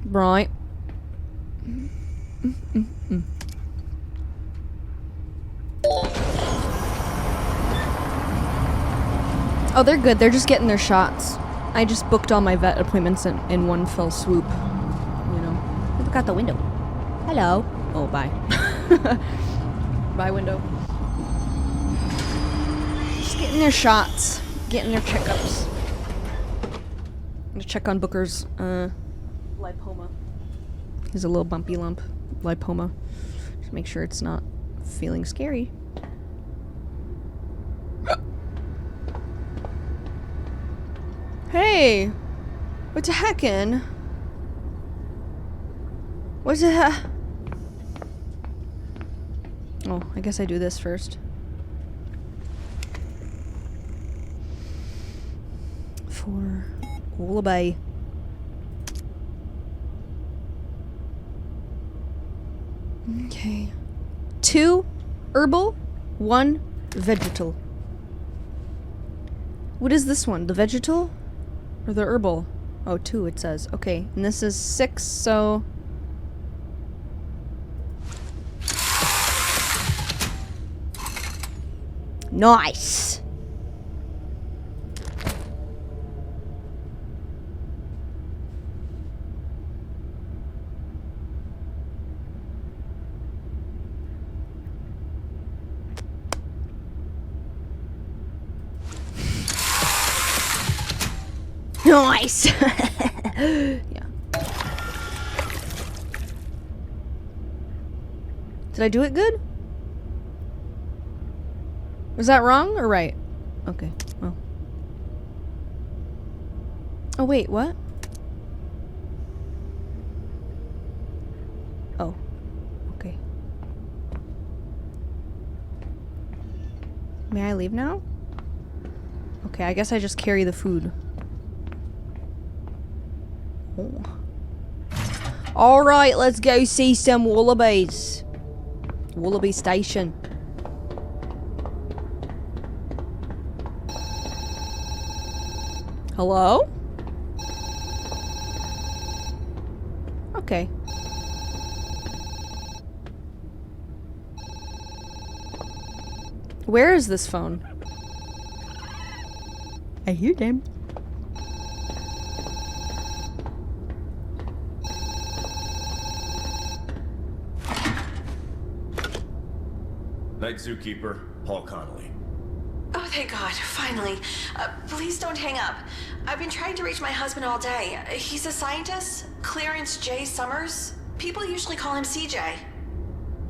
Right. Oh, they're good. They're just getting their shots. I just booked all my vet appointments in one fell swoop. You know. Look out the window. Hello. Oh, bye. Bye, window. Just getting their shots. Getting their checkups. I'm gonna check on Booker's lipoma. He's a little bumpy lump. Lipoma. Just make sure it's not feeling scary. Hey! What the heckin'? What the heck? Oh, I guess I do this first. For wallaby. Okay. 2 herbal, 1 vegetal. What is this one? The vegetal? Or the herbal? Oh, 2 it says. Okay, and this is 6, so... Nice! Nice. Yeah. Did I do it good? Was that wrong or right? Okay. Oh. Oh wait, what? Oh. Okay. May I leave now? Okay, I guess I just carry the food. Oh. Alright, let's go see some wallabies. Wallaby Station. Hello? Okay. Where is this phone? I hear them. Night Zookeeper, Paul Connolly. Oh, thank God, finally. Please don't hang up. I've been trying to reach my husband all day. He's a scientist, Clarence J. Summers. People usually call him CJ.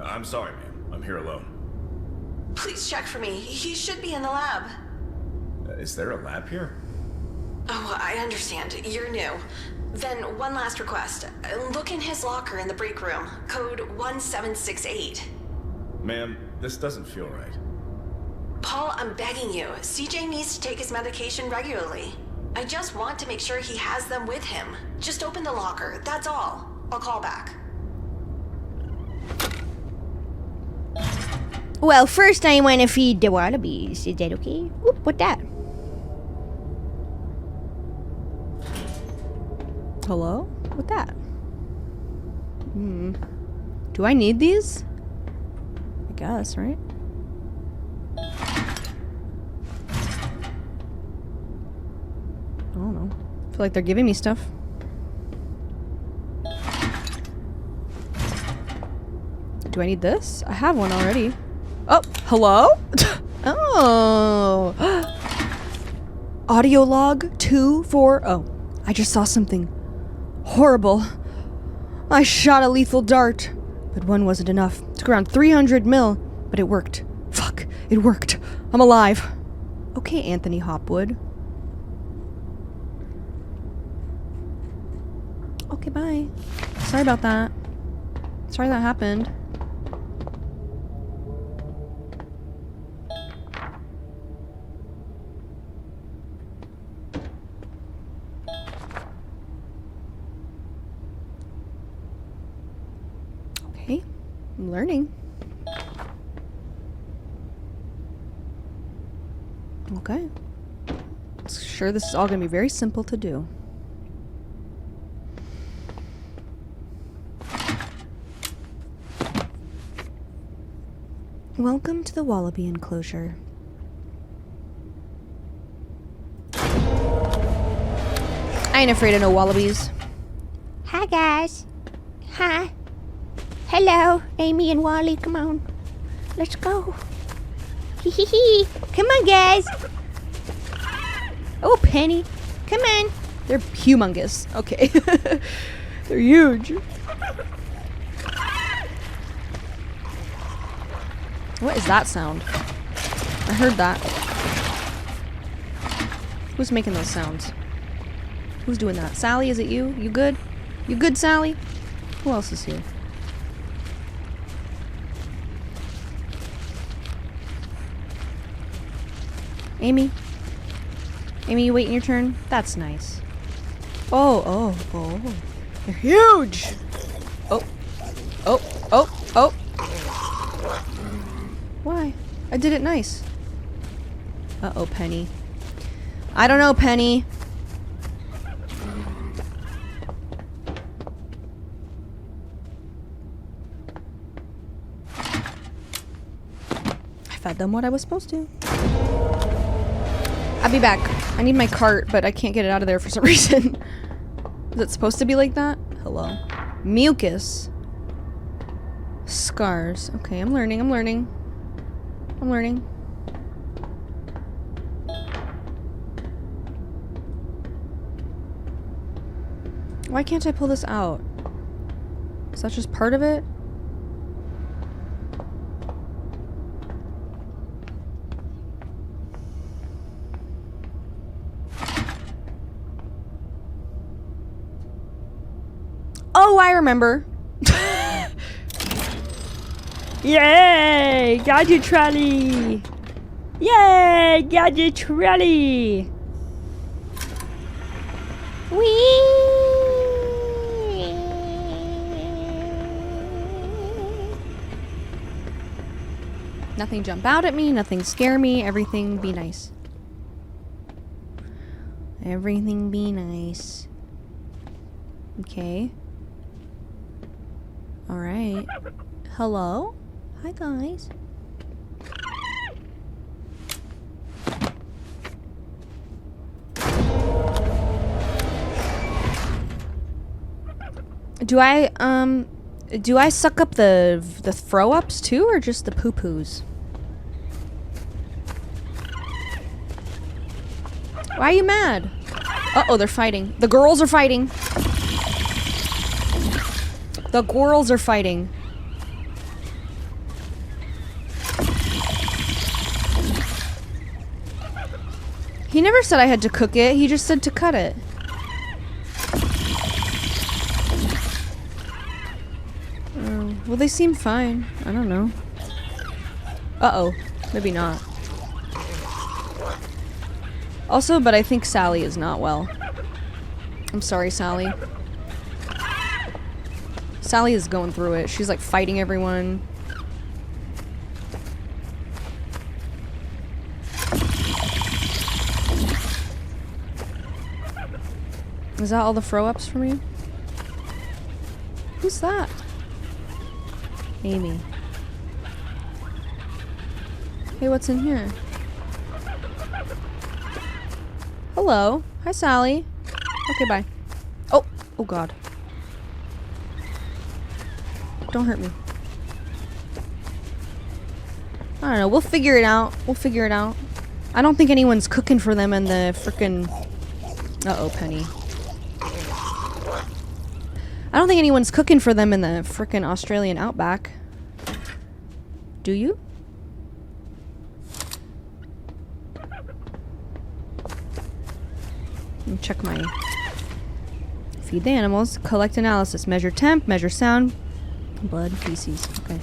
I'm sorry, ma'am. I'm here alone. Please check for me. He should be in the lab. Is there a lab here? Oh, I understand. You're new. Then one last request. Look in his locker in the break room. Code 1768. Ma'am, this doesn't feel right. Paul, I'm begging you. CJ needs to take his medication regularly. I just want to make sure he has them with him. Just open the locker, that's all. I'll call back. Well, first I want to feed the wallabies. Is that okay? Oop, what that? Hello? What that? Do I need these? I guess, right? I don't know. I feel like they're giving me stuff. Do I need this? I have one already. Oh, hello? Oh. Audio log 240. I just saw something horrible. I shot a lethal dart, but one wasn't enough. Took around 300 mil, but it worked. Fuck, it worked. I'm alive. Okay, Anthony Hopwood. Okay, bye. Sorry about that. Sorry that happened. Okay, I'm learning. Okay. Sure, this is all gonna be very simple to do. Welcome to the Wallaby enclosure. I ain't afraid of no wallabies. Hi, guys. Hi. Hello, Amy and Wally. Come on. Let's go. Hee hee hee. Come on, guys. Oh, Penny. Come on. They're humongous. Okay. They're huge. What is that sound? I heard that. Who's making those sounds? Who's doing that? Sally, is it you? You good? You good, Sally? Who else is here? Amy? Amy, you waiting your turn? That's nice. Oh. They're huge! Oh. Why? I did it nice. Uh-oh, Penny. I don't know, Penny. I fed them what I was supposed to. I'll be back. I need my cart, but I can't get it out of there for some reason. Is it supposed to be like that? Hello. Mucus. Scars. Okay, I'm learning. Why can't I pull this out? Is that just part of it? Oh, I remember. Yay! Gadget trolley! Yay! Gadget trolley! Nothing jump out at me, nothing scare me, everything be nice. Everything be nice. Okay. Alright. Hello? Hi, guys. Do I suck up the throw-ups too, or just the poo-poos? Why are you mad? Uh-oh, they're fighting. The girls are fighting. The girls are fighting. He never said I had to cook it. He just said to cut it. Well, they seem fine. I don't know. Uh-oh. Maybe not. Also, but I think Sally is not well. I'm sorry, Sally. Sally is going through it. She's like fighting everyone. Is that all the throw-ups for me? Who's that? Amy. Hey, what's in here? Hello. Hi, Sally. Okay, bye. Oh! Oh, God. Don't hurt me. I don't know. We'll figure it out. We'll figure it out. I don't think anyone's cooking for them in the frickin'... Uh-oh, Penny. I don't think anyone's cooking for them in the frickin' Australian outback. Do you? Let me check my... Feed the animals. Collect analysis. Measure temp. Measure sound. Blood. Feces. Okay.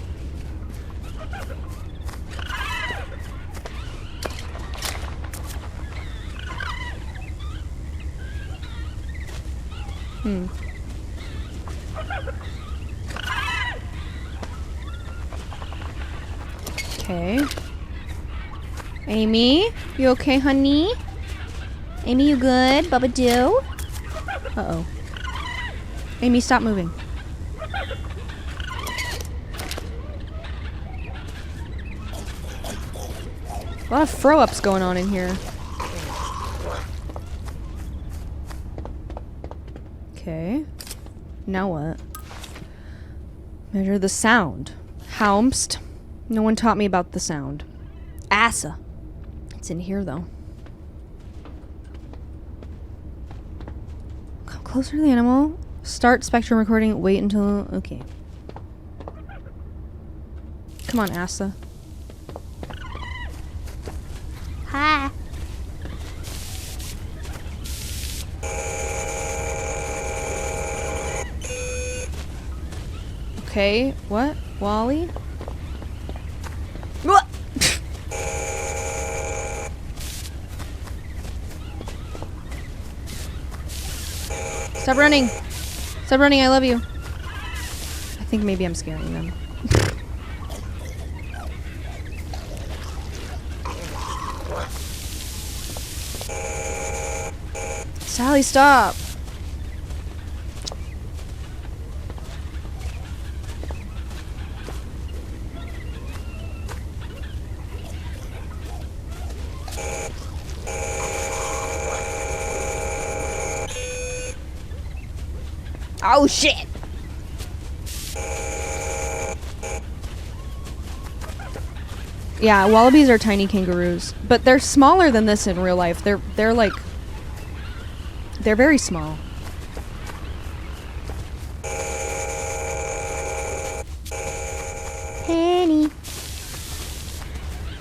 Okay. Amy? You okay, honey? Amy, you good? Bubba do? Uh-oh. Amy, stop moving. A lot of throw-ups going on in here. Okay. Now what? Measure the sound. Haumst. No one taught me about the sound. Assa. It's in here, though. Come closer to the animal. Start spectrum recording. Wait until... Okay. Come on, Assa. Hi. Okay, what? Wally? What? Stop running! Stop running, I love you. I think maybe I'm scaring them. Sally, stop! Oh shit! Yeah, wallabies are tiny kangaroos, but they're smaller than this in real life. They're like they're very small.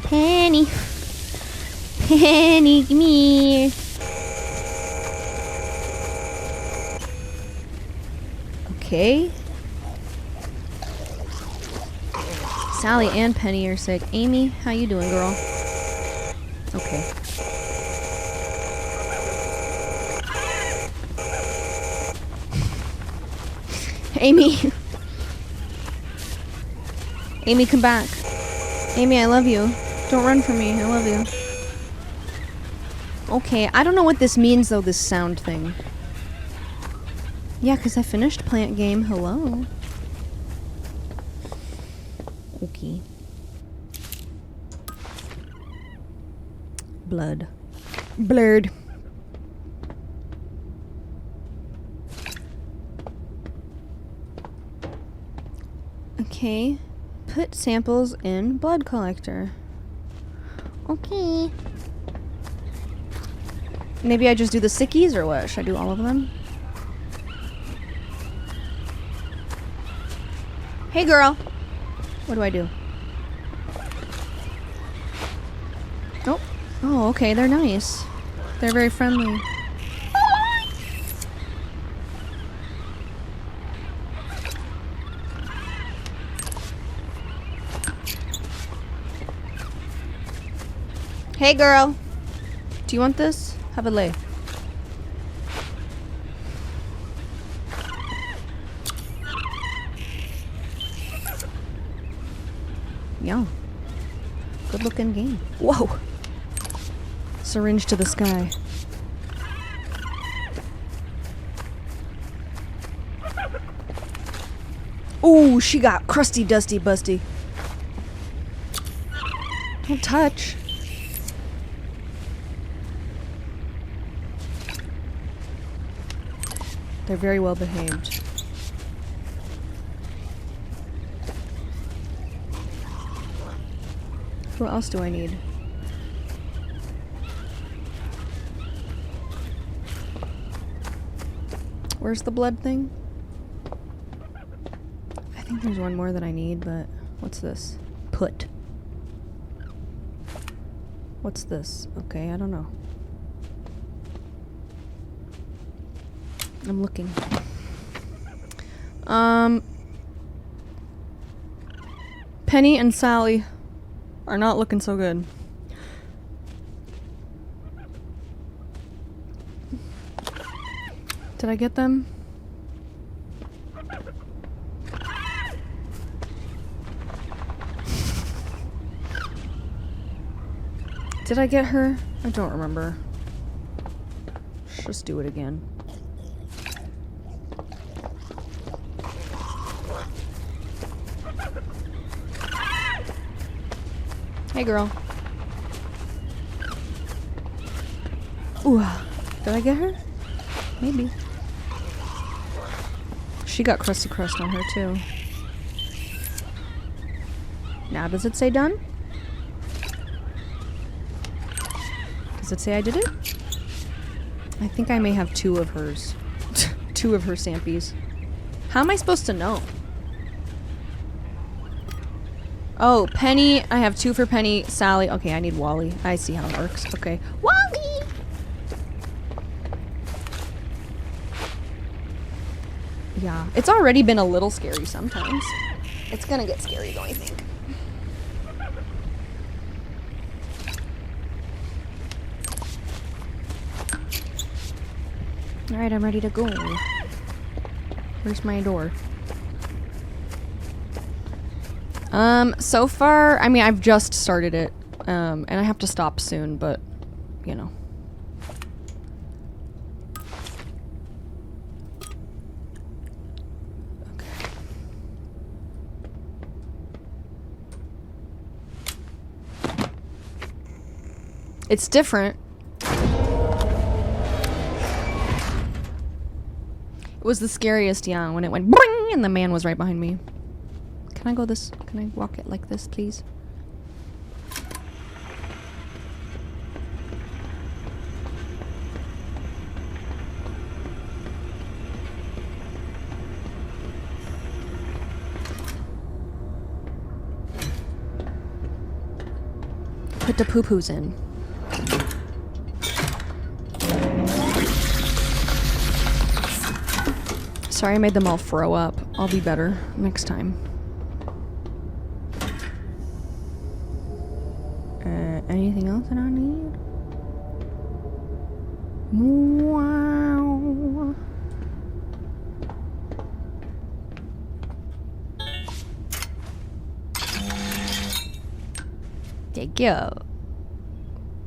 Penny. Penny, give me. Okay. Sally and Penny are sick. Amy, how you doing, girl? Okay. Amy. Amy, come back. Amy, I love you. Don't run from me. I love you. Okay, I don't know what this means, though, this sound thing. Yeah, because I finished Plant Game. Hello. Okay. Blood. Blurred. Okay. Put samples in blood collector. Okay. Maybe I just do the sickies, or what? Should I do all of them? Hey, girl. What do I do? Oh. Oh, okay. They're nice. They're very friendly. Hey, girl. Do you want this? Have a lay. Yeah. Good looking game. Whoa. Syringe to the sky. Ooh, she got crusty, dusty, busty. Don't touch. They're very well behaved. Who else do I need? Where's the blood thing? I think there's one more that I need, but what's this? Put. What's this? Okay, I don't know. I'm looking. Penny and Sally are not looking so good. Did I get them? Did I get her? I don't remember. Let's just do it again. Hey, girl. Ooh, did I get her? Maybe. She got crusty crust on her, too. Now, does it say done? Does it say I did it? I think I may have 2 of hers. 2 of her Sampies. How am I supposed to know? Oh, Penny. I have 2 for Penny. Sally. Okay, I need Wally. I see how it works. Okay. Wally! Yeah. It's already been a little scary sometimes. It's gonna get scary though, I think. Alright, I'm ready to go. Where's my door? So far, I mean, I've just started it, and I have to stop soon, but, you know. Okay. It's different. It was the scariest, yeah, when it went boing, and the man was right behind me. Can I go this? Can I walk it like this, please? put the poo-poos in. Sorry I made them all throw up. I'll be better next time. Anything else that I need? Wow. There you go.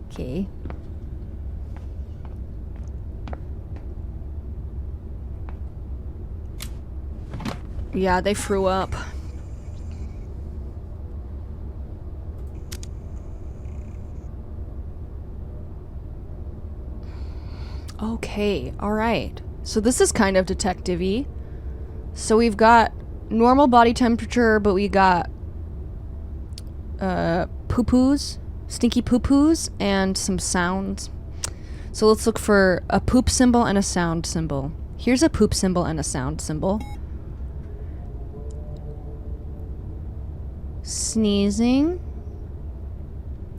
Okay. Yeah, they threw up. Okay, alright. So this is kind of detective-y. So we've got normal body temperature, but we got poo-poos, stinky poo-poos, and some sounds. So let's look for a poop symbol and a sound symbol. Here's a poop symbol and a sound symbol. Sneezing.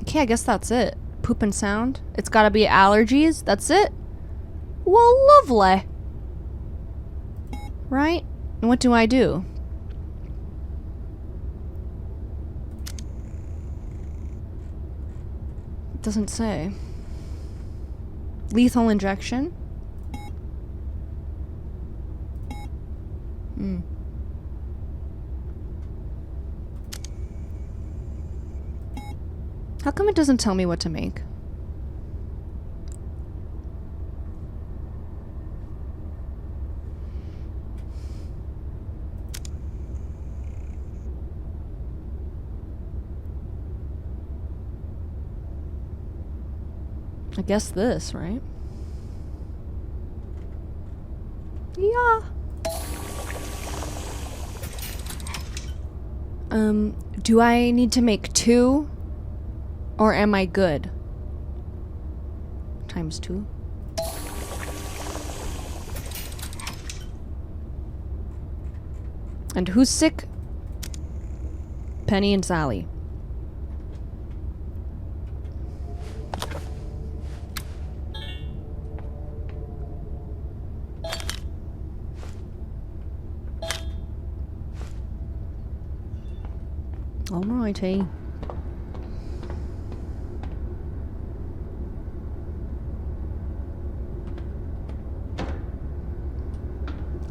Okay, I guess that's it. Poop and sound. It's gotta be allergies. That's it. Well, lovely. Right? And what do I do? It doesn't say. Lethal injection? How come it doesn't tell me what to make? I guess this, right? Yeah. Do I need to make 2? Or am I good? Times 2. And who's sick? Penny and Sally. Alrighty.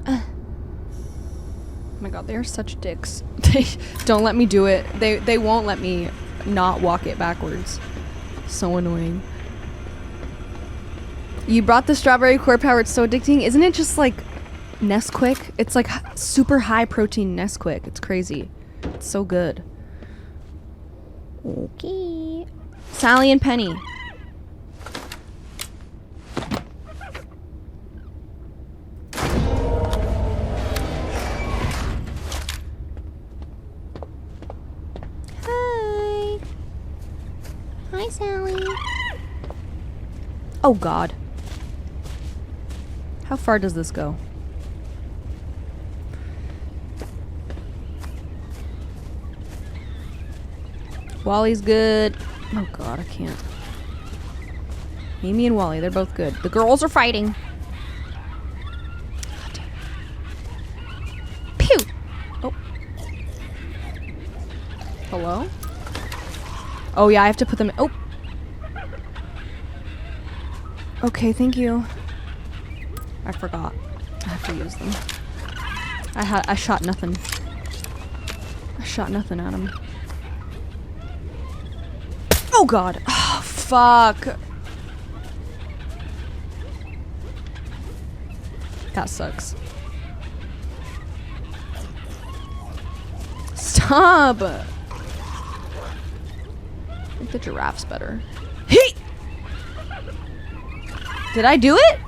Oh my god, they are such dicks. They don't let me do it. They won't let me not walk it backwards. So annoying. You brought the strawberry core power. It's so addicting. Isn't it just like Nesquik? It's like super high protein Nesquik. It's crazy. It's so good. Okay. Sally and Penny. Hi. Hi, Sally. Oh god. How far does this go? Wally's good. Oh god, I can't. Amy and Wally, they're both good. The girls are fighting. God damn it. Pew! Oh. Hello? Oh yeah, I have to put them in. Oh! Okay, thank you. I forgot. I have to use them. I shot nothing. I shot nothing at him. Oh god. Oh, fuck. That sucks. Stop. I think the giraffe's better. Hey! Did I do it?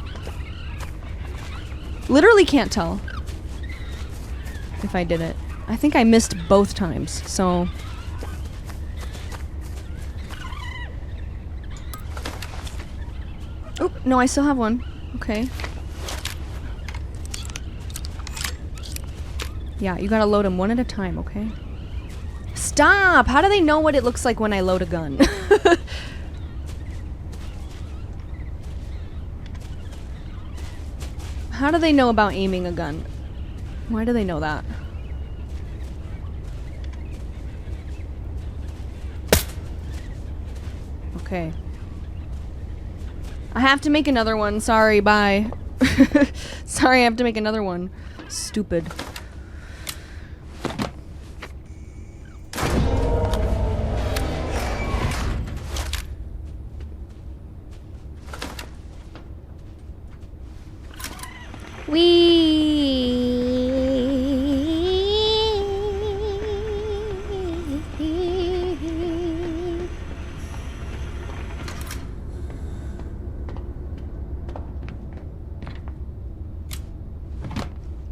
Literally can't tell if I did it. I think I missed both times, so... Oh, no, I still have one. Okay. Yeah, you gotta load them one at a time, okay? Stop! How do they know what it looks like when I load a gun? How do they know about aiming a gun? Why do they know that? Okay. I have to make another one. Sorry, bye. Sorry, I have to make another one. Stupid.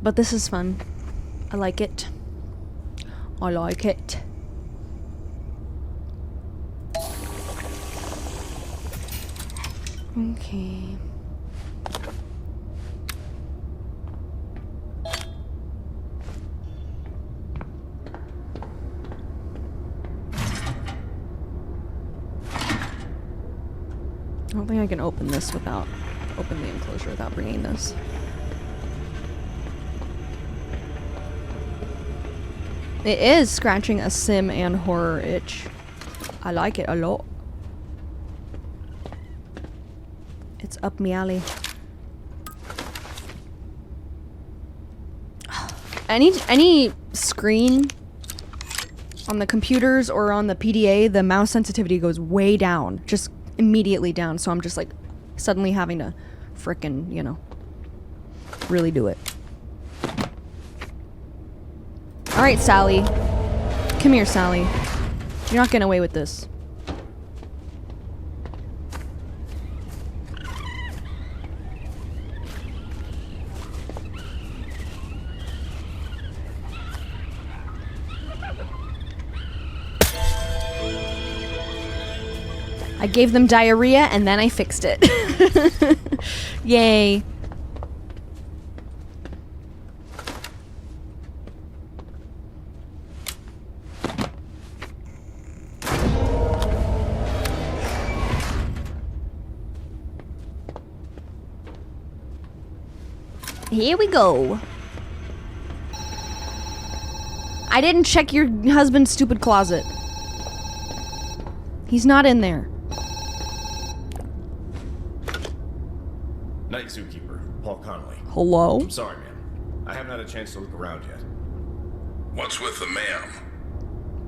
But this is fun. I like it. I like it. Okay. I don't think I can open this without open the enclosure without bringing this. It is scratching a sim and horror itch. I like it a lot. It's up me alley. Any screen on the computers or on the PDA, the mouse sensitivity goes way down. Just immediately down. So I'm just like suddenly having to frickin', you know, really do it. Alright, Sally. Come here, Sally. You're not getting away with this. I gave them diarrhea and then I fixed it. Yay. Here we go. I didn't check your husband's stupid closet. He's not in there. Night zookeeper, Paul Connolly. Hello? I'm sorry, ma'am. I haven't had a chance to look around yet. What's with the ma'am?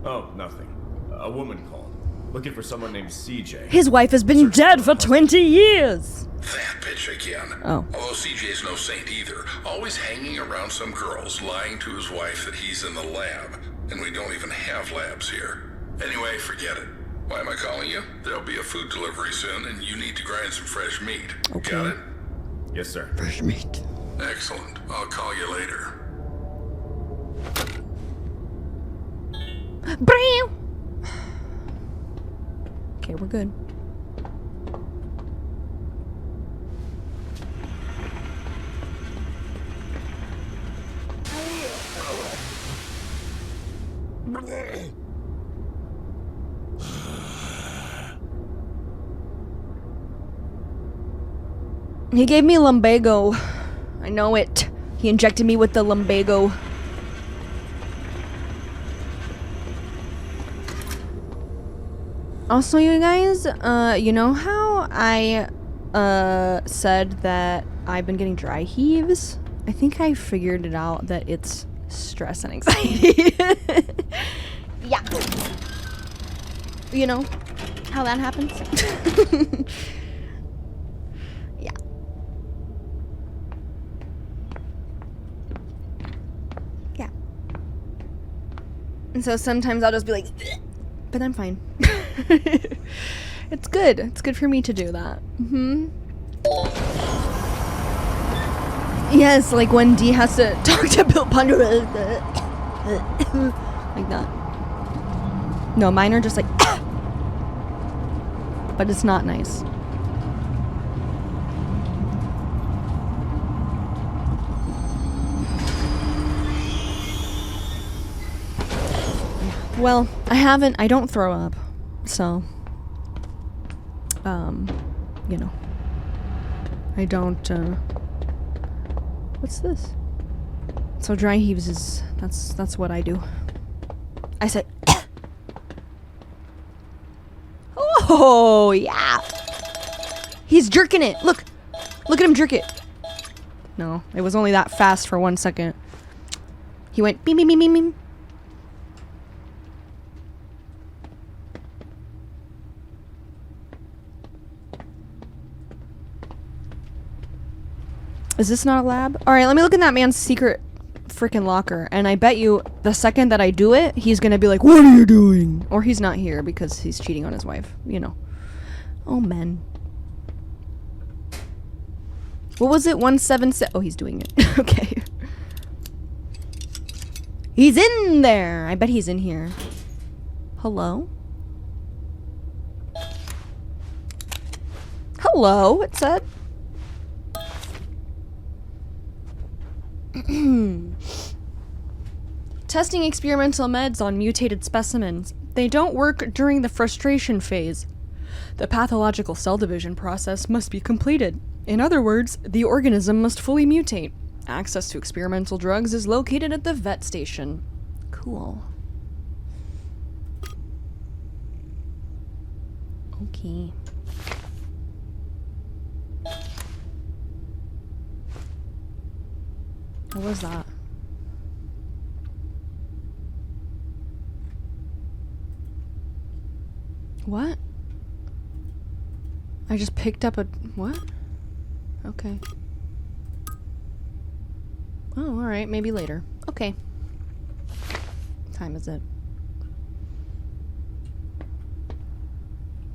Oh, nothing. A woman called, looking for someone named CJ. His wife has been dead for 20 years. That bitch again. Oh. Although CJ's no saint either, always hanging around some girls, lying to his wife that he's in the lab, and we don't even have labs here. Anyway, forget it. Why am I calling you? There'll be a food delivery soon, and you need to grind some fresh meat. Okay. Got it? Yes, sir. Fresh meat. Excellent. I'll call you later. Okay, we're good. He gave me lumbago. I know it. He injected me with the lumbago. Also, you guys, you know how I said that I've been getting dry heaves? I think I figured it out that it's stress and anxiety. Yeah. You know how that happens? Yeah. Yeah. And so sometimes I'll just be like, but I'm fine. It's good. It's good for me to do that. Yes, like when Dee has to talk to Bill Ponder like that. No, mine are just like but it's not nice. Well, I don't throw up. So, you know. I don't, what's this? So dry heaves is, that's what I do. I said, oh, yeah. He's jerking it. Look at him jerk it. No, it was only that fast for 1 second. He went beam, beam, beam, beam, beam. Is this not a lab? Alright, let me look in that man's secret freaking locker. And I bet you the second that I do it, he's gonna be like, what are you doing? Or he's not here because he's cheating on his wife. You know. Oh, men. What was it? 177. Oh, he's doing it. Okay. He's in there. I bet he's in here. Hello? Hello, it said. Testing experimental meds on mutated specimens. They don't work during the frustration phase. The pathological cell division process must be completed. In other words, the organism must fully mutate. Access to experimental drugs is located at the vet station. Cool. Okay. What was that? What? I just picked up a... What? Okay. Oh, alright. Maybe later. Okay. What time is it?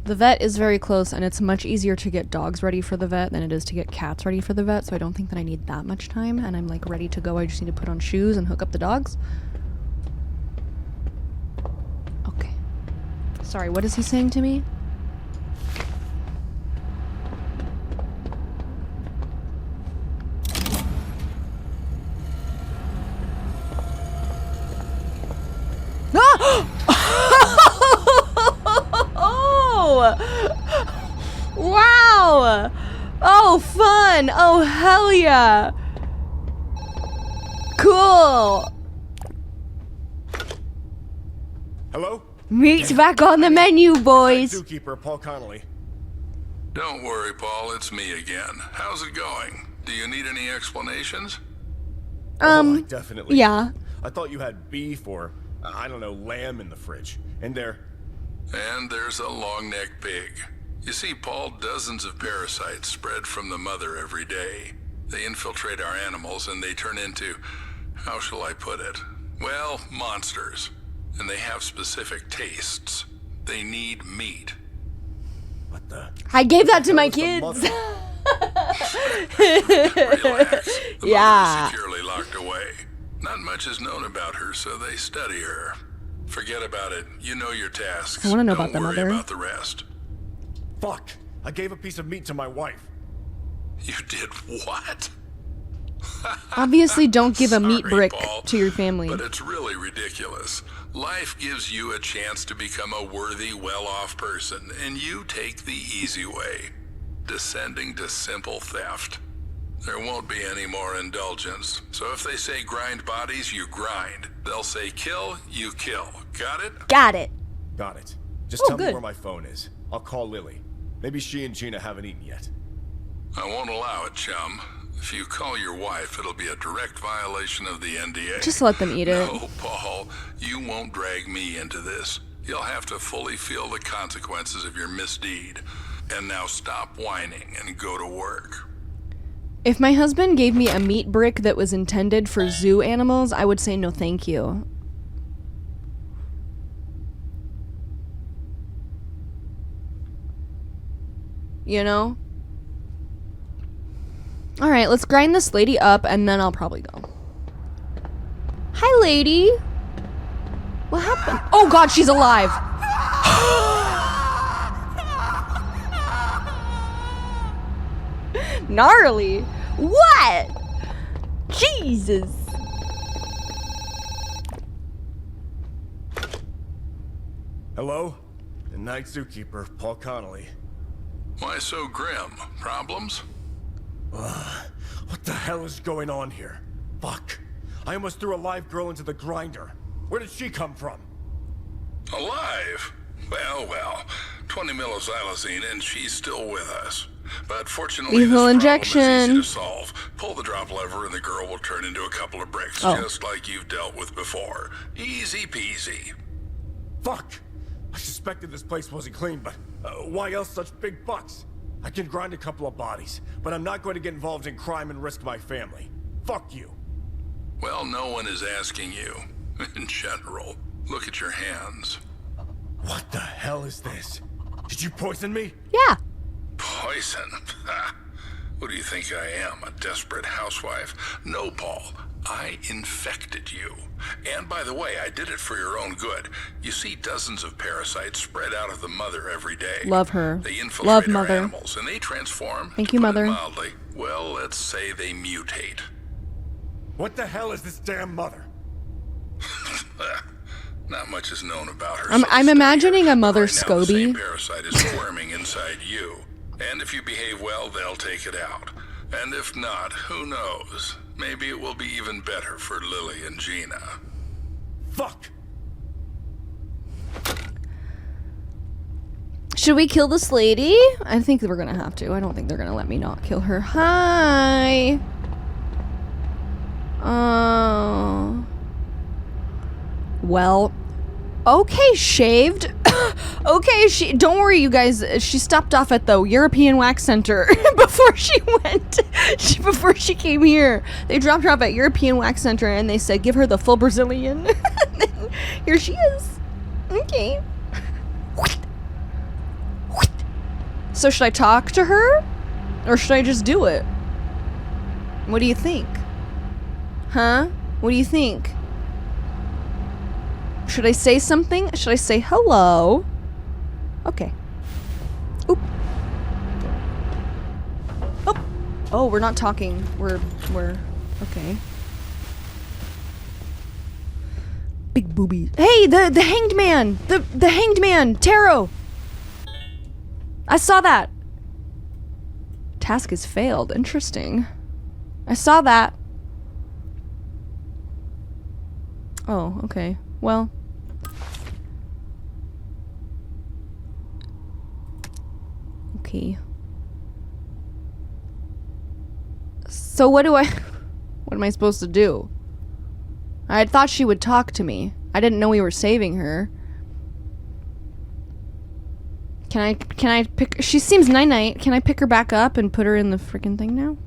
The vet is very close, and it's much easier to get dogs ready for the vet than it is to get cats ready for the vet, so I don't think that I need that much time, and I'm like ready to go. I just need to put on shoes and hook up the dogs. Okay. Sorry, what is he saying to me? Wow! Oh, fun! Oh, hell yeah! Cool! Hello? Meat's back on the menu, boys! Zookeeper Paul Connolly. Don't worry, Paul, it's me again. How's it going? Do you need any explanations? I definitely. Yeah. I thought you had beef or, I don't know, lamb in the fridge. And there's a long-necked pig. You see, Paul, dozens of parasites spread from the mother every day. They infiltrate our animals and they turn into, how shall I put it? Well, monsters. And they have specific tastes. They need meat. What the? I gave that to my kids! Relax. The mother Yeah. is securely locked away. Not much is known about her, so they study her. Forget about it. You know your tasks. I wanna know Don't about the worry mother. about the rest. Fuck! I gave a piece of meat to my wife. You did what? Obviously, don't give a meat Sorry, brick Paul, to your family. But it's really ridiculous. Life gives you a chance to become a worthy, well-off person, and you take the easy way, descending to simple theft. There won't be any more indulgence. So if they say grind bodies, you grind. They'll say kill, you kill. Got it? Got it. Got it. Just Oh, tell good. me where my phone is. I'll call Lily. Maybe she and Gina haven't eaten yet. I won't allow it, chum. If you call your wife, it'll be a direct violation of the NDA. Just let them eat it. No, Paul, you won't drag me into this. You'll have to fully feel the consequences of your misdeed. And now stop whining and go to work. If my husband gave me a meat brick that was intended for zoo animals, I would say no thank you. You know? Alright, let's grind this lady up and then I'll probably go. Hi, lady. What happened? Oh god, she's alive. Gnarly. What? Jesus. Hello? The night zookeeper, Paul Connolly. Why so grim? Problems? What the hell is going on here? Fuck. I almost threw a live girl into the grinder. Where did she come from? Alive? Well. 20 millixylazine and she's still with us. But fortunately, Lethal this injection. problem is easy to solve. Pull the drop lever and the girl will turn into a couple of bricks, just like you've dealt with before. Easy peasy. Fuck! I suspected this place wasn't clean, but why else such big bucks? I can grind a couple of bodies, but I'm not going to get involved in crime and risk my family. Fuck you. Well, no one is asking you. In general, look at your hands. What the hell is this? Did you poison me? Yeah. Poison? Who do you think I am, a desperate housewife? No, Paul. I infected you. And by the way, I did it for your own good. You see dozens of parasites spread out of the mother every day. Love her. They infiltrate Love our mother. animals, and they transform. Thank to you, put it mother. mildly, well, let's say they mutate. What the hell is this damn mother? Not much is known about her. I'm imagining a mother Right now, the same SCOBY. parasite is squirming inside you. And if you behave well, they'll take it out. And if not, who knows? Maybe it will be even better for Lily and Gina. Fuck! Should we kill this lady? I think we're gonna have to. I don't think they're gonna let me not kill her. Hi. Oh. Well. Okay, shaved. Okay, don't worry, you guys. She stopped off at the European Wax Center before she went. Before she came here, they dropped her off at European Wax Center and they said, "Give her the full Brazilian." And then here she is. Okay. So should I talk to her, or should I just do it? What do you think? Huh? What do you think? Should I say something? Should I say hello? Okay. Oop. Oh. Oh, we're not talking. We're okay. Big boobies. Hey, the hanged man. The hanged man. Taro. I saw that. Task has failed. Interesting. I saw that. Oh, okay. Well. Okay. So what am I supposed to do? I had thought she would talk to me. I didn't know we were saving her. Can I pick, she seems night-night. Can I pick her back up and put her in the freaking thing now?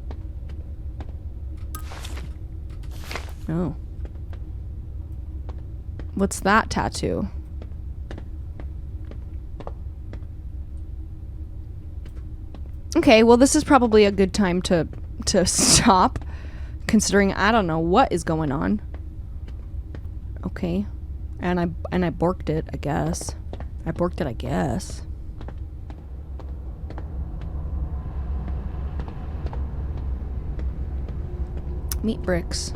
Oh. What's that tattoo? Okay, well this is probably a good time to stop, considering I don't know what is going on. Okay. And I borked it, I guess. I borked it, I guess. Meat bricks.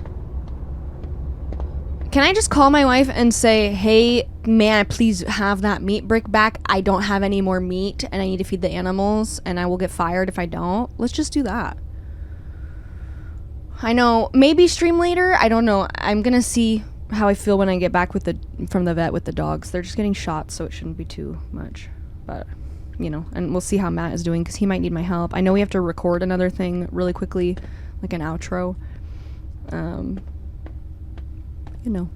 Can I just call my wife and say, hey, may I please have that meat brick back? I don't have any more meat and I need to feed the animals and I will get fired if I don't. Let's just do that. I know, maybe stream later. I don't know. I'm gonna see how I feel when I get back from the vet with the dogs. They're just getting shots, so it shouldn't be too much. But, you know, and we'll see how Matt is doing because he might need my help. I know we have to record another thing really quickly, like an outro. You know,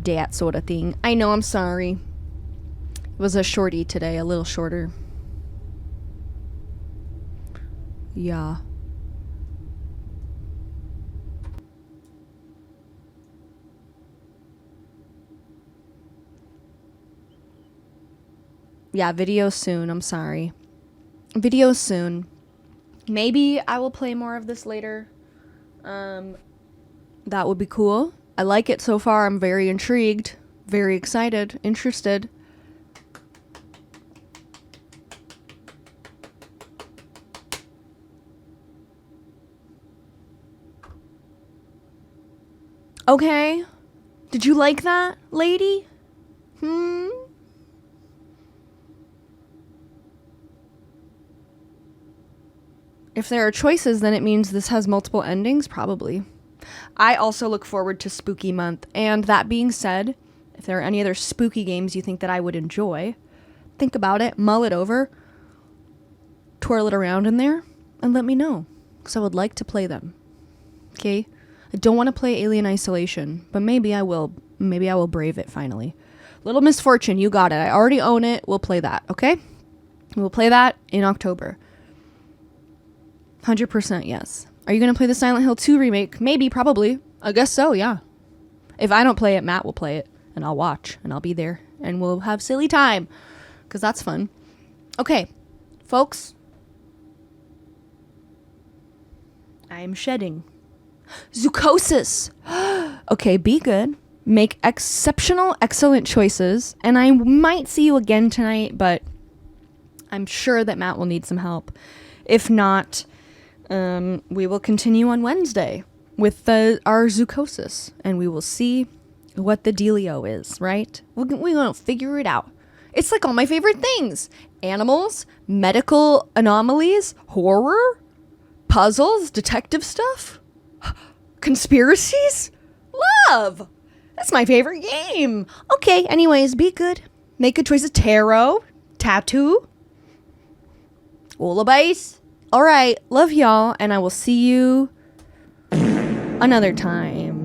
that sort of thing. I know, I'm sorry. It was a shorty today, a little shorter. Yeah. Yeah, video soon. I'm sorry. Video soon. Maybe I will play more of this later. That would be cool. I like it so far. I'm very intrigued, very excited, interested. Okay. Did you like that, lady? If there are choices, then it means this has multiple endings? Probably. I also look forward to Spooky Month. And that being said, if there are any other spooky games you think that I would enjoy, think about it, mull it over, twirl it around in there, and let me know. Because I would like to play them. Okay? I don't want to play Alien Isolation, but maybe I will. Maybe I will brave it finally. Little Misfortune, you got it. I already own it. We'll play that, okay? We'll play that in October. 100% yes. Are you going to play the Silent Hill 2 remake? Maybe, probably. I guess so, yeah. If I don't play it, Matt will play it. And I'll watch. And I'll be there. And we'll have silly time. Because that's fun. Okay, folks. I am shedding. Zoochosis. Okay, be good. Make exceptional, excellent choices. And I might see you again tonight, but I'm sure that Matt will need some help. If not, we will continue on Wednesday with our Zoochosis. And we will see what the dealio is, right? We're going to figure it out. It's like all my favorite things. Animals, medical anomalies, horror, puzzles, detective stuff, conspiracies, love. That's my favorite game. Okay, anyways, be good. Make good choices. Tarot, tattoo, lullabies. All right, love y'all, and I will see you another time.